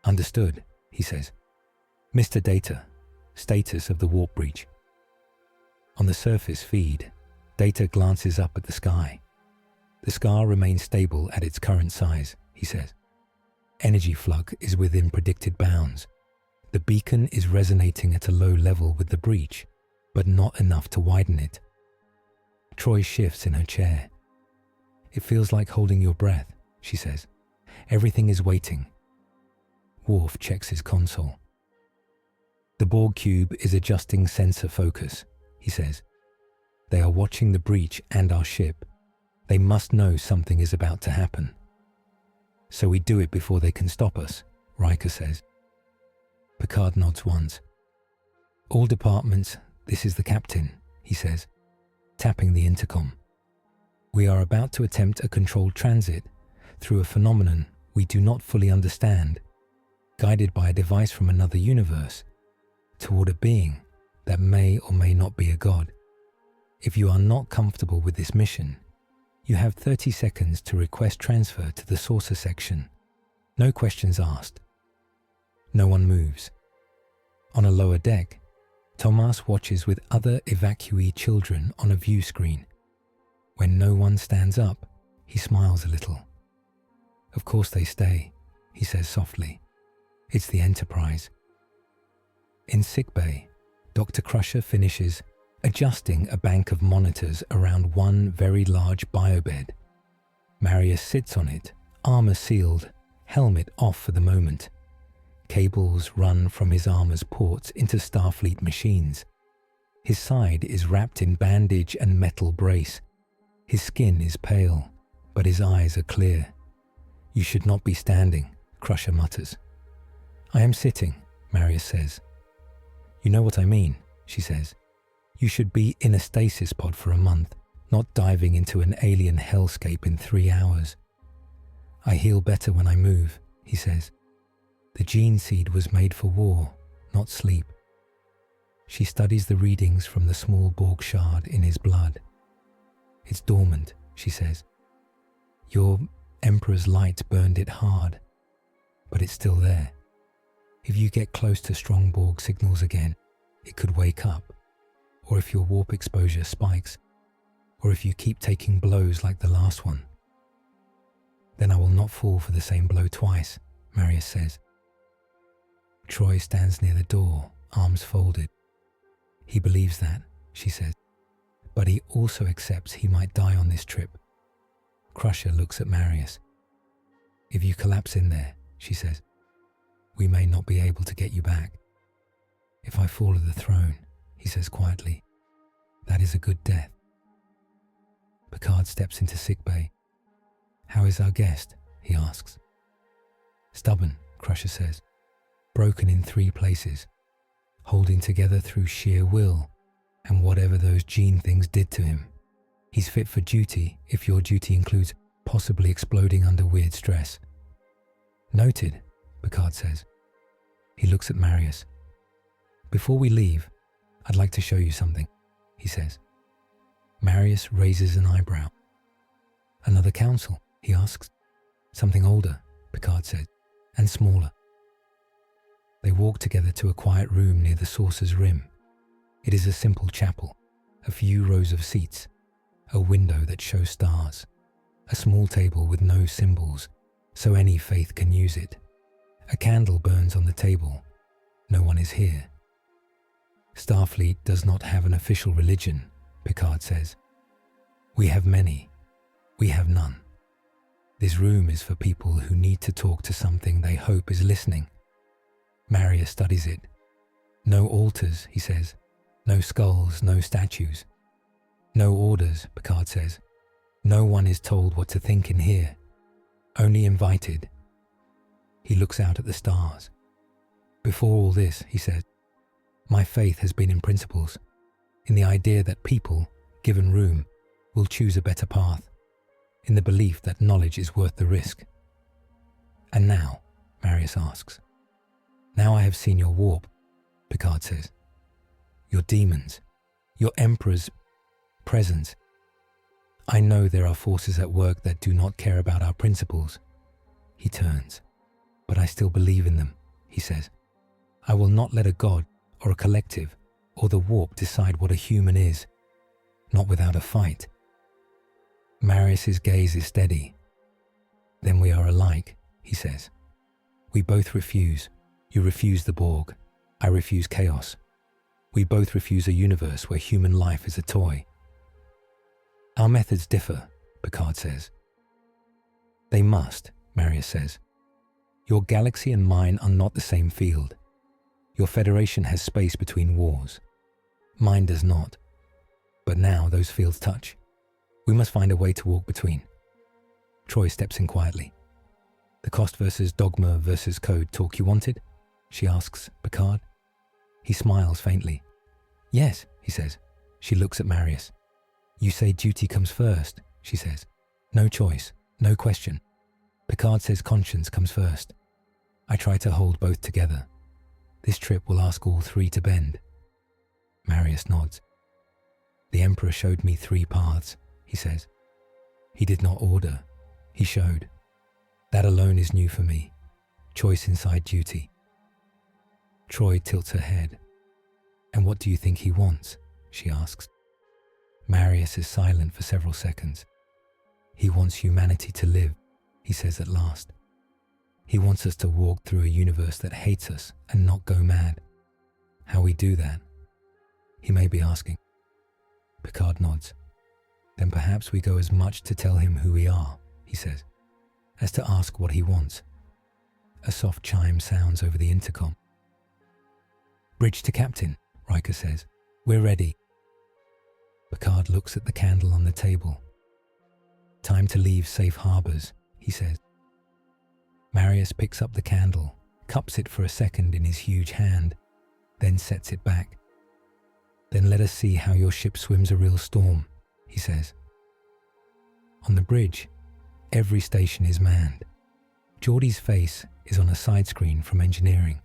Understood, he says. Mr. Data, status of the warp breach. On the surface feed, Data glances up at the sky. The scar remains stable at its current size, he says. Energy flux is within predicted bounds. The beacon is resonating at a low level with the breach, but not enough to widen it. Troi shifts in her chair. It feels like holding your breath, she says. Everything is waiting. Worf checks his console. The Borg cube is adjusting sensor focus, he says. They are watching the breach and our ship. They must know something is about to happen. So we do it before they can stop us, Riker says. Picard nods once. All departments, this is the captain, he says. tapping the intercom. We are about to attempt a controlled transit through a phenomenon we do not fully understand, guided by a device from another universe, toward a being that may or may not be a god. If you are not comfortable with this mission, you have 30 seconds to request transfer to the saucer section. No questions asked. No one moves. On a lower deck, Tomas watches with other evacuee children on a view screen. When no one stands up, he smiles a little. Of course they stay, he says softly. It's the Enterprise. In sickbay, Dr. Crusher finishes adjusting a bank of monitors around one very large biobed. Marius sits on it, armor sealed, helmet off for the moment. Cables run from his armor's ports into Starfleet machines. His side is wrapped in bandage and metal brace. His skin is pale, but his eyes are clear. You should not be standing, Crusher mutters. I am sitting, Marius says. You know what I mean, she says. You should be in a stasis pod for a month, not diving into an alien hellscape in 3 hours. I heal better when I move, he says. The gene seed was made for war, not sleep. She studies the readings from the small Borg shard in his blood. It's dormant, she says. Your Emperor's light burned it hard, but it's still there. If you get close to strong Borg signals again, it could wake up. Or if your warp exposure spikes, or if you keep taking blows like the last one. Then I will not fall for the same blow twice, Marius says. Troi stands near the door, arms folded. He believes that, she says, but he also accepts he might die on this trip. Crusher looks at Marius. If you collapse in there, she says, we may not be able to get you back. If I fall at the throne, he says quietly, that is a good death. Picard steps into sickbay. How is our guest? He asks. Stubborn, Crusher says. Broken in 3 places, holding together through sheer will and whatever those gene things did to him. He's fit for duty if your duty includes possibly exploding under weird stress. Noted, Picard says. He looks at Marius. Before we leave, I'd like to show you something, he says. Marius raises an eyebrow. Another council, he asks. Something older, Picard said, and smaller. They walk together to a quiet room near the saucer's rim. It is a simple chapel, a few rows of seats, a window that shows stars, a small table with no symbols, so any faith can use it. A candle burns on the table. No one is here. Starfleet does not have an official religion, Picard says. We have many. We have none. This room is for people who need to talk to something they hope is listening. Marius studies it. No altars, he says. No skulls, no statues. No orders, Picard says. No one is told what to think in here. Only invited. He looks out at the stars. Before all this, he says, my faith has been in principles, in the idea that people, given room, will choose a better path, in the belief that knowledge is worth the risk. And now, Marius asks. Now I have seen your warp, Picard says. Your demons, your Emperor's presence. I know there are forces at work that do not care about our principles. He turns. But I still believe in them, he says. I will not let a god or a collective or the warp decide what a human is, not without a fight. Marius's gaze is steady. Then we are alike, he says. We both refuse. You refuse the Borg. I refuse chaos. We both refuse a universe where human life is a toy. Our methods differ, Picard says. They must, Marius says. Your galaxy and mine are not the same field. Your Federation has space between wars. Mine does not. But now those fields touch. We must find a way to walk between. Troi steps in quietly. The cost versus dogma versus code talk you wanted? She asks Picard. He smiles faintly. Yes, he says. She looks at Marius. You say duty comes first, she says. No choice, no question. Picard says conscience comes first. I try to hold both together. This trip will ask all three to bend. Marius nods. The Emperor showed me 3 paths, he says. He did not order, he showed. That alone is new for me. Choice inside duty. Troi tilts her head. And what do you think he wants? She asks. Marius is silent for several seconds. He wants humanity to live, he says at last. He wants us to walk through a universe that hates us and not go mad. How we do that? He may be asking. Picard nods. Then perhaps we go as much to tell him who we are, he says, as to ask what he wants. A soft chime sounds over the intercom. Bridge to Captain, Riker says. We're ready. Picard looks at the candle on the table. Time to leave safe harbors, he says. Marius picks up the candle, cups it for a second in his huge hand, then sets it back. Then let us see how your ship swims a real storm, he says. On the bridge, every station is manned. Geordie's face is on a side screen from engineering.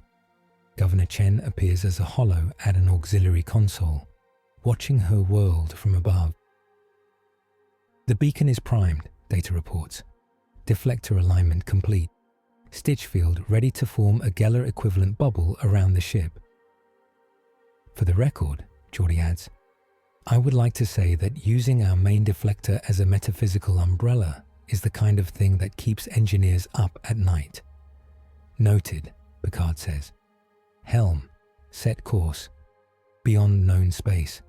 Governor Chen appears as a holo at an auxiliary console, watching her world from above. The beacon is primed, Data reports. Deflector alignment complete. Stitch field ready to form a Geller equivalent bubble around the ship. For the record, Geordie adds, I would like to say that using our main deflector as a metaphysical umbrella is the kind of thing that keeps engineers up at night. Noted, Picard says. Helm, set course, beyond known space.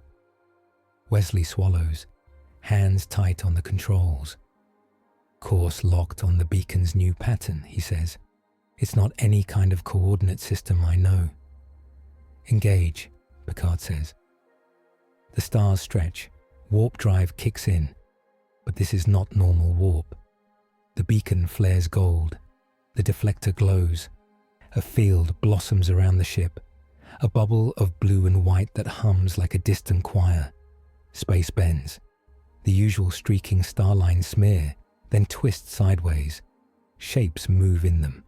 Wesley swallows, hands tight on the controls. Course locked on the beacon's new pattern, he says. It's not any kind of coordinate system I know. Engage, Picard says. The stars stretch, warp drive kicks in, but this is not normal warp. The beacon flares gold, the deflector glows, a field blossoms around the ship, a bubble of blue and white that hums like a distant choir. Space bends, the usual streaking starlines smear, then twist sideways. Shapes move in them.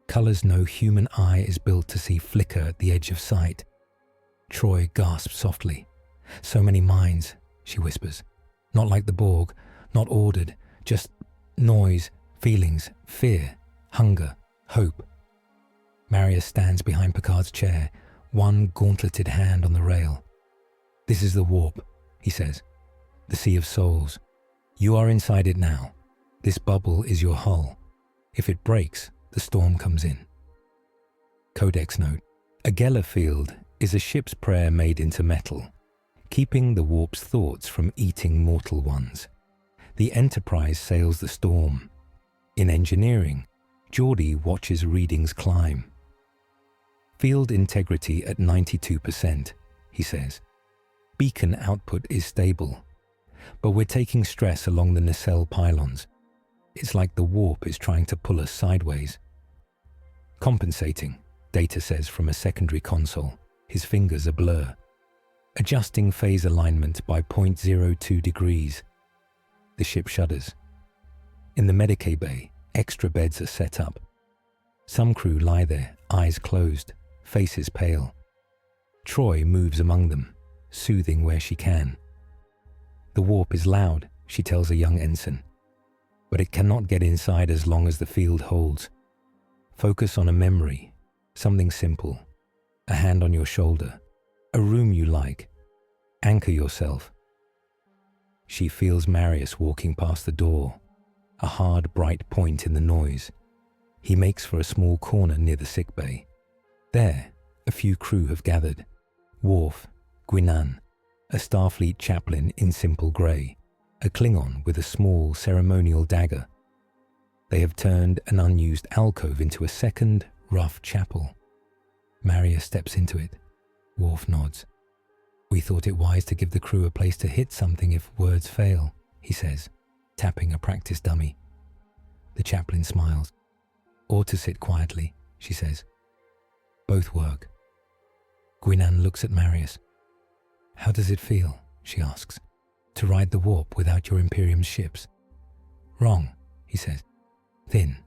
Colors no human eye is built to see flicker at the edge of sight. Troi gasps softly. So many minds, she whispers. Not like the Borg, not ordered, just noise, feelings, fear, hunger, hope. Marius stands behind Picard's chair, one gauntleted hand on the rail. This is the warp, he says. The Sea of Souls. You are inside it now. This bubble is your hull. If it breaks, the storm comes in. Codex note. A Geller field is a ship's prayer made into metal, keeping the warp's thoughts from eating mortal ones. The Enterprise sails the storm. In engineering, Geordie watches readings climb. Field integrity at 92%, he says. Beacon output is stable, but we're taking stress along the nacelle pylons. It's like the warp is trying to pull us sideways. Compensating, Data says from a secondary console, his fingers a blur. Adjusting phase alignment by 0.02 degrees. The ship shudders. In the Medicae bay, extra beds are set up. Some crew lie there, eyes closed, faces pale. Troi moves among them, soothing where she can. The warp is loud, she tells a young ensign, but it cannot get inside as long as the field holds. Focus on a memory, something simple, a hand on your shoulder, a room you like. Anchor yourself. She feels Marius walking past the door, a hard, bright point in the noise. He makes for a small corner near the sickbay. There, a few crew have gathered. Worf, Guinan, a Starfleet chaplain in simple grey, a Klingon with a small ceremonial dagger. They have turned an unused alcove into a second, rough chapel. Marius steps into it. Worf nods. We thought it wise to give the crew a place to hit something if words fail, he says, tapping a practice dummy. The chaplain smiles. Or to sit quietly, she says. Both work. Guinan looks at Marius. How does it feel, she asks, to ride the warp without your Imperium's ships. Wrong, he says. Thin.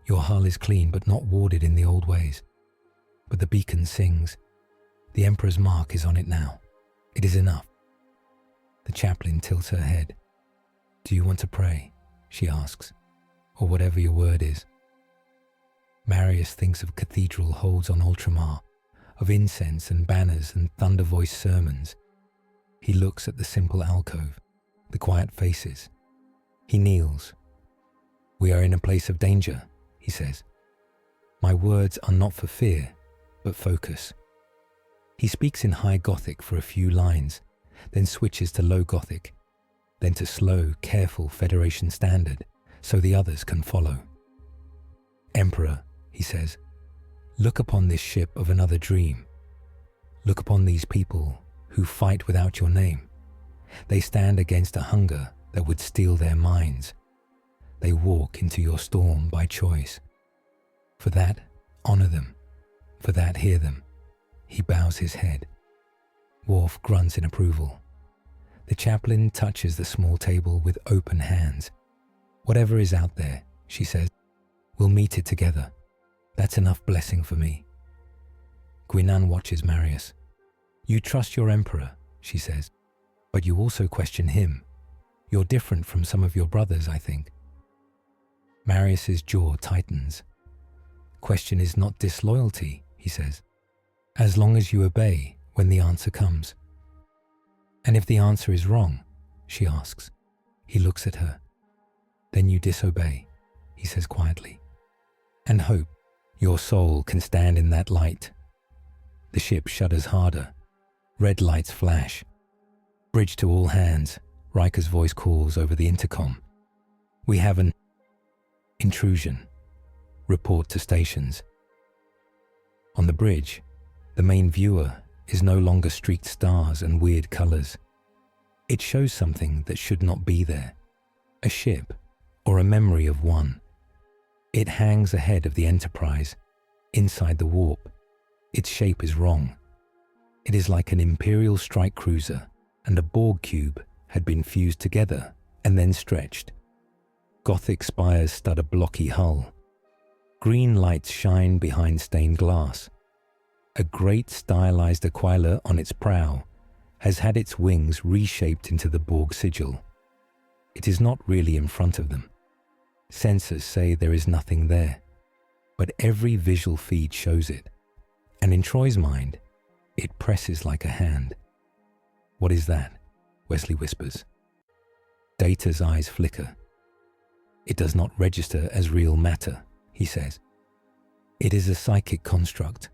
Your hull is clean but not warded in the old ways. But the beacon sings. The Emperor's mark is on it now. It is enough. The chaplain tilts her head. Do you want to pray? She asks. Or whatever your word is. Marius thinks of cathedral holds on Ultramar, of incense and banners and thunder-voiced sermons. He looks at the simple alcove, the quiet faces. He kneels. We are in a place of danger, he says. My words are not for fear, but focus. He speaks in High Gothic for a few lines, then switches to Low Gothic, then to slow, careful Federation Standard, so the others can follow. Emperor, he says, look upon this ship of another dream. Look upon these people who fight without your name. They stand against a hunger that would steal their minds. They walk into your storm by choice. For that, honor them. For that, hear them. He bows his head. Worf grunts in approval. The chaplain touches the small table with open hands. Whatever is out there, she says, we'll meet it together. That's enough blessing for me. Guinan watches Marius. You trust your emperor, she says, but you also question him. You're different from some of your brothers, I think. Marius's jaw tightens. Question is not disloyalty, he says, as long as you obey when the answer comes. And if the answer is wrong, she asks. He looks at her. Then you disobey, he says quietly, and hope your soul can stand in that light. The ship shudders harder. Red lights flash. Bridge to all hands, Riker's voice calls over the intercom. We have an intrusion. Report to stations. On the bridge, the main viewer is no longer streaked stars and weird colors. It shows something that should not be there. A ship, or a memory of one. It hangs ahead of the Enterprise, inside the warp. Its shape is wrong. It is like an Imperial strike cruiser and a Borg cube had been fused together and then stretched. Gothic spires stud a blocky hull. Green lights shine behind stained glass. A great stylized aquila on its prow has had its wings reshaped into the Borg sigil. It is not really in front of them. Sensors say there is nothing there, but every visual feed shows it, and in Troi's mind, it presses like a hand. What is that? Wesley whispers. Data's eyes flicker. It does not register as real matter, he says. It is a psychic construct,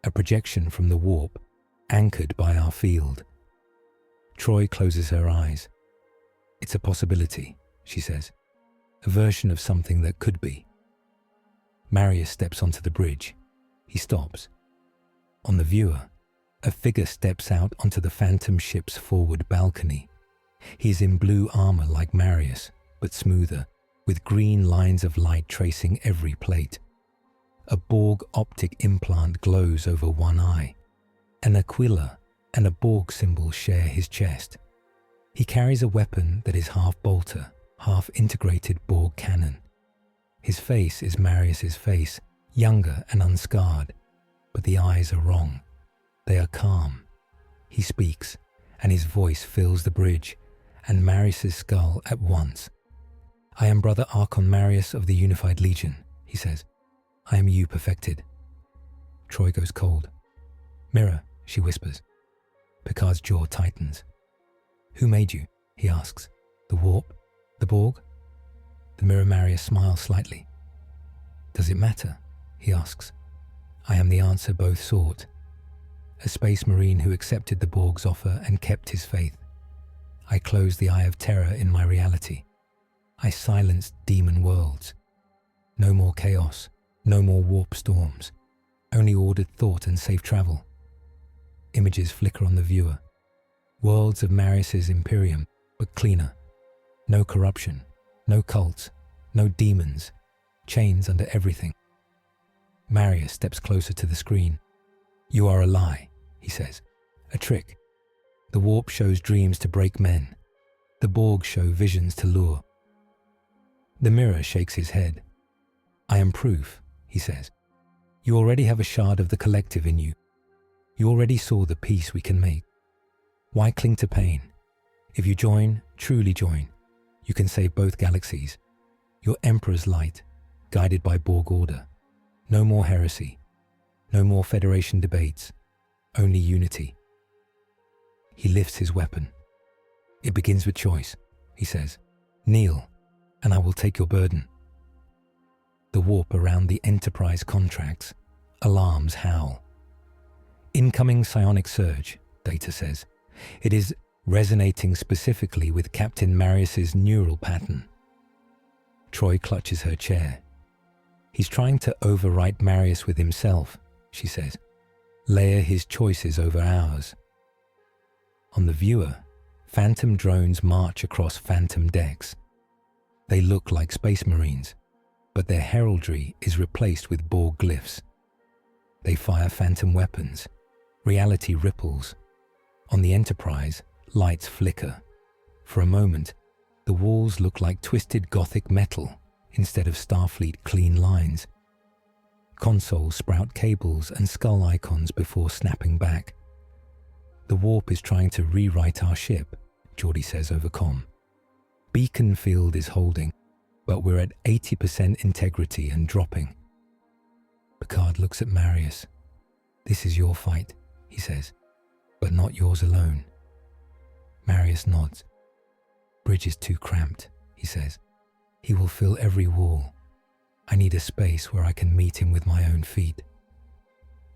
a projection from the warp, anchored by our field. Troi closes her eyes. It's a possibility, she says. A version of something that could be. Marius steps onto the bridge. He stops. On the viewer, a figure steps out onto the phantom ship's forward balcony. He is in blue armor like Marius, but smoother, with green lines of light tracing every plate. A Borg optic implant glows over one eye. An aquila and a Borg symbol share his chest. He carries a weapon that is half bolter, half integrated Borg cannon. His face is Marius's face, younger and unscarred, but the eyes are wrong. They are calm. He speaks, and his voice fills the bridge, and Marius's skull at once. I am Brother Archon Marius of the Unified Legion, he says. I am you perfected. Troi goes cold. Mirror, she whispers. Picard's jaw tightens. Who made you? He asks. The warp? The Borg? The mirror Marius smiles slightly. Does it matter? He asks. I am the answer both sought. A space marine who accepted the Borg's offer and kept his faith. I closed the eye of terror in my reality. I silenced demon worlds. No more chaos, no more warp storms, only ordered thought and safe travel. Images flicker on the viewer. Worlds of Marius's Imperium, but cleaner. No corruption, no cults, no demons, chains under everything. Marius steps closer to the screen. You are a lie, he says. A trick. The warp shows dreams to break men, The Borg show visions to lure. The mirror shakes his head. I am proof, he says. You already have a shard of the collective in you. You already saw the peace we can make. Why cling to pain? If you join, truly join, you can save both galaxies. Your Emperor's light, guided by Borg order. No more heresy. No more Federation debates. Only unity. He lifts his weapon. It begins with choice, he says. Kneel, and I will take your burden. The warp around the Enterprise contracts. Alarms howl. Incoming psionic surge, Data says. It is resonating specifically with Captain Marius's neural pattern. Troi clutches her chair. He's trying to overwrite Marius with himself, she says. Layer his choices over ours. On the viewer, phantom drones march across phantom decks. They look like space marines, but their heraldry is replaced with Borg glyphs. They fire phantom weapons. Reality ripples. On the Enterprise, lights flicker. For a moment, the walls look like twisted Gothic metal instead of Starfleet clean lines. Consoles sprout cables and skull icons before snapping back. The warp is trying to rewrite our ship, Geordi says over comm. Beacon field is holding, but we're at 80% integrity and dropping. Picard looks at Marius. This is your fight, he says, but not yours alone. Marius nods. Bridge is too cramped, he says. He will fill every wall. I need a space where I can meet him with my own feet.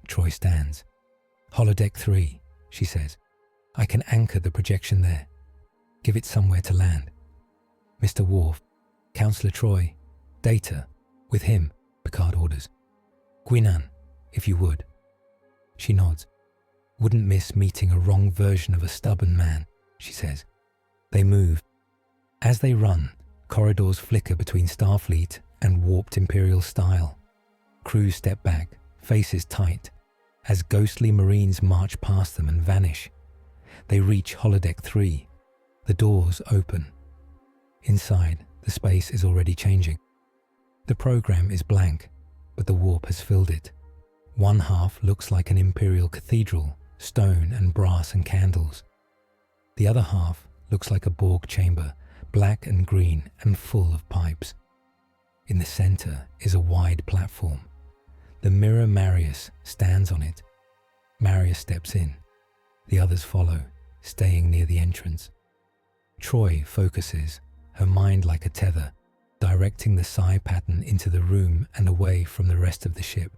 Troi stands. Holodeck 3, she says. I can anchor the projection there. Give it somewhere to land. Mr. Worf, Counselor Troi, Data, with him, Picard orders. Guinan, if you would. She nods. Wouldn't miss meeting a wrong version of a stubborn man, she says. They move. As they run, corridors flicker between Starfleet and warped Imperial style. Crews step back, faces tight, as ghostly Marines march past them and vanish. They reach Holodeck 3. The doors open. Inside, the space is already changing. The program is blank, but the warp has filled it. One half looks like an Imperial cathedral, stone and brass and candles. The other half looks like a Borg chamber, black and green and full of pipes. In the center is a wide platform. The mirror Marius stands on it. Marius steps in. The others follow, staying near the entrance. Troi focuses, her mind like a tether, directing the psi pattern into the room and away from the rest of the ship.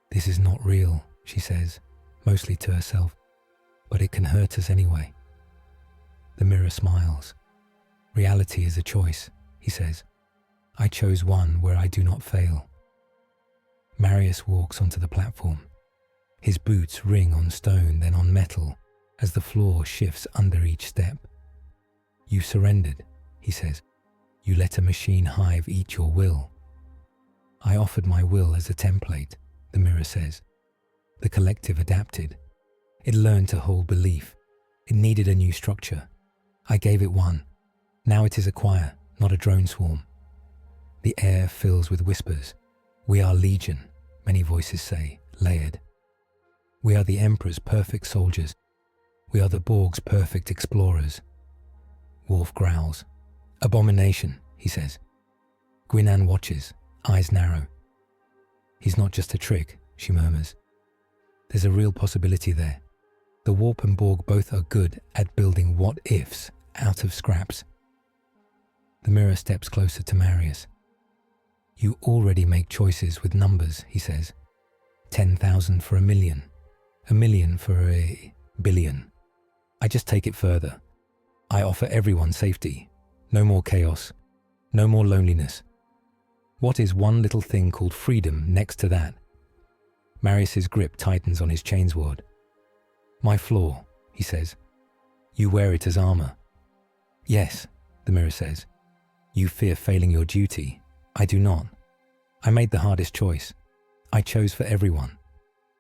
This is not real, she says, mostly to herself, but it can hurt us anyway. The mirror smiles. Reality is a choice, he says. I chose one where I do not fail. Marius walks onto the platform. His boots ring on stone, then on metal, as the floor shifts under each step. You surrendered, he says. You let a machine hive eat your will. I offered my will as a template, the mirror says. The collective adapted. It learned to hold belief. It needed a new structure. I gave it one. Now it is a choir, not a drone swarm. The air fills with whispers. We are Legion, many voices say, layered. We are the Emperor's perfect soldiers. We are the Borg's perfect explorers. Worf growls. Abomination, he says. Guinan watches, eyes narrow. He's not just a trick, she murmurs. There's a real possibility there. The Warp and Borg both are good at building what-ifs out of scraps. The mirror steps closer to Marius. You already make choices with numbers, he says. 10,000 for 1,000,000. 1,000,000 for a billion. I just take it further. I offer everyone safety. No more chaos. No more loneliness. What is one little thing called freedom next to that? Marius's grip tightens on his chainsword. My flaw, he says. You wear it as armor. Yes, the mirror says. You fear failing your duty. I do not. I made the hardest choice. I chose for everyone.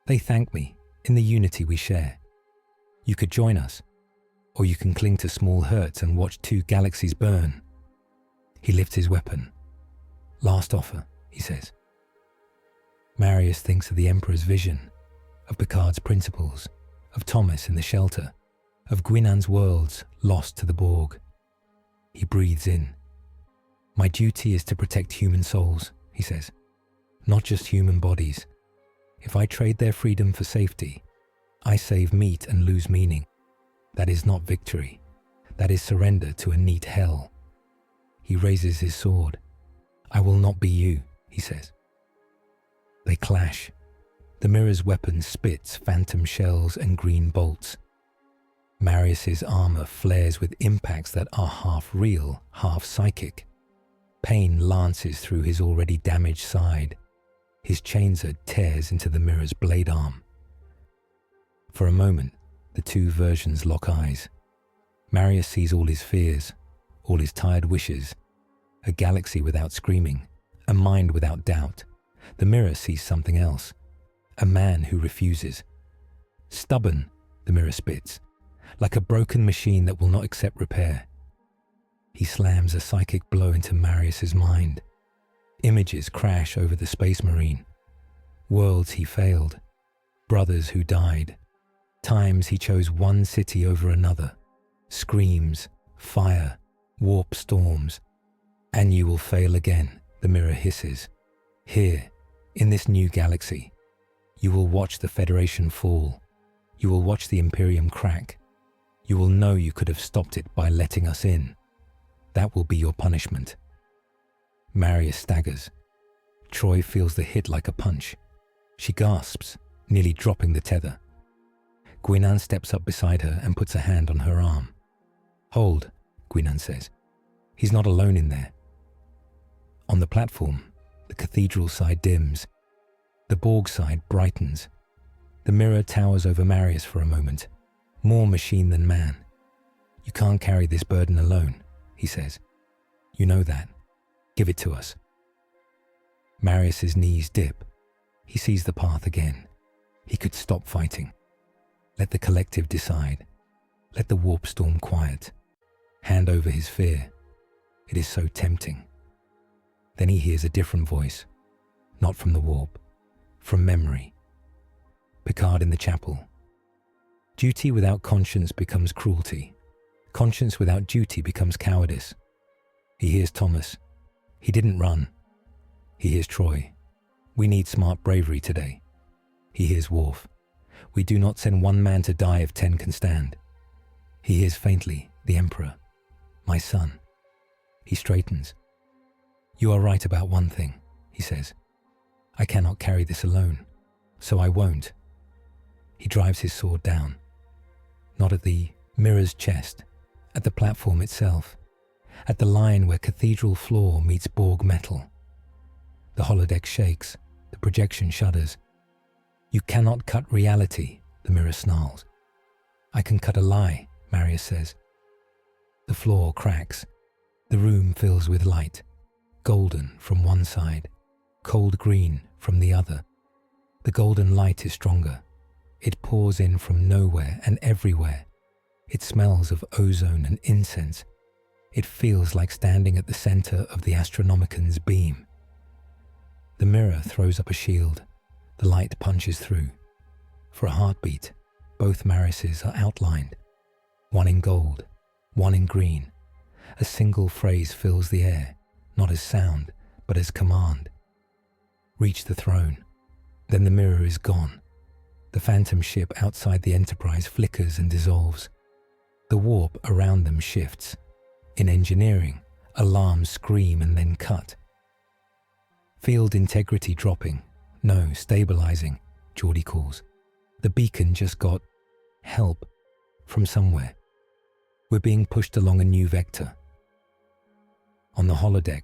They thank me in the unity we share. You could join us. Or you can cling to small hurts and watch 2 galaxies burn. He lifts his weapon. Last offer, he says. Marius thinks of the Emperor's vision, of Picard's principles, of Thomas in the shelter, of Guinan's worlds lost to the Borg. He breathes in. My duty is to protect human souls, he says, not just human bodies. If I trade their freedom for safety, I save meat and lose meaning. That is not victory. That is surrender to a neat hell. He raises his sword. I will not be you, he says. They clash. The mirror's weapon spits phantom shells and green bolts. Marius's armor flares with impacts that are half real, half psychic. Pain lances through his already damaged side. His chainsaw tears into the mirror's blade arm. For a moment, the 2 versions lock eyes. Marius sees all his fears, all his tired wishes, a galaxy without screaming, a mind without doubt. The mirror sees something else, a man who refuses. Stubborn, the mirror spits, like a broken machine that will not accept repair. He slams a psychic blow into Marius's mind. Images crash over the space marine. Worlds he failed, brothers who died, times he chose one city over another, screams, fire, warp storms. And you will fail again, the mirror hisses. Here, in this new galaxy, you will watch the Federation fall. You will watch the Imperium crack. You will know you could have stopped it by letting us in. That will be your punishment. Marius staggers. Troi feels the hit like a punch. She gasps, nearly dropping the tether. Guinan steps up beside her and puts a hand on her arm. Hold, Guinan says. He's not alone in there. On the platform, the cathedral side dims. The Borg side brightens. The mirror towers over Marius for a moment. More machine than man. You can't carry this burden alone, he says. You know that. Give it to us. Marius's knees dip. He sees the path again. He could stop fighting. Let the collective decide. Let the warp storm quiet. Hand over his fear. It is so tempting. Then he hears a different voice. Not from the warp. From memory. Picard in the chapel. Duty without conscience becomes cruelty. Conscience without duty becomes cowardice. He hears Thomas. He didn't run. He hears Troi. We need smart bravery today. He hears Worf. We do not send one man to die if 10 can stand. He hears faintly the Emperor. My son. He straightens. You are right about one thing, he says. I cannot carry this alone, so I won't. He drives his sword down. Not at the mirror's chest, at the platform itself, at the line where cathedral floor meets Borg metal. The holodeck shakes, the projection shudders. You cannot cut reality, the mirror snarls. I can cut a lie, Marius says. The floor cracks. The room fills with light, golden from one side, cold green from the other. The golden light is stronger. It pours in from nowhere and everywhere. It smells of ozone and incense. It feels like standing at the center of the Astronomican's beam. The mirror throws up a shield. The light punches through. For a heartbeat, both Mariuses are outlined. One in gold, one in green. A single phrase fills the air, not as sound, but as command. Reach the throne. Then the mirror is gone. The phantom ship outside the Enterprise flickers and dissolves. The warp around them shifts. In engineering, alarms scream and then cut. Field integrity dropping. No, stabilizing, Geordi calls. The beacon just got help from somewhere. We're being pushed along a new vector. On the holodeck,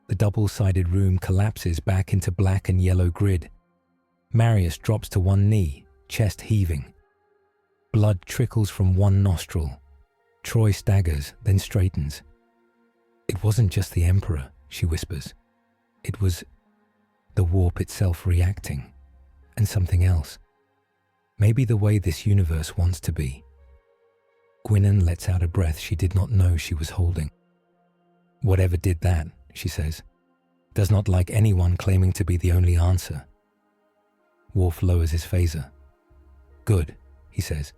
the double-sided room collapses back into black and yellow grid. Marius drops to one knee, chest heaving. Blood trickles from one nostril. Troi staggers, then straightens. It wasn't just the Emperor, she whispers. It was the warp itself reacting, and something else. Maybe the way this universe wants to be. Guinan lets out a breath she did not know she was holding. Whatever did that, she says, does not like anyone claiming to be the only answer. Worf lowers his phaser. Good, he says.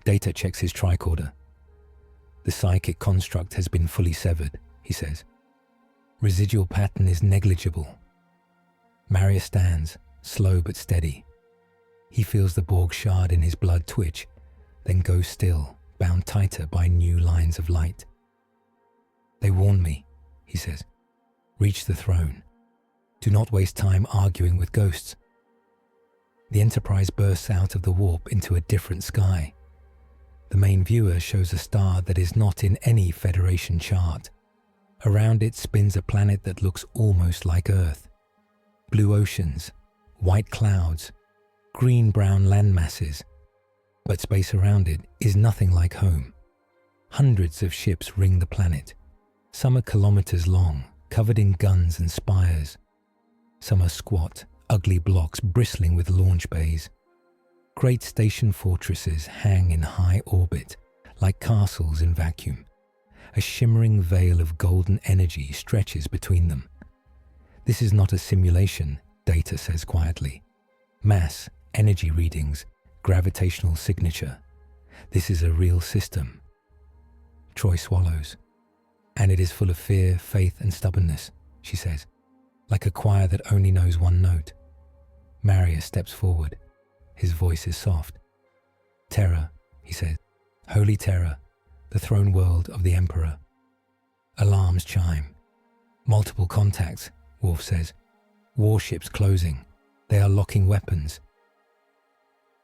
Data checks his tricorder. The psychic construct has been fully severed, he says. Residual pattern is negligible. Marius stands, slow but steady. He feels the Borg shard in his blood twitch, then goes still, bound tighter by new lines of light. They warned me, he says. Reach the throne. Do not waste time arguing with ghosts. The Enterprise bursts out of the warp into a different sky. The main viewer shows a star that is not in any Federation chart. Around it spins a planet that looks almost like Earth. Blue oceans, white clouds, green-brown land masses. But space around it is nothing like home. Hundreds of ships ring the planet. Some are kilometers long, covered in guns and spires. Some are squat, ugly blocks bristling with launch bays. Great station fortresses hang in high orbit, like castles in vacuum. A shimmering veil of golden energy stretches between them. This is not a simulation, Data says quietly. Mass, energy readings, gravitational signature. This is a real system. Troi swallows. And it is full of fear, faith, and stubbornness, she says, like a choir that only knows one note. Marius steps forward. His voice is soft. Terror, he says. Holy terror, the throne world of the Emperor. Alarms chime. Multiple contacts, Worf says. Warships closing. They are locking weapons.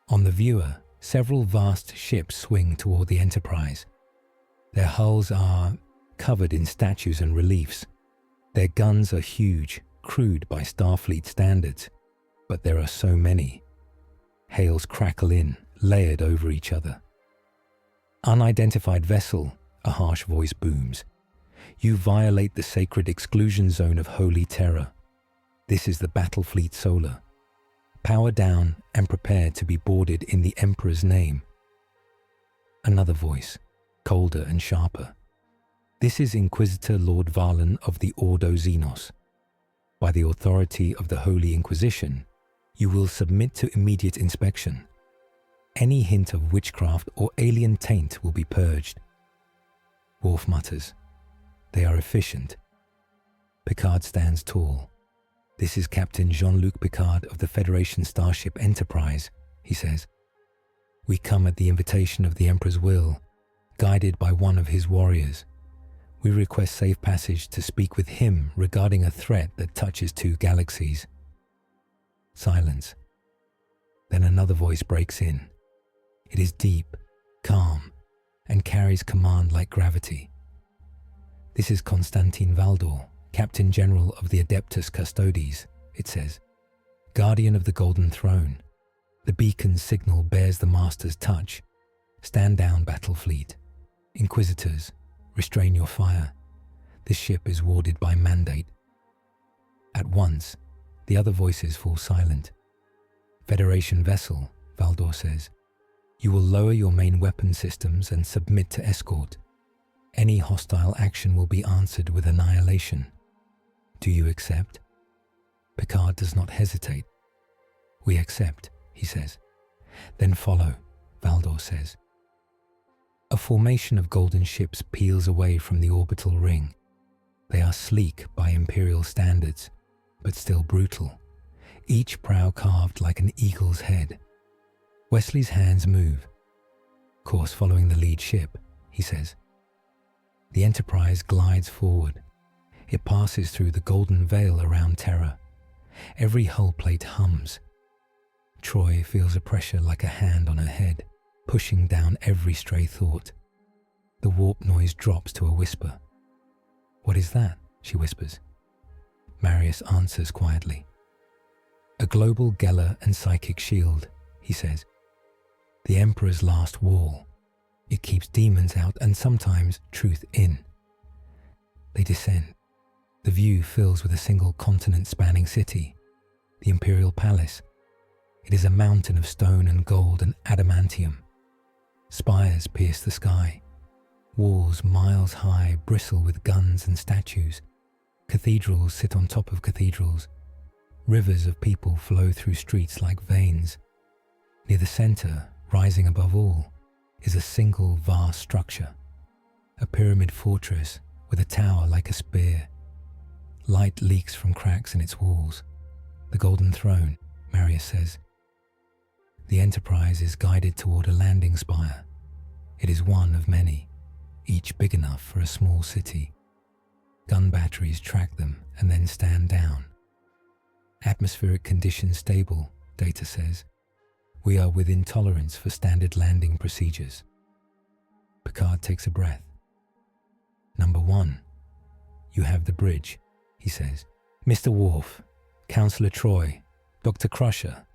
On the viewer, several vast ships swing toward the Enterprise. Their hulls are covered in statues and reliefs. Their guns are huge, crude by Starfleet standards, but there are so many. Hails crackle in, layered over each other. Unidentified vessel, a harsh voice booms. You violate the sacred exclusion zone of holy terror. This is the battle fleet Solar. Power down and prepare to be boarded in the Emperor's name. Another voice, colder and sharper. This is Inquisitor Lord Varlan of the Ordo Xenos. By the authority of the Holy Inquisition, you will submit to immediate inspection. Any hint of witchcraft or alien taint will be purged. Worf mutters. They are efficient. Picard stands tall. This is Captain Jean-Luc Picard of the Federation starship Enterprise, he says. We come at the invitation of the Emperor's will, guided by one of his warriors. We request safe passage to speak with him regarding a threat that touches 2 galaxies. Silence. Then another voice breaks in. It is deep, calm, and carries command like gravity. This is Constantine Valdor, Captain General of the Adeptus Custodes, it says. Guardian of the Golden Throne. The beacon's signal bears the Master's touch. Stand down, battle fleet. Inquisitors, restrain your fire. This ship is warded by mandate. At once, the other voices fall silent. Federation vessel, Valdor says. You will lower your main weapon systems and submit to escort. Any hostile action will be answered with annihilation. Do you accept? Picard does not hesitate. We accept, he says. Then follow, Valdor says. A formation of golden ships peels away from the orbital ring. They are sleek by Imperial standards, but still brutal, each prow carved like an eagle's head. Wesley's hands move. Course following the lead ship, he says. The Enterprise glides forward. It passes through the golden veil around Terra. Every hull plate hums. Troi feels a pressure like a hand on her head, pushing down every stray thought. The warp noise drops to a whisper. What is that? She whispers. Marius answers quietly. A global Geller and psychic shield, he says. The Emperor's last wall. It keeps demons out and sometimes truth in. They descend. The view fills with a single continent-spanning city, the Imperial Palace. It is a mountain of stone and gold and adamantium. Spires pierce the sky. Walls miles high bristle with guns and statues. Cathedrals sit on top of cathedrals. Rivers of people flow through streets like veins. Near the center, rising above all, is a single vast structure, a pyramid fortress with a tower like a spear. Light leaks from cracks in its walls. The Golden Throne, Marius says. The Enterprise is guided toward a landing spire. It is one of many, each big enough for a small city. Gun batteries track them and then stand down. Atmospheric conditions stable, data says. We are within tolerance for standard landing procedures. Picard takes a breath. Number 1. You have the bridge, he says. Mr. Worf, Counselor Troi, Dr. Crusher,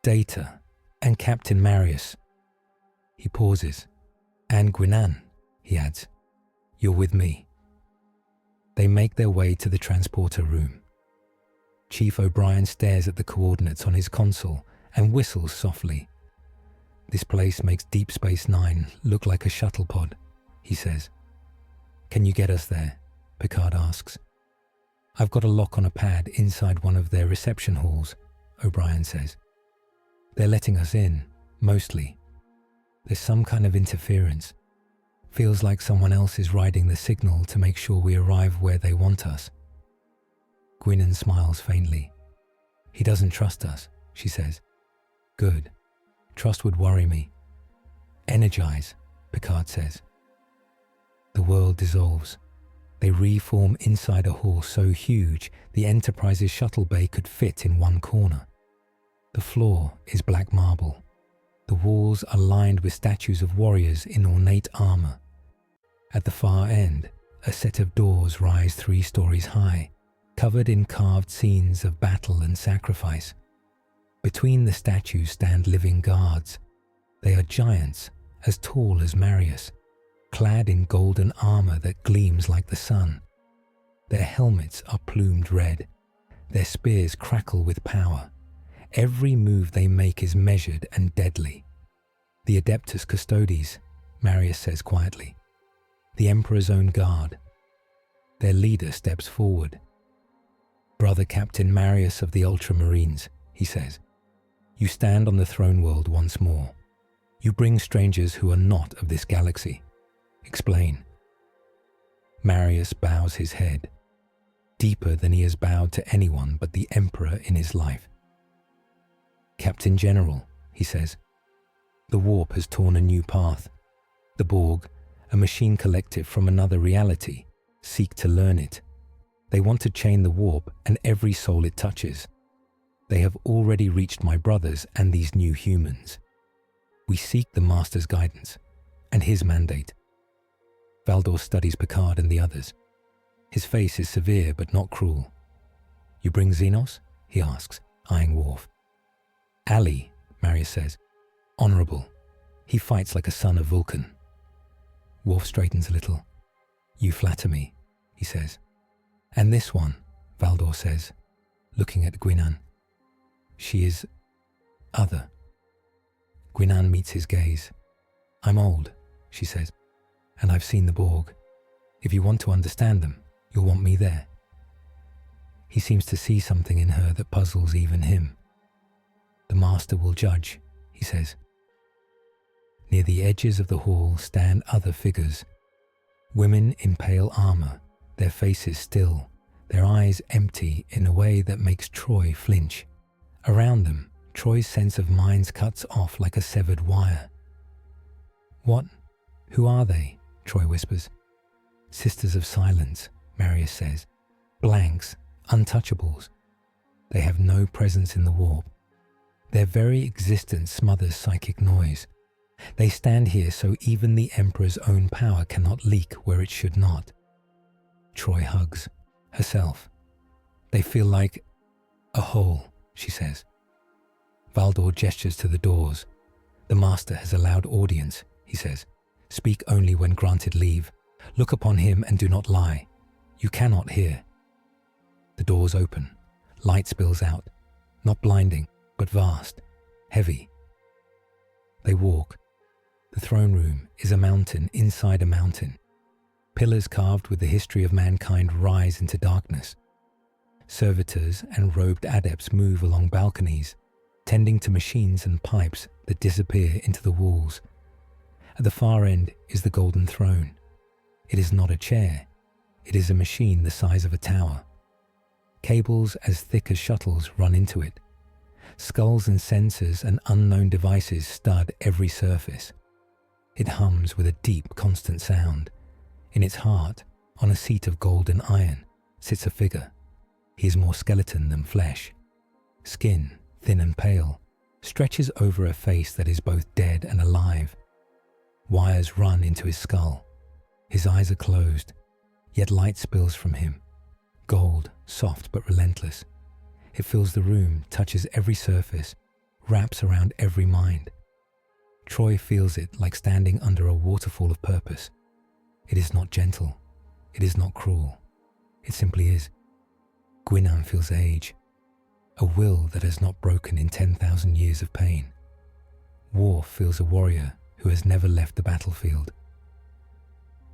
Data, and Captain Marius. He pauses. And Guinan, he adds. You're with me. They make their way to the transporter room. Chief O'Brien stares at the coordinates on his console and whistles softly. This place makes Deep Space Nine look like a shuttle pod, he says. Can you get us there? Picard asks. I've got a lock on a pad inside one of their reception halls, O'Brien says. They're letting us in, mostly. There's some kind of interference. Feels like someone else is riding the signal to make sure we arrive where they want us. Guinan smiles faintly. He doesn't trust us, she says. Good. Trust would worry me. Energize, Picard says. The world dissolves. They reform inside a hall so huge the Enterprise's shuttle bay could fit in one corner. The floor is black marble. The walls are lined with statues of warriors in ornate armor. At the far end, a set of doors rise 3 stories high, covered in carved scenes of battle and sacrifice. Between the statues stand living guards. They are giants, as tall as Marius, clad in golden armor that gleams like the sun. Their helmets are plumed red. Their spears crackle with power. Every move they make is measured and deadly. The Adeptus Custodes, Marius says quietly. The Emperor's own guard. Their leader steps forward. Brother Captain Marius of the Ultramarines, he says. You stand on the throne world once more. You bring strangers who are not of this galaxy. Explain. Marius bows his head, deeper than he has bowed to anyone but the Emperor in his life. Captain General, he says, the warp has torn a new path. The Borg, a machine collective from another reality, seek to learn it. They want to chain the warp and every soul it touches. They have already reached my brothers and these new humans. We seek the Master's guidance and his mandate. Valdor studies Picard and the others. His face is severe but not cruel. You bring Xenos? He asks, eyeing Worf. Ali, Marius says. Honorable. He fights like a son of Vulcan. Worf straightens a little. You flatter me, he says. And this one, Valdor says, looking at Guinan. She is other. Guinan meets his gaze. I'm old, she says, and I've seen the Borg. If you want to understand them, you'll want me there. He seems to see something in her that puzzles even him. The Master will judge, he says. Near the edges of the hall stand other figures. Women in pale armor, their faces still, their eyes empty in a way that makes Troi flinch. Around them, Troi's sense of minds cuts off like a severed wire. What? Who are they? Troi whispers. Sisters of Silence, Marius says. Blanks, untouchables. They have no presence in the warp. Their very existence smothers psychic noise. They stand here so even the Emperor's own power cannot leak where it should not. Troi hugs herself. They feel like a whole, she says. Valdor gestures to the doors. The Master has allowed audience, he says. Speak only when granted leave. Look upon him and do not lie. You cannot hear. The doors open. Light spills out. Not blinding, but vast, heavy. They walk. The throne room is a mountain inside a mountain. Pillars carved with the history of mankind rise into darkness. Servitors and robed adepts move along balconies, tending to machines and pipes that disappear into the walls. At the far end is the golden throne. It is not a chair. It is a machine the size of a tower. Cables as thick as shuttles run into it. Skulls and sensors and unknown devices stud every surface. It hums with a deep, constant sound. In its heart, on a seat of gold and iron, sits a figure. He is more skeleton than flesh. Skin, thin and pale, stretches over a face that is both dead and alive. Wires run into his skull. His eyes are closed, yet light spills from him. Gold, soft but relentless. It fills the room, touches every surface, wraps around every mind. Troi feels it like standing under a waterfall of purpose. It is not gentle. It is not cruel. It simply is. Guinan feels age, a will that has not broken in 10,000 years of pain. Worf feels a warrior who has never left the battlefield.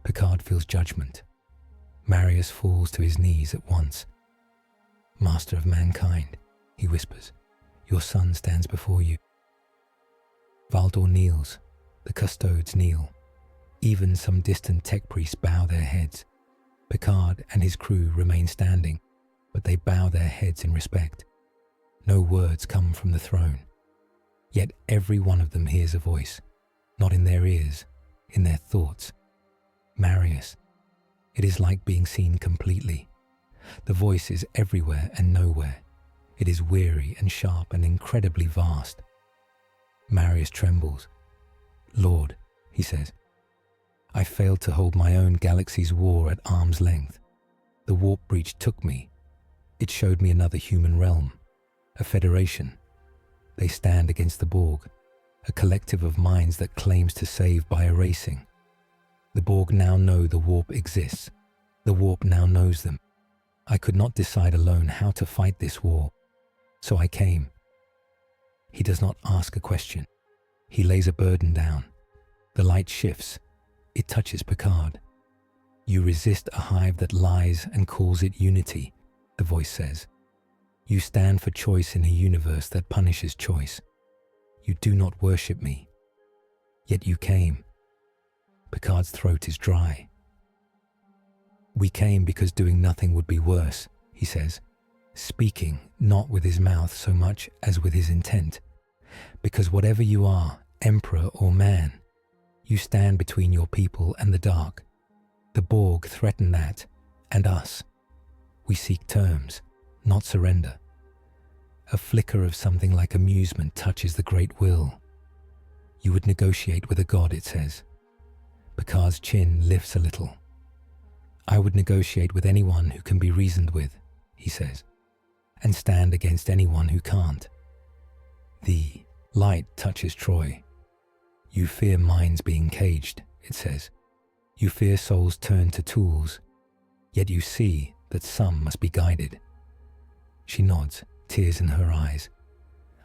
Picard feels judgment. Marius falls to his knees at once. "Master of mankind," he whispers, "your son stands before you." Valdor kneels. The custodes kneel. Even some distant tech priests bow their heads. Picard and his crew remain standing, but they bow their heads in respect. No words come from the throne. Yet every one of them hears a voice, not in their ears, in their thoughts. Marius. It is like being seen completely. The voice is everywhere and nowhere. It is weary and sharp and incredibly vast. Marius trembles. "Lord," he says, "I failed to hold my own galaxy's war at arm's length. The warp breach took me. It showed me another human realm, a federation. They stand against the Borg, a collective of minds that claims to save by erasing. The Borg now know the warp exists. The warp now knows them. I could not decide alone how to fight this war, so I came." He does not ask a question. He lays a burden down. The light shifts. It touches Picard. "You resist a hive that lies and calls it unity," the voice says. "You stand for choice in a universe that punishes choice. You do not worship me. Yet you came." Picard's throat is dry. "We came because doing nothing would be worse," he says, speaking not with his mouth so much as with his intent. "Because whatever you are, emperor or man, you stand between your people and the dark. The Borg threaten that, and us. We seek terms, not surrender." A flicker of something like amusement touches the great will. "You would negotiate with a god," it says. Picard's chin lifts a little. "I would negotiate with anyone who can be reasoned with," he says, "and stand against anyone who can't." The light touches Troi. "You fear minds being caged," it says. "You fear souls turned to tools, yet you see that some must be guided." She nods, tears in her eyes.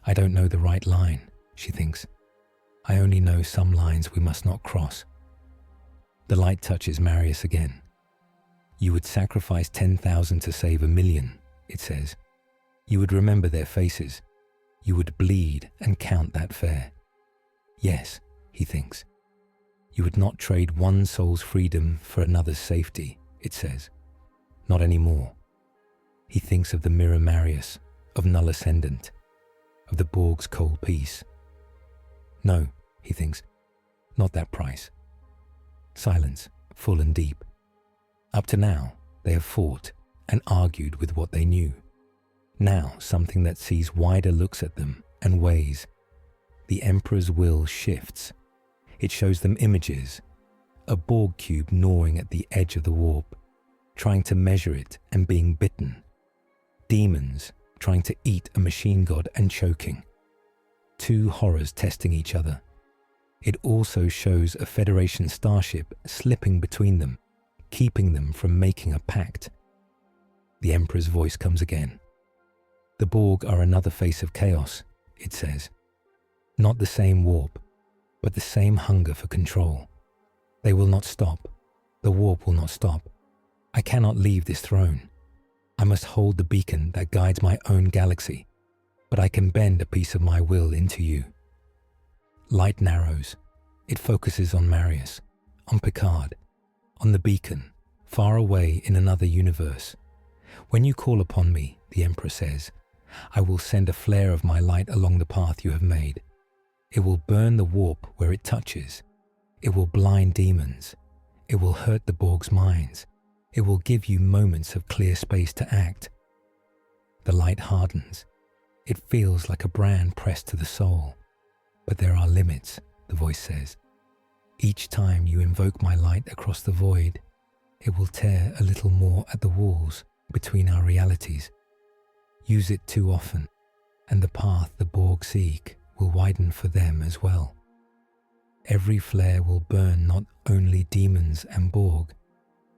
"I don't know the right line," she thinks. "I only know some lines we must not cross." The light touches Marius again. "You would sacrifice 10,000 to save 1,000,000, it says. "You would remember their faces. You would bleed and count that fair." "Yes," he thinks. "You would not trade one soul's freedom for another's safety," it says. "Not anymore." He thinks of the mirror Marius, of Null Ascendant, of the Borg's cold peace. "No," he thinks, "not that price." Silence, full and deep. Up to now, they have fought and argued with what they knew. Now, something that sees wider looks at them and weighs. The Emperor's will shifts. It shows them images, a Borg cube gnawing at the edge of the warp, trying to measure it and being bitten. Demons trying to eat a machine god and choking. Two horrors testing each other. It also shows a Federation starship slipping between them, keeping them from making a pact. The Emperor's voice comes again. "The Borg are another face of chaos," it says. "Not the same warp, but the same hunger for control. They will not stop. The warp will not stop. I cannot leave this throne. I must hold the beacon that guides my own galaxy, but I can bend a piece of my will into you. Light narrows. It focuses on Marius, on Picard, on the beacon, far away in another universe. When you call upon me, the Emperor says, I will send a flare of my light along the path you have made. It will burn the warp where it touches. It will blind demons. It will hurt the Borg's minds. It will give you moments of clear space to act. The light hardens. It feels like a brand pressed to the soul. But there are limits, the voice says. Each time you invoke my light across the void, it will tear a little more at the walls between our realities. Use it too often, and the path the Borg seek will widen for them as well. Every flare will burn not only demons and Borg,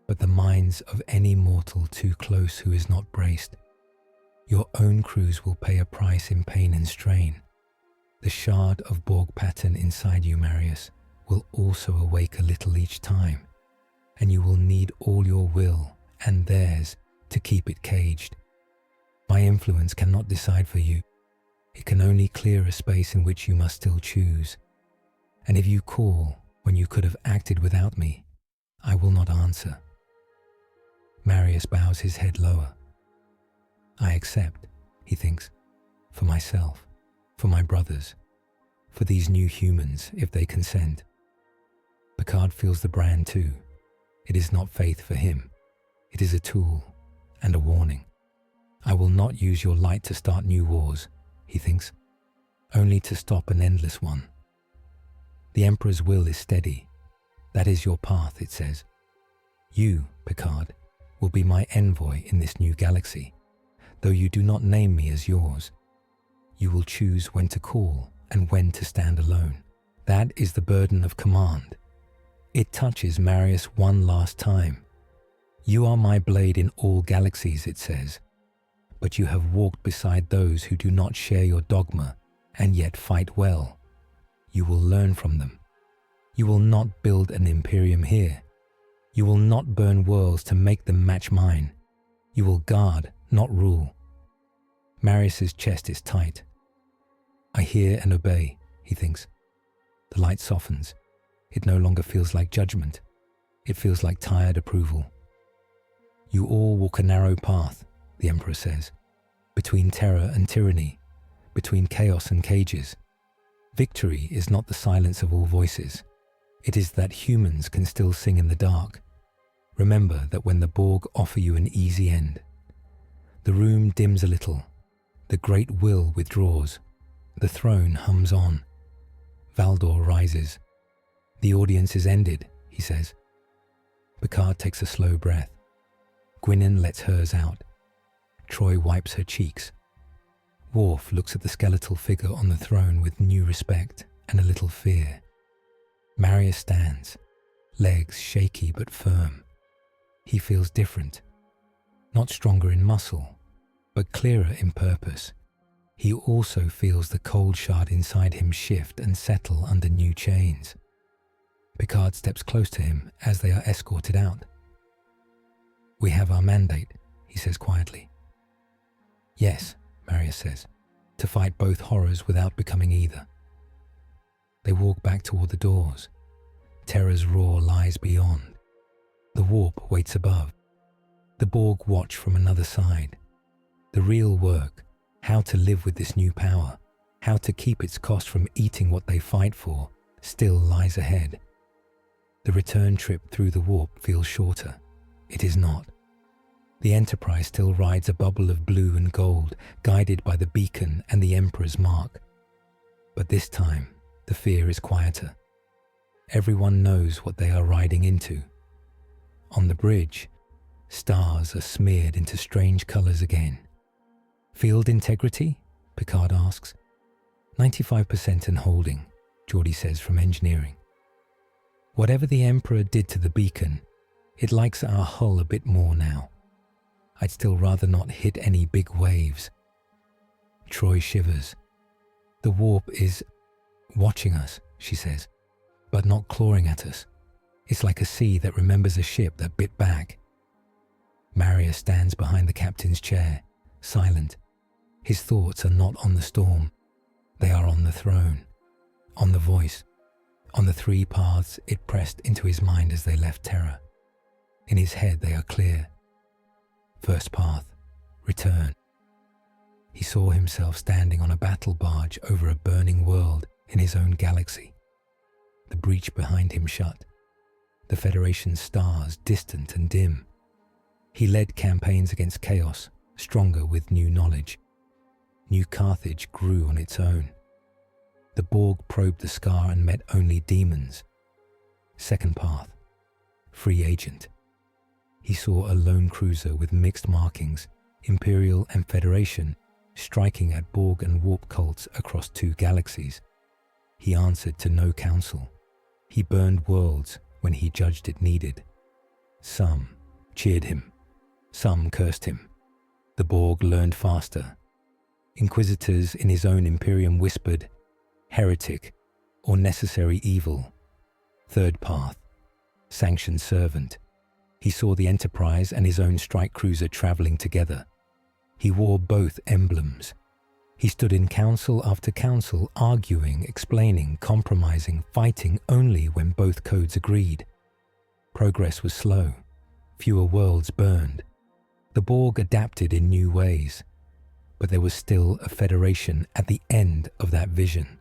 but the minds of any mortal too close who is not braced. Your own crews will pay a price in pain and strain. The shard of Borg pattern inside you, Marius, will also awake a little each time, and you will need all your will and theirs to keep it caged. My influence cannot decide for you. It can only clear a space in which you must still choose. And if you call when you could have acted without me, I will not answer. Marius bows his head lower. I accept, he thinks, for myself, for my brothers, for these new humans if they consent. Picard feels the brand too. It is not faith for him. It is a tool and a warning. I will not use your light to start new wars, he thinks, only to stop an endless one. The Emperor's will is steady. That is your path, it says. You, Picard, will be my envoy in this new galaxy, though you do not name me as yours. You will choose when to call and when to stand alone. That is the burden of command. It touches Marius one last time. You are my blade in all galaxies, it says, but you have walked beside those who do not share your dogma and yet fight well. You will learn from them. You will not build an imperium here. You will not burn worlds to make them match mine. You will guard, not rule. Marius's chest is tight. I hear and obey, he thinks. The light softens. It no longer feels like judgment. It feels like tired approval. You all walk a narrow path, the Emperor says, between terror and tyranny, between chaos and cages. Victory is not the silence of all voices. It is that humans can still sing in the dark. Remember that when the Borg offer you an easy end. The room dims a little. The great will withdraws. The throne hums on. Valdor rises. The audience is ended, he says. Picard takes a slow breath. Guinan lets hers out. Troi wipes her cheeks. Worf looks at the skeletal figure on the throne with new respect and a little fear. Marius stands, legs shaky but firm. He feels different. Not stronger in muscle, but clearer in purpose. He also feels the cold shard inside him shift and settle under new chains. Picard steps close to him as they are escorted out. We have our mandate, he says quietly. Yes, Marius says, to fight both horrors without becoming either. They walk back toward the doors. Terror's roar lies beyond. The warp waits above. The Borg watch from another side. The real work, how to live with this new power, how to keep its cost from eating what they fight for, still lies ahead. The return trip through the warp feels shorter. It is not. The Enterprise still rides a bubble of blue and gold, guided by the beacon and the Emperor's mark. But this time, the fear is quieter. Everyone knows what they are riding into. On the bridge, stars are smeared into strange colors again. Field integrity? Picard asks. 95% and holding, Geordi says from engineering. Whatever the Emperor did to the beacon, it likes our hull a bit more now. I'd still rather not hit any big waves. Troi shivers. The warp is watching us, she says, but not clawing at us. It's like a sea that remembers a ship that bit back. Marius stands behind the captain's chair, silent. His thoughts are not on the storm. They are on the throne, on the voice, on the 3 paths it pressed into his mind as they left Terra. In his head they are clear. First path, return. He saw himself standing on a battle barge over a burning world in his own galaxy. The breach behind him shut. The Federation's stars distant and dim. He led campaigns against chaos, stronger with new knowledge. New Carthage grew on its own. The Borg probed the scar and met only demons. Second path, free agent. He saw a lone cruiser with mixed markings, Imperial and Federation, striking at Borg and warp cults across 2 galaxies. He answered to no council. He burned worlds when he judged it needed. Some cheered him. Some cursed him. The Borg learned faster. Inquisitors in his own Imperium whispered, heretic or necessary evil. Third path, sanctioned servant. He saw the Enterprise and his own strike cruiser traveling together. He wore both emblems. He stood in council after council, arguing, explaining, compromising, fighting only when both codes agreed. Progress was slow. Fewer worlds burned. The Borg adapted in new ways. But there was still a Federation at the end of that vision,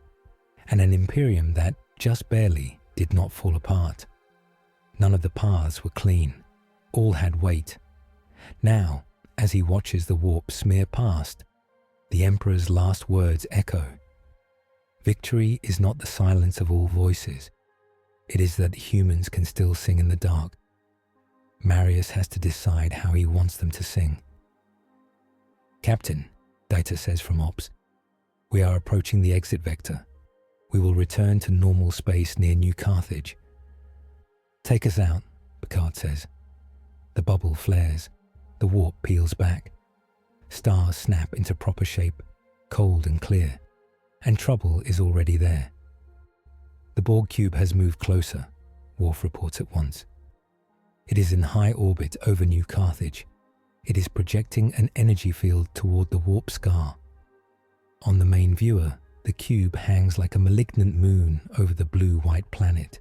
and an Imperium that, just barely, did not fall apart. None of the paths were clean. All had weight. Now, as he watches the warp smear past, the Emperor's last words echo. Victory is not the silence of all voices. It is that humans can still sing in the dark. Marius has to decide how he wants them to sing. Captain, Data says from Ops, we are approaching the exit vector. We will return to normal space near New Carthage. Take us out, Picard says. The bubble flares. The warp peels back. Stars snap into proper shape, cold and clear, and trouble is already there. The Borg cube has moved closer, Worf reports at once. It is in high orbit over New Carthage. It is projecting an energy field toward the warp scar. On the main viewer, the cube hangs like a malignant moon over the blue-white planet.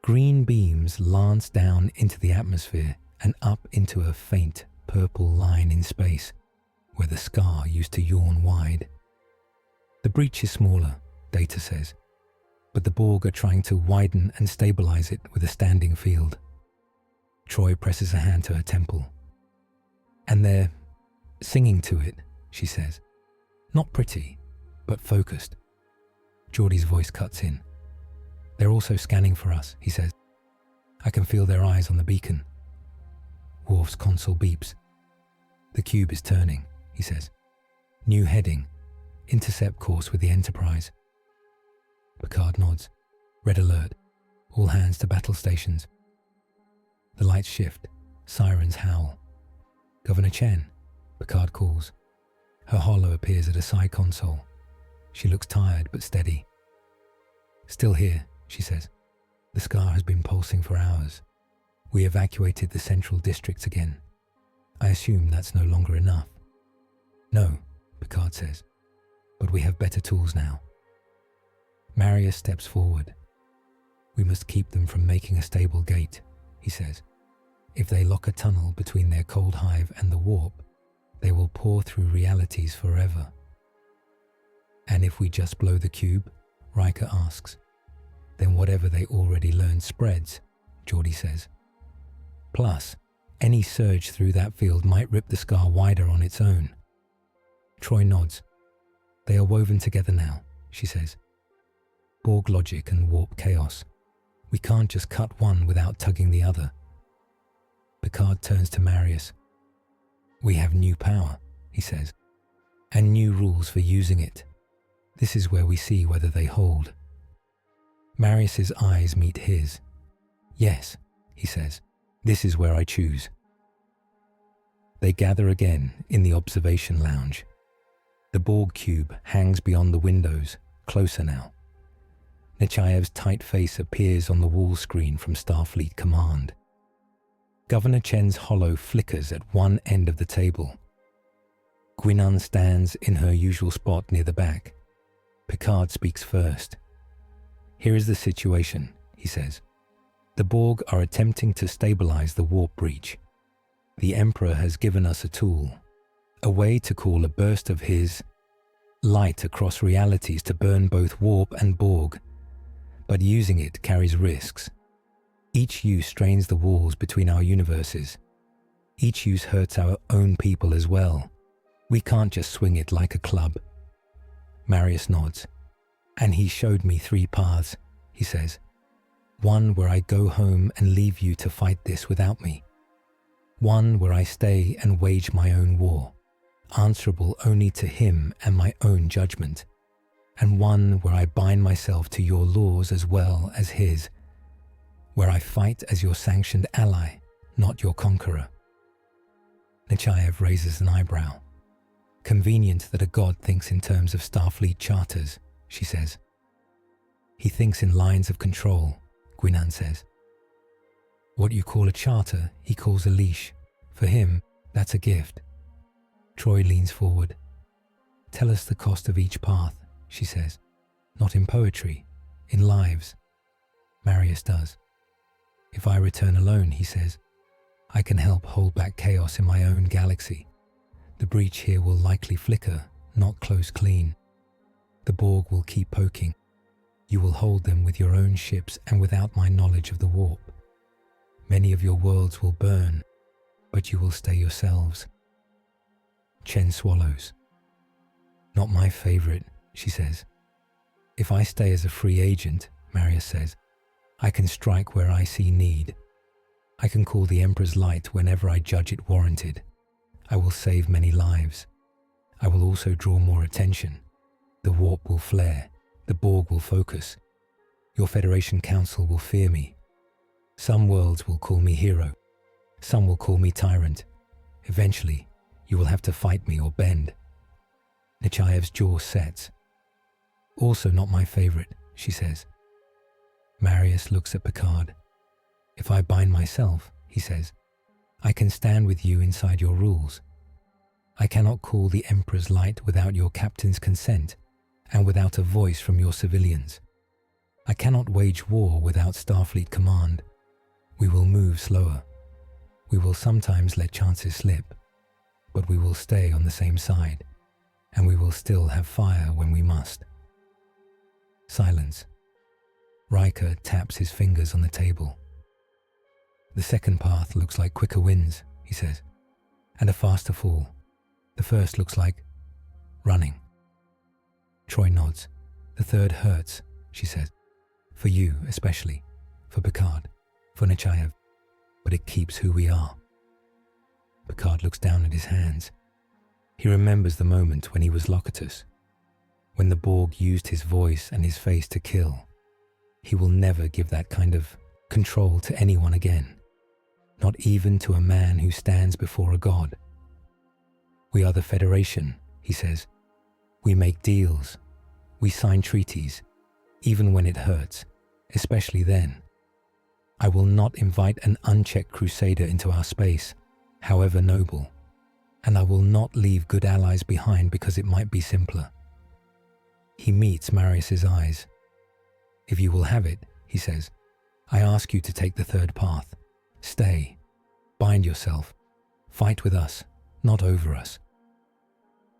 Green beams lance down into the atmosphere and up into a faint purple line in space, where the scar used to yawn wide. The breach is smaller, Data says, but the Borg are trying to widen and stabilize it with a standing field. Troi presses a hand to her temple. And they're singing to it, she says. Not pretty, but focused. Geordie's voice cuts in. They're also scanning for us, he says. I can feel their eyes on the beacon. Worf's console beeps. The cube is turning, he says. New heading. Intercept course with the Enterprise. Picard nods. Red alert. All hands to battle stations. The lights shift. Sirens howl. Governor Chen, Picard calls. Her holo appears at a side console. She looks tired but steady. Still here, she says. The scar has been pulsing for hours. We evacuated the central districts again. I assume that's no longer enough. No, Picard says, but we have better tools now. Marius steps forward. We must keep them from making a stable gate, he says. If they lock a tunnel between their cold hive and the warp, they will pour through realities forever. And if we just blow the cube, Riker asks, then whatever they already learned spreads, Geordie says. Plus, any surge through that field might rip the scar wider on its own. Troi nods. They are woven together now, she says. Borg logic and warp chaos. We can't just cut one without tugging the other. Picard turns to Marius. We have new power, he says, and new rules for using it. This is where we see whether they hold. Marius's eyes meet his. Yes, he says, this is where I choose. They gather again in the observation lounge. The Borg cube hangs beyond the windows, closer now. Nechaev's tight face appears on the wall screen from Starfleet Command. Governor Chen's hollow flickers at one end of the table. Guinan stands in her usual spot near the back. Picard speaks first. "Here is the situation," he says. "The Borg are attempting to stabilize the warp breach. The Emperor has given us a tool, a way to call a burst of his light across realities to burn both warp and Borg, but using it carries risks. Each use strains the walls between our universes. Each use hurts our own people as well. We can't just swing it like a club." Marius nods. "And he showed me 3 paths," he says. "One where I go home and leave you to fight this without me. One where I stay and wage my own war, answerable only to him and my own judgment. And one where I bind myself to your laws as well as his, where I fight as your sanctioned ally, not your conqueror." Nechaev raises an eyebrow. "Convenient that a god thinks in terms of Starfleet charters," she says. "He thinks in lines of control," Guinan says. "What you call a charter, he calls a leash. For him, that's a gift." Troi leans forward. "Tell us the cost of each path," she says. "Not in poetry, in lives." Marius does. "If I return alone," he says, "I can help hold back chaos in my own galaxy. The breach here will likely flicker, not close clean. The Borg will keep poking. You will hold them with your own ships and without my knowledge of the warp. Many of your worlds will burn, but you will stay yourselves." Chen swallows. "Not my favorite," she says. "If I stay as a free agent," Marius says, "I can strike where I see need. I can call the Emperor's light whenever I judge it warranted. I will save many lives. I will also draw more attention. The warp will flare. The Borg will focus. Your Federation Council will fear me. Some worlds will call me hero. Some will call me tyrant. Eventually, you will have to fight me or bend." Nechaev's jaw sets. "Also not my favorite," she says. Marius looks at Picard. "If I bind myself," he says, "I can stand with you inside your rules. I cannot call the Emperor's light without your captain's consent and without a voice from your civilians. I cannot wage war without Starfleet Command. We will move slower. We will sometimes let chances slip, but we will stay on the same side, and we will still have fire when we must." Silence. Riker taps his fingers on the table. "The second path looks like quicker winds," he says, "and a faster fall. The first looks like running." Troi nods. "The third hurts," she says. "For you especially, for Picard, for Nechaev, but it keeps who we are." Picard looks down at his hands. He remembers the moment when he was Locatus, when the Borg used his voice and his face to kill. He will never give that kind of control to anyone again, not even to a man who stands before a god. "We are the Federation," he says. "We make deals. We sign treaties, even when it hurts, especially then. I will not invite an unchecked crusader into our space, however noble, and I will not leave good allies behind because it might be simpler." He meets Marius's eyes. "If you will have it," he says, "I ask you to take the third path. Stay. Bind yourself. Fight with us, not over us."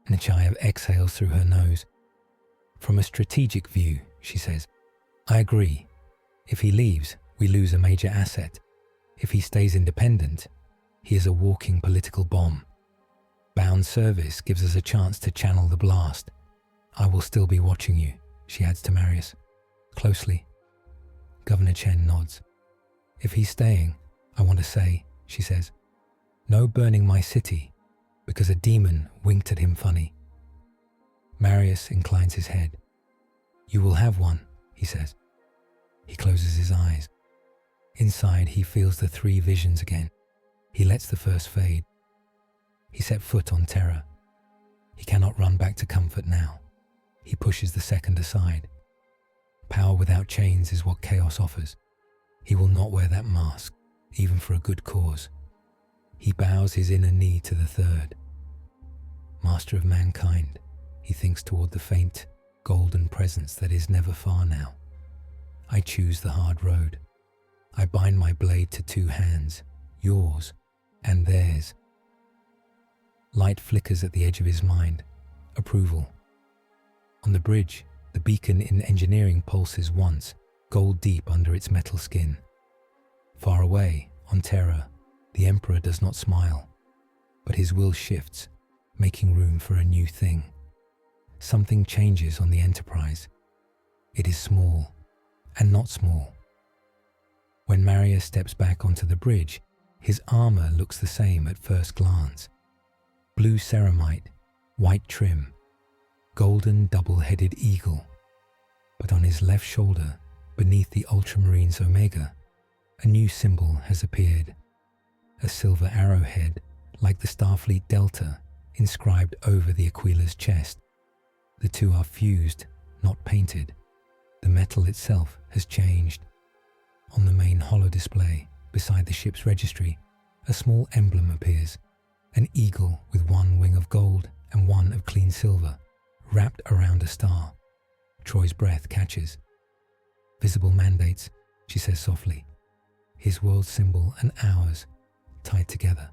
Nechaev exhales through her nose. "From a strategic view," she says, "I agree. If he leaves, we lose a major asset. If he stays independent, he is a walking political bomb. Bound service gives us a chance to channel the blast. I will still be watching you," she adds to Marius. "Closely." Governor Chen nods. "If he's staying, I want to say," she says, "no burning my city, because a demon winked at him funny." Marius inclines his head. "You will have one," he says. He closes his eyes. Inside, he feels the 3 visions again. He lets the first fade. He set foot on terror. He cannot run back to comfort now. He pushes the second aside. Power without chains is what chaos offers. He will not wear that mask, even for a good cause. He bows his inner knee to the third. Master of mankind, he thinks toward the faint, golden presence that is never far now. I choose the hard road. I bind my blade to two hands, yours and theirs. Light flickers at the edge of his mind. Approval. On the bridge, the beacon in engineering pulses once, gold deep under its metal skin. Far away, on Terra, the Emperor does not smile, but his will shifts, making room for a new thing. Something changes on the Enterprise. It is small, and not small. When Marius steps back onto the bridge, his armor looks the same at first glance. Blue ceramite, white trim, golden double-headed eagle. But on his left shoulder, beneath the Ultramarines Omega, a new symbol has appeared. A silver arrowhead, like the Starfleet Delta, inscribed over the Aquila's chest. The two are fused, not painted. The metal itself has changed. On the main holodisplay, beside the ship's registry, a small emblem appears. An eagle with one wing of gold and one of clean silver, wrapped around a star. Troi's breath catches. Visible mandates, she says softly. His world symbol and ours, tied together.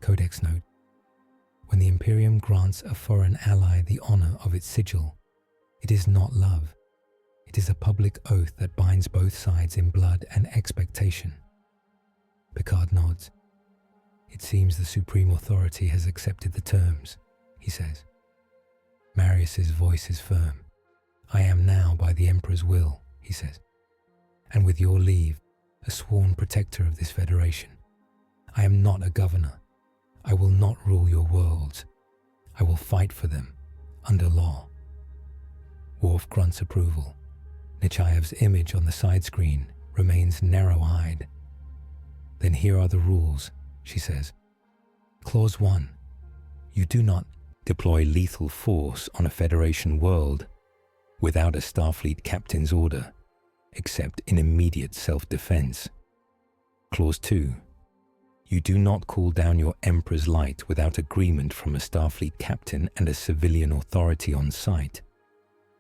Codex note. When the Imperium grants a foreign ally the honor of its sigil, it is not love. It is a public oath that binds both sides in blood and expectation. Picard nods. It seems the Supreme Authority has accepted the terms, he says. Marius's voice is firm. I am now by the Emperor's will, he says, and with your leave, a sworn protector of this Federation. I am not a governor. I will not rule your worlds. I will fight for them, under law. Worf grunts approval. Nechaev's image on the side screen remains narrow-eyed. Then here are the rules, she says. Clause 1. You do not deploy lethal force on a Federation world without a Starfleet captain's order, except in immediate self-defense. Clause 2. You do not call down your Emperor's light without agreement from a Starfleet captain and a civilian authority on site,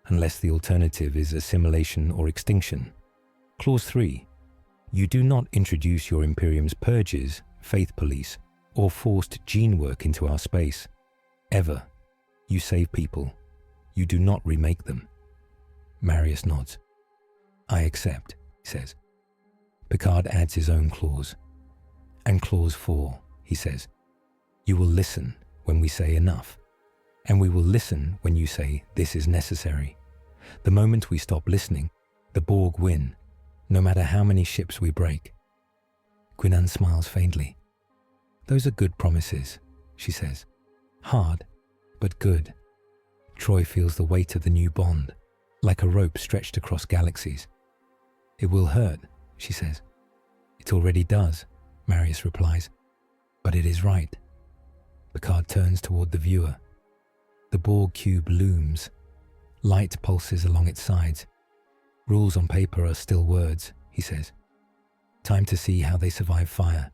unless the alternative is assimilation or extinction. Clause 3. You do not introduce your Imperium's purges, faith police, or forced gene work into our space. Ever. You save people. You do not remake them. Marius nods. I accept, he says. Picard adds his own clause. And clause 4, he says. You will listen when we say enough. And we will listen when you say this is necessary. The moment we stop listening, the Borg win, no matter how many ships we break. Guinan smiles faintly. Those are good promises, she says. Hard, but good. Troi feels the weight of the new bond, like a rope stretched across galaxies. It will hurt, she says. It already does, Marius replies. But it is right. Picard turns toward the viewer. The Borg cube looms. Light pulses along its sides. Rules on paper are still words, he says. Time to see how they survive fire.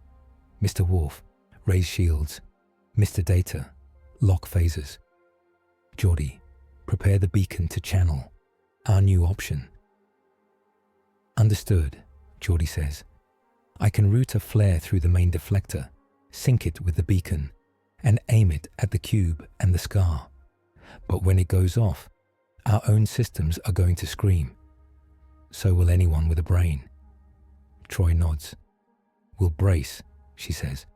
Mr. Worf, raise shields. Mr. Data, lock phasers. Geordi, prepare the beacon to channel. Our new option. Understood, Geordi says. I can route a flare through the main deflector, sync it with the beacon, and aim it at the cube and the scar. But when it goes off, our own systems are going to scream. So will anyone with a brain. Troi nods. We'll brace, she says,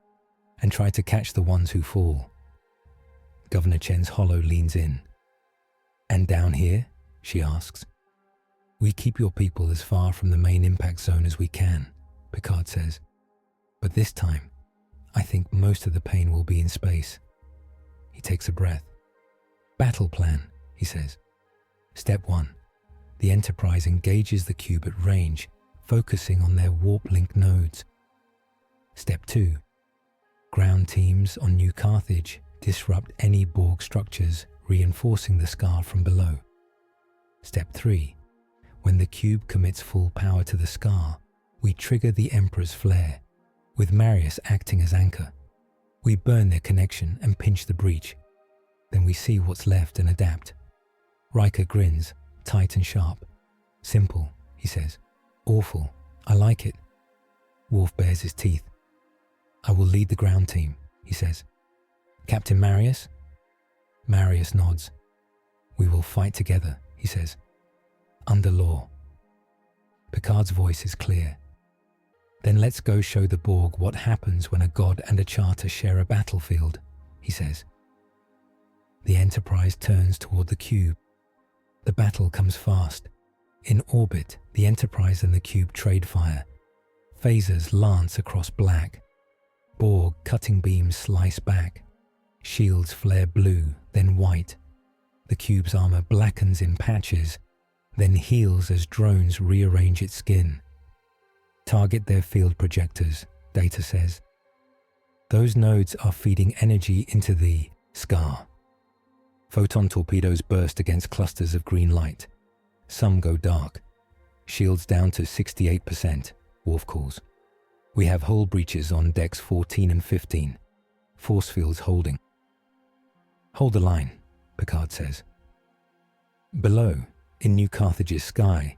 and try to catch the ones who fall. Governor Chen's hollow leans in. And down here, she asks. We keep your people as far from the main impact zone as we can, Picard says. But this time, I think most of the pain will be in space. He takes a breath. Battle plan, he says. Step 1. The Enterprise engages the cube at range, focusing on their warp link nodes. Step 2. Ground teams on New Carthage disrupt any Borg structures, reinforcing the scar from below. Step 3. When the cube commits full power to the scar, we trigger the Emperor's flare, with Marius acting as anchor. We burn their connection and pinch the breach. Then we see what's left and adapt. Riker grins, tight and sharp. Simple, he says. Awful. I like it. Worf bares his teeth. I will lead the ground team, he says. Captain Marius? Marius nods. We will fight together, he says. Under law. Picard's voice is clear. Then let's go show the Borg what happens when a god and a charter share a battlefield, he says. The Enterprise turns toward the cube. The battle comes fast. In orbit, the Enterprise and the cube trade fire. Phasers lance across black. Borg cutting beams slice back. Shields flare blue, then white. The cube's armor blackens in patches, then heals as drones rearrange its skin. Target their field projectors, Data says. Those nodes are feeding energy into the scar. Photon torpedoes burst against clusters of green light. Some go dark. Shields down to 68%, Worf calls. We have hull breaches on decks 14 and 15. Force fields holding. Hold the line, Picard says. Below, in New Carthage's sky,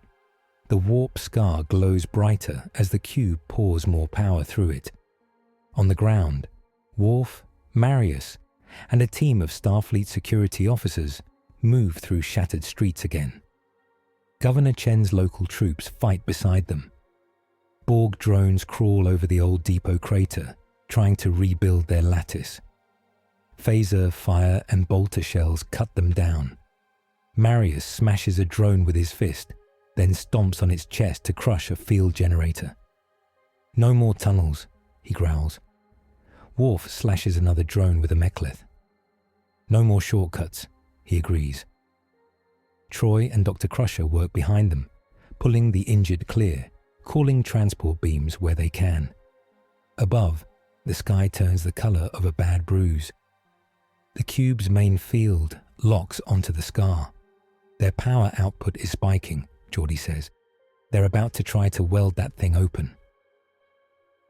the warp scar glows brighter as the cube pours more power through it. On the ground, Worf, Marius, and a team of Starfleet security officers move through shattered streets again. Governor Chen's local troops fight beside them. Borg drones crawl over the old depot crater, trying to rebuild their lattice. Phaser, fire, and bolter shells cut them down. Marius smashes a drone with his fist, then stomps on its chest to crush a field generator. No more tunnels, he growls. Worf slashes another drone with a mek'leth. No more shortcuts, he agrees. Troi and Dr. Crusher work behind them, pulling the injured clear, calling transport beams where they can. Above, the sky turns the color of a bad bruise. The cube's main field locks onto the scar. Their power output is spiking, Geordi says. They're about to try to weld that thing open.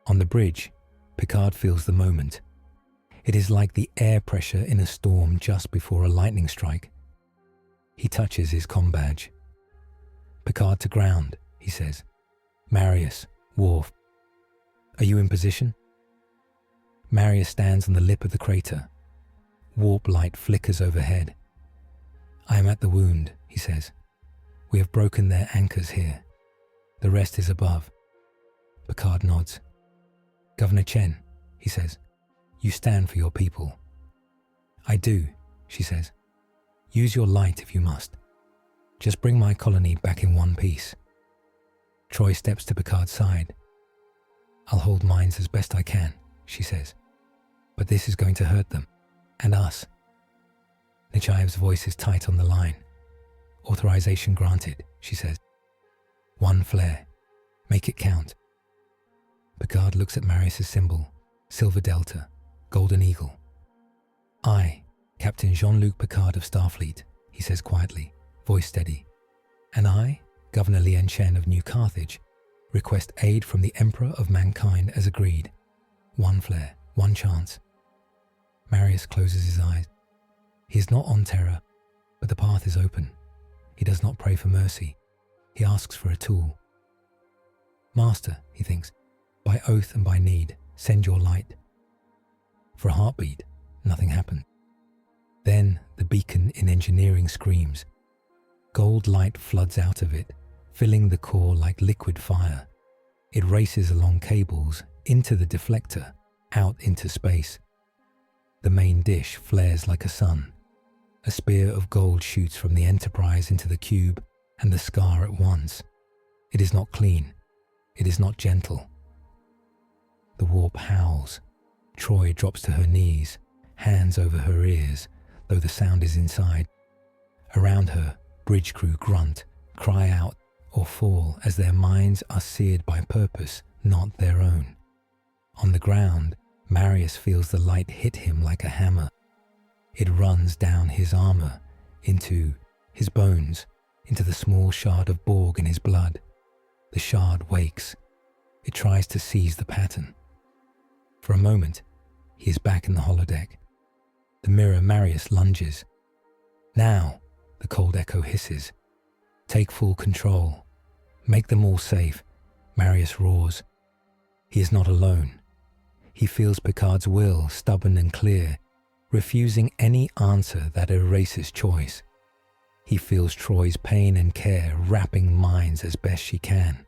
On the bridge, Picard feels the moment. It is like the air pressure in a storm just before a lightning strike. He touches his comm badge. Picard to ground, he says. Marius, Worf. Are you in position? Marius stands on the lip of the crater. Warp light flickers overhead. I am at the wound, he says. We have broken their anchors here. The rest is above. Picard nods. Governor Chen, he says, you stand for your people. I do, she says. Use your light if you must. Just bring my colony back in one piece. Troi steps to Picard's side. I'll hold mines as best I can, she says. But this is going to hurt them. And us. Nechaev's voice is tight on the line. Authorization granted, she says. One flare. Make it count. Picard looks at Marius' symbol, Silver Delta, Golden Eagle. I, Captain Jean-Luc Picard of Starfleet, he says quietly, voice steady. And I, Governor Lian Chen of New Carthage, request aid from the Emperor of Mankind as agreed. One flare, one chance. Marius closes his eyes. He is not on Terra, but the path is open. He does not pray for mercy. He asks for a tool. Master, he thinks, by oath and by need, send your light. For a heartbeat, nothing happened. Then the beacon in engineering screams. Gold light floods out of it, filling the core like liquid fire. It races along cables, into the deflector, out into space. The main dish flares like a sun. A spear of gold shoots from the Enterprise into the cube and the scar at once. It is not clean. It is not gentle. The warp howls. Troi drops to her knees, hands over her ears, though the sound is inside. Around her, bridge crew grunt, cry out, or fall as their minds are seared by purpose, not their own. On the ground, Marius feels the light hit him like a hammer. It runs down his armor, into his bones, into the small shard of Borg in his blood. The shard wakes. It tries to seize the pattern. For a moment, he is back in the holodeck. The mirror Marius lunges. Now, the cold echo hisses. Take full control. Make them all safe, Marius roars. He is not alone. He feels Picard's will, stubborn and clear, refusing any answer that erases choice. He feels Troi's pain and care wrapping minds as best she can.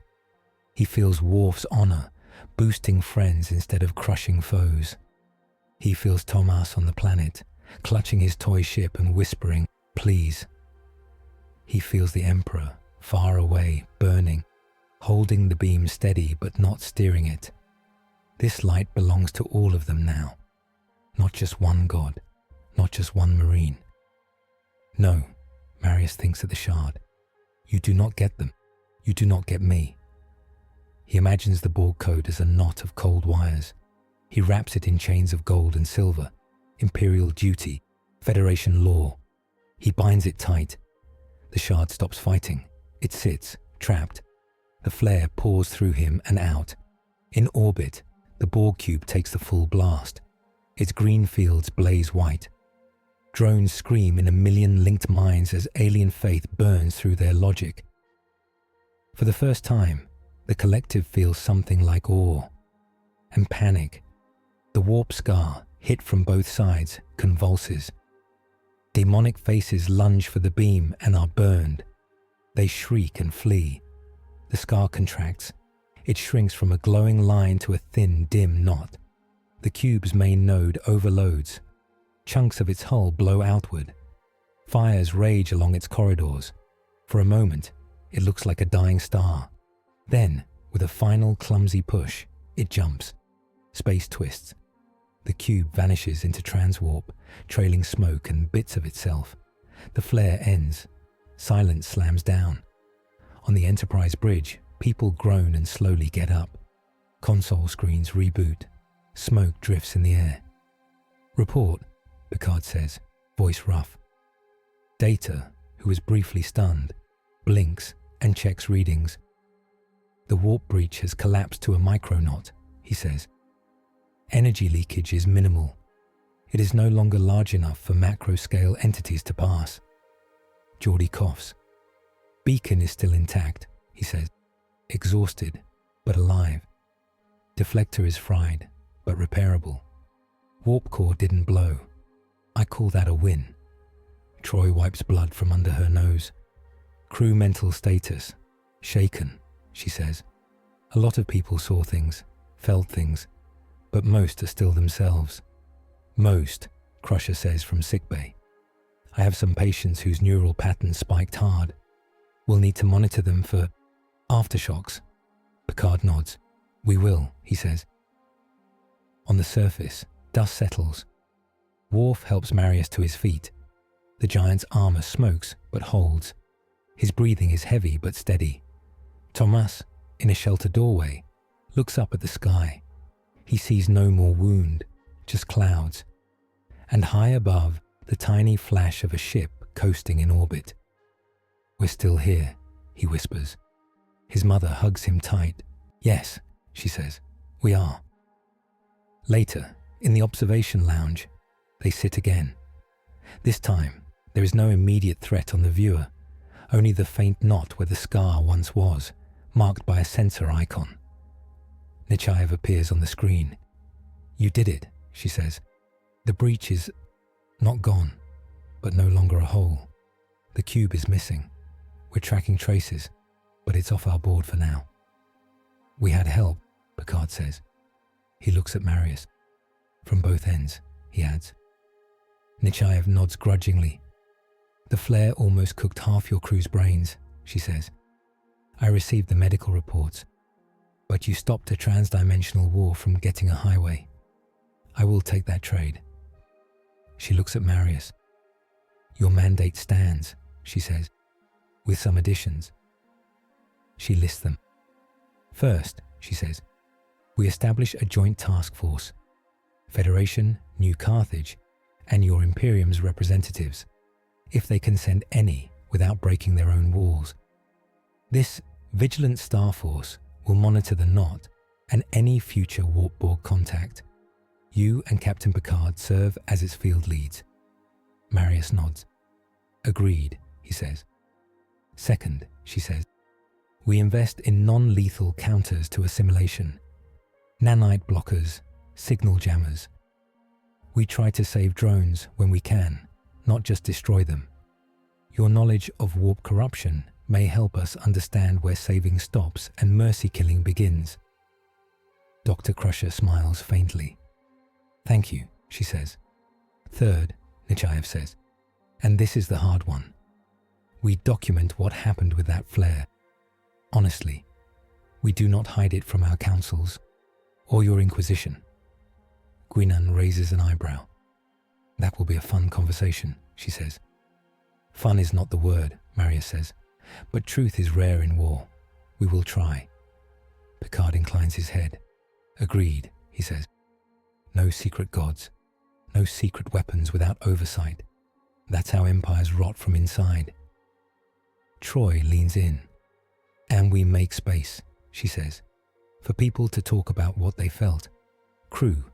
He feels Worf's honor, boosting friends instead of crushing foes. He feels Thomas on the planet, clutching his toy ship and whispering, "Please." He feels the Emperor, far away, burning, holding the beam steady but not steering it. This light belongs to all of them now. Not just one god, not just one Marine. No, Marius thinks at the shard. You do not get them. You do not get me. He imagines the Borg code as a knot of cold wires. He wraps it in chains of gold and silver, Imperial duty, Federation law. He binds it tight. The shard stops fighting. It sits, trapped. The flare pours through him and out. In orbit, the Borg cube takes the full blast. Its green fields blaze white. Drones scream in a million linked minds as alien faith burns through their logic. For the first time, the collective feels something like awe and panic. The warp scar, hit from both sides, convulses. Demonic faces lunge for the beam and are burned. They shriek and flee. The scar contracts. It shrinks from a glowing line to a thin, dim knot. The cube's main node overloads. Chunks of its hull blow outward. Fires rage along its corridors. For a moment, it looks like a dying star. Then, with a final clumsy push, it jumps. Space twists. The cube vanishes into transwarp, trailing smoke and bits of itself. The flare ends. Silence slams down. On the Enterprise bridge, people groan and slowly get up. Console screens reboot. Smoke drifts in the air. "Report," Picard says, voice rough. Data, who is briefly stunned, blinks and checks readings. "The warp breach has collapsed to a micronaut," he says. "Energy leakage is minimal. It is no longer large enough for macro-scale entities to pass." Geordi coughs. "Beacon is still intact," he says. "Exhausted, but alive. Deflector is fried, but repairable. Warp core didn't blow. I call that a win." Troi wipes blood from under her nose. "Crew mental status. Shaken," she says. "A lot of people saw things, felt things, but most are still themselves." "Most," Crusher says from sickbay. "I have some patients whose neural patterns spiked hard. We'll need to monitor them for aftershocks." Picard nods. "We will," he says. On the surface, dust settles. Worf helps Marius to his feet. The giant's armor smokes but holds. His breathing is heavy but steady. Thomas, in a shelter doorway, looks up at the sky. He sees no more wound, just clouds. And high above, the tiny flash of a ship coasting in orbit. "We're still here," he whispers. His mother hugs him tight. "Yes," she says, "we are." Later, in the observation lounge, they sit again. This time, there is no immediate threat on the viewer, only the faint knot where the scar once was, marked by a sensor icon. Nechayev appears on the screen. "You did it," she says. "The breach is not gone, but no longer a hole. The cube is missing. We're tracking traces, but it's off our board for now." "We had help," Picard says. He looks at Marius. "From both ends," he adds. Nechayev nods grudgingly. "The flare almost cooked half your crew's brains," she says. "I received the medical reports, but you stopped a transdimensional war from getting a highway. I will take that trade." She looks at Marius. "Your mandate stands," she says, "with some additions." She lists them. "First," she says, "we establish a joint task force. Federation, New Carthage, and your Imperium's representatives. If they can send any, without breaking their own walls. This vigilant star force will monitor the knot and any future warp Borg contact. You and Captain Picard serve as its field leads. Marius nods. Agreed, he says. Second, she says, we invest in non-lethal counters to assimilation, nanite blockers, signal jammers. We try to save drones when we can, not just destroy them. Your knowledge of warp corruption may help us understand where saving stops and mercy killing begins. Dr. Crusher smiles faintly. Thank you, she says. Third, Nechayev says, and this is the hard one. We document what happened with that flare. Honestly, we do not hide it from our councils or your Inquisition. Guinan raises an eyebrow. That will be a fun conversation, she says. Fun is not the word, Marius says, but truth is rare in war. We will try. Picard inclines his head. Agreed, he says. No secret gods, no secret weapons without oversight. That's how empires rot from inside. Troi leans in. And we make space, she says, for people to talk about what they felt. Crew,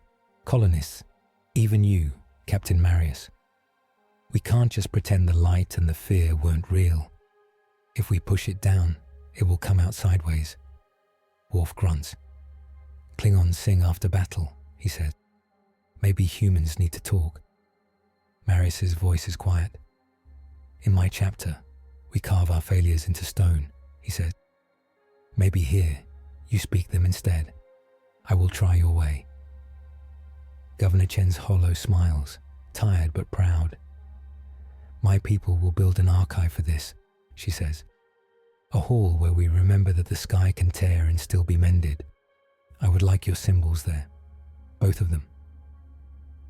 colonists, even you, Captain Marius. We can't just pretend the light and the fear weren't real. If we push it down, it will come out sideways. Worf grunts. Klingons sing after battle, he says. Maybe humans need to talk. Marius's voice is quiet. In my chapter, we carve our failures into stone, he says. Maybe here, you speak them instead. I will try your way. Governor Chen's hollow smiles, tired but proud. My people will build an archive for this, she says. A hall where we remember that the sky can tear and still be mended. I would like your symbols there, both of them.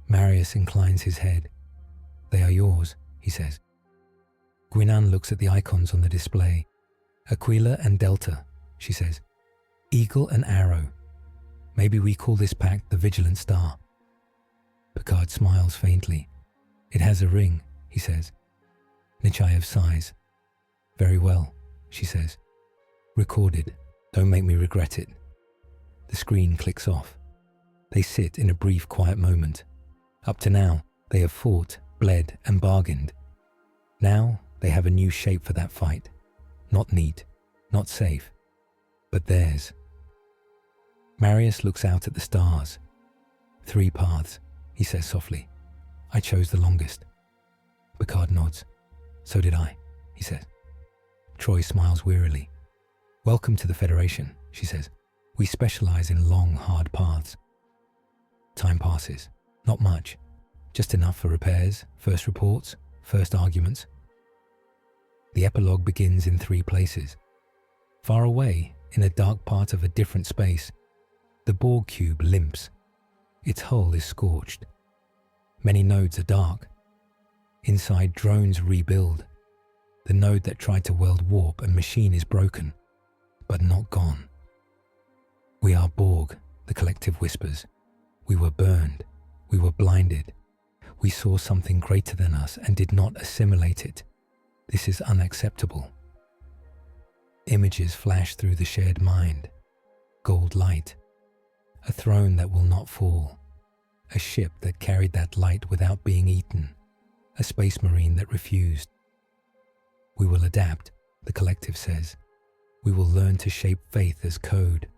Marius inclines his head. They are yours, he says. Guinan looks at the icons on the display. Aquila and Delta, she says. Eagle and arrow. Maybe we call this pact the Vigilant Star. Picard smiles faintly. It has a ring, he says. Nechayev sighs. Very well, she says. Recorded. Don't make me regret it. The screen clicks off. They sit in a brief, quiet moment. Up to now, they have fought, bled, and bargained. Now, they have a new shape for that fight. Not neat, not safe, but theirs. Marius looks out at the stars. 3 paths, he says softly. I chose the longest. Picard nods. So did I, he says. Troi smiles wearily. Welcome to the Federation, she says. We specialize in long, hard paths. Time passes. Not much. Just enough for repairs, first reports, first arguments. The epilogue begins in 3 places. Far away, in a dark part of a different space, the Borg cube limps. Its hull is scorched. Many nodes are dark. Inside, drones rebuild. The node that tried to weld warp and machine is broken, but not gone. We are Borg, the collective whispers. We were burned. We were blinded. We saw something greater than us and did not assimilate it. This is unacceptable. Images flash through the shared mind. Gold light. A throne that will not fall. A ship that carried that light without being eaten. A space marine that refused. We will adapt, the collective says. We will learn to shape faith as code.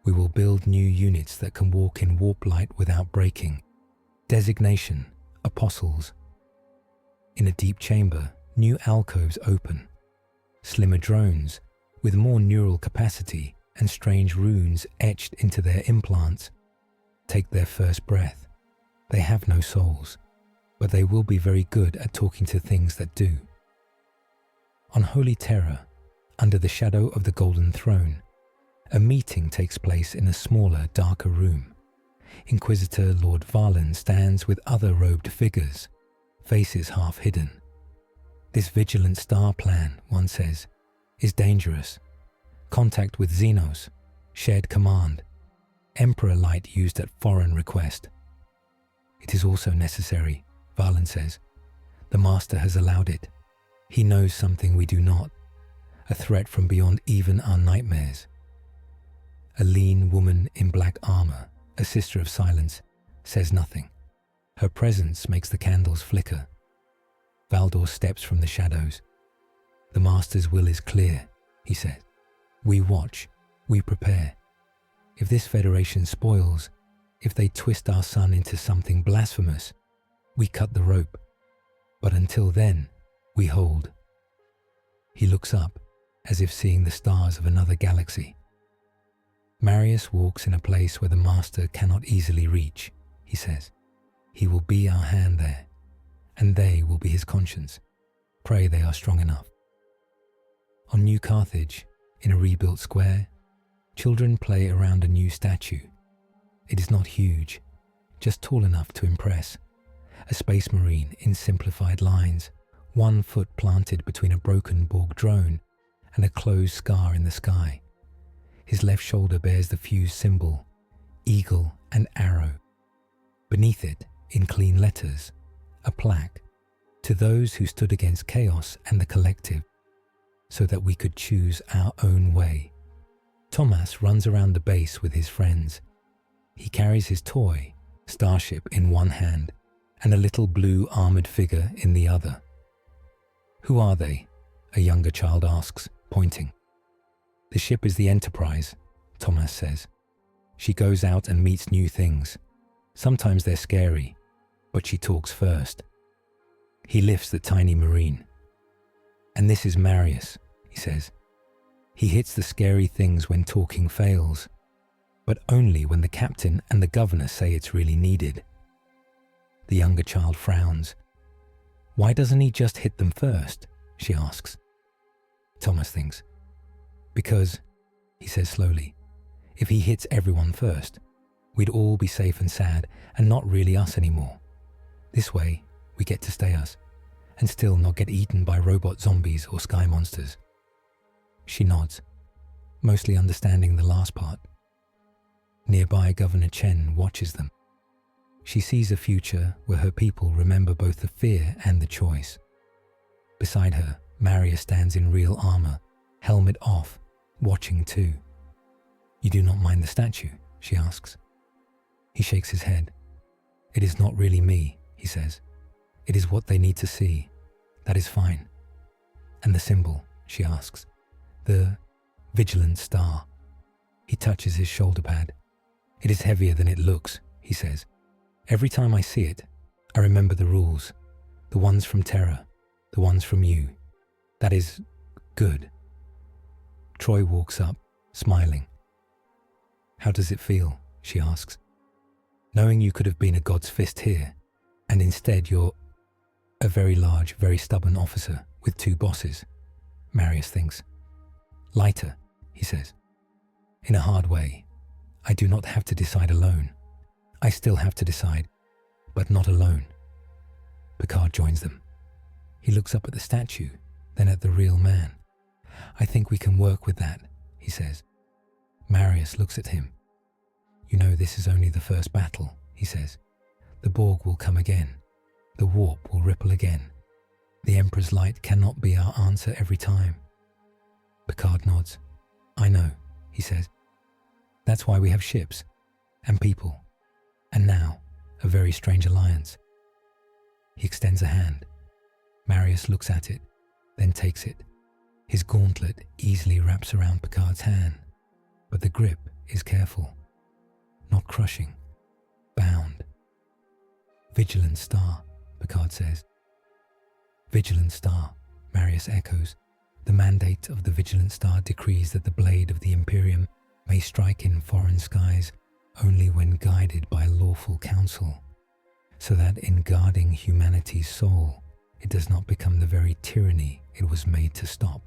We will build new units that can walk in warp light without breaking. Designation, apostles. In a deep chamber, new alcoves open. Slimmer drones, with more neural capacity and strange runes etched into their implants, take their first breath. They have no souls, but they will be very good at talking to things that do. On Holy Terror, under the shadow of the Golden Throne, a meeting takes place in a smaller, darker room. Inquisitor Lord Valen stands with other robed figures, faces half hidden. This Vigilant Star plan, one says, is dangerous. Contact with Xenos, shared command, Emperor light used at foreign request. It is also necessary, Valen says. The Master has allowed it. He knows something we do not, a threat from beyond even our nightmares. A lean woman in black armor, a sister of silence, says nothing. Her presence makes the candles flicker. Valdor steps from the shadows. The Master's will is clear, he says. We watch, we prepare. If this Federation spoils, if they twist our sun into something blasphemous, we cut the rope. But until then, we hold. He looks up, as if seeing the stars of another galaxy. Marius walks in a place where the Master cannot easily reach, he says. He will be our hand there, and they will be his conscience. Pray they are strong enough. On New Carthage, in a rebuilt square, children play around a new statue. It is not huge, just tall enough to impress. A space marine in simplified lines, 1 foot planted between a broken Borg drone and a closed scar in the sky. His left shoulder bears the fused symbol, eagle and arrow. Beneath it, in clean letters, a plaque, to those who stood against chaos and the collective, so that we could choose our own way. Thomas runs around the base with his friends. He carries his toy, Starship, in one hand, and a little blue armored figure in the other. Who are they? A younger child asks, pointing. The ship is the Enterprise, Thomas says. She goes out and meets new things. Sometimes they're scary, but she talks first. He lifts the tiny marine. And this is Marius, he says. He hits the scary things when talking fails, but only when the captain and the governor say it's really needed. The younger child frowns. Why doesn't he just hit them first? She asks. Thomas thinks. Because, he says slowly, if he hits everyone first, we'd all be safe and sad and not really us anymore. This way, we get to stay us and still not get eaten by robot zombies or sky monsters. She nods, mostly understanding the last part. Nearby, Governor Chen watches them. She sees a future where her people remember both the fear and the choice. Beside her, Marius stands in real armor, helmet off, watching too. You do not mind the statue? She asks. He shakes his head. It is not really me, he says. It is what they need to see. That is fine. And the symbol, she asks. The vigilant star. He touches his shoulder pad. It is heavier than it looks, he says. Every time I see it, I remember the rules. The ones from Terra, the ones from you. That is good. Troi walks up, smiling. How does it feel? She asks. Knowing you could have been a god's fist here, and instead you're a very large, very stubborn officer with 2 bosses, Marius thinks. Lighter, he says. In a hard way. I do not have to decide alone. I still have to decide, but not alone. Picard joins them. He looks up at the statue, then at the real man. I think we can work with that, he says. Marius looks at him. You know this is only the first battle, he says. The Borg will come again. The warp will ripple again. The Emperor's light cannot be our answer every time. Picard nods. I know, he says. That's why we have ships, and people, and now a very strange alliance. He extends a hand. Marius looks at it, then takes it. His gauntlet easily wraps around Picard's hand, but the grip is careful, not crushing, bound. Vigilant star, Picard says. Vigilant star, Marius echoes. The mandate of the Vigilant Star decrees that the blade of the Imperium may strike in foreign skies only when guided by lawful counsel, so that in guarding humanity's soul, it does not become the very tyranny it was made to stop.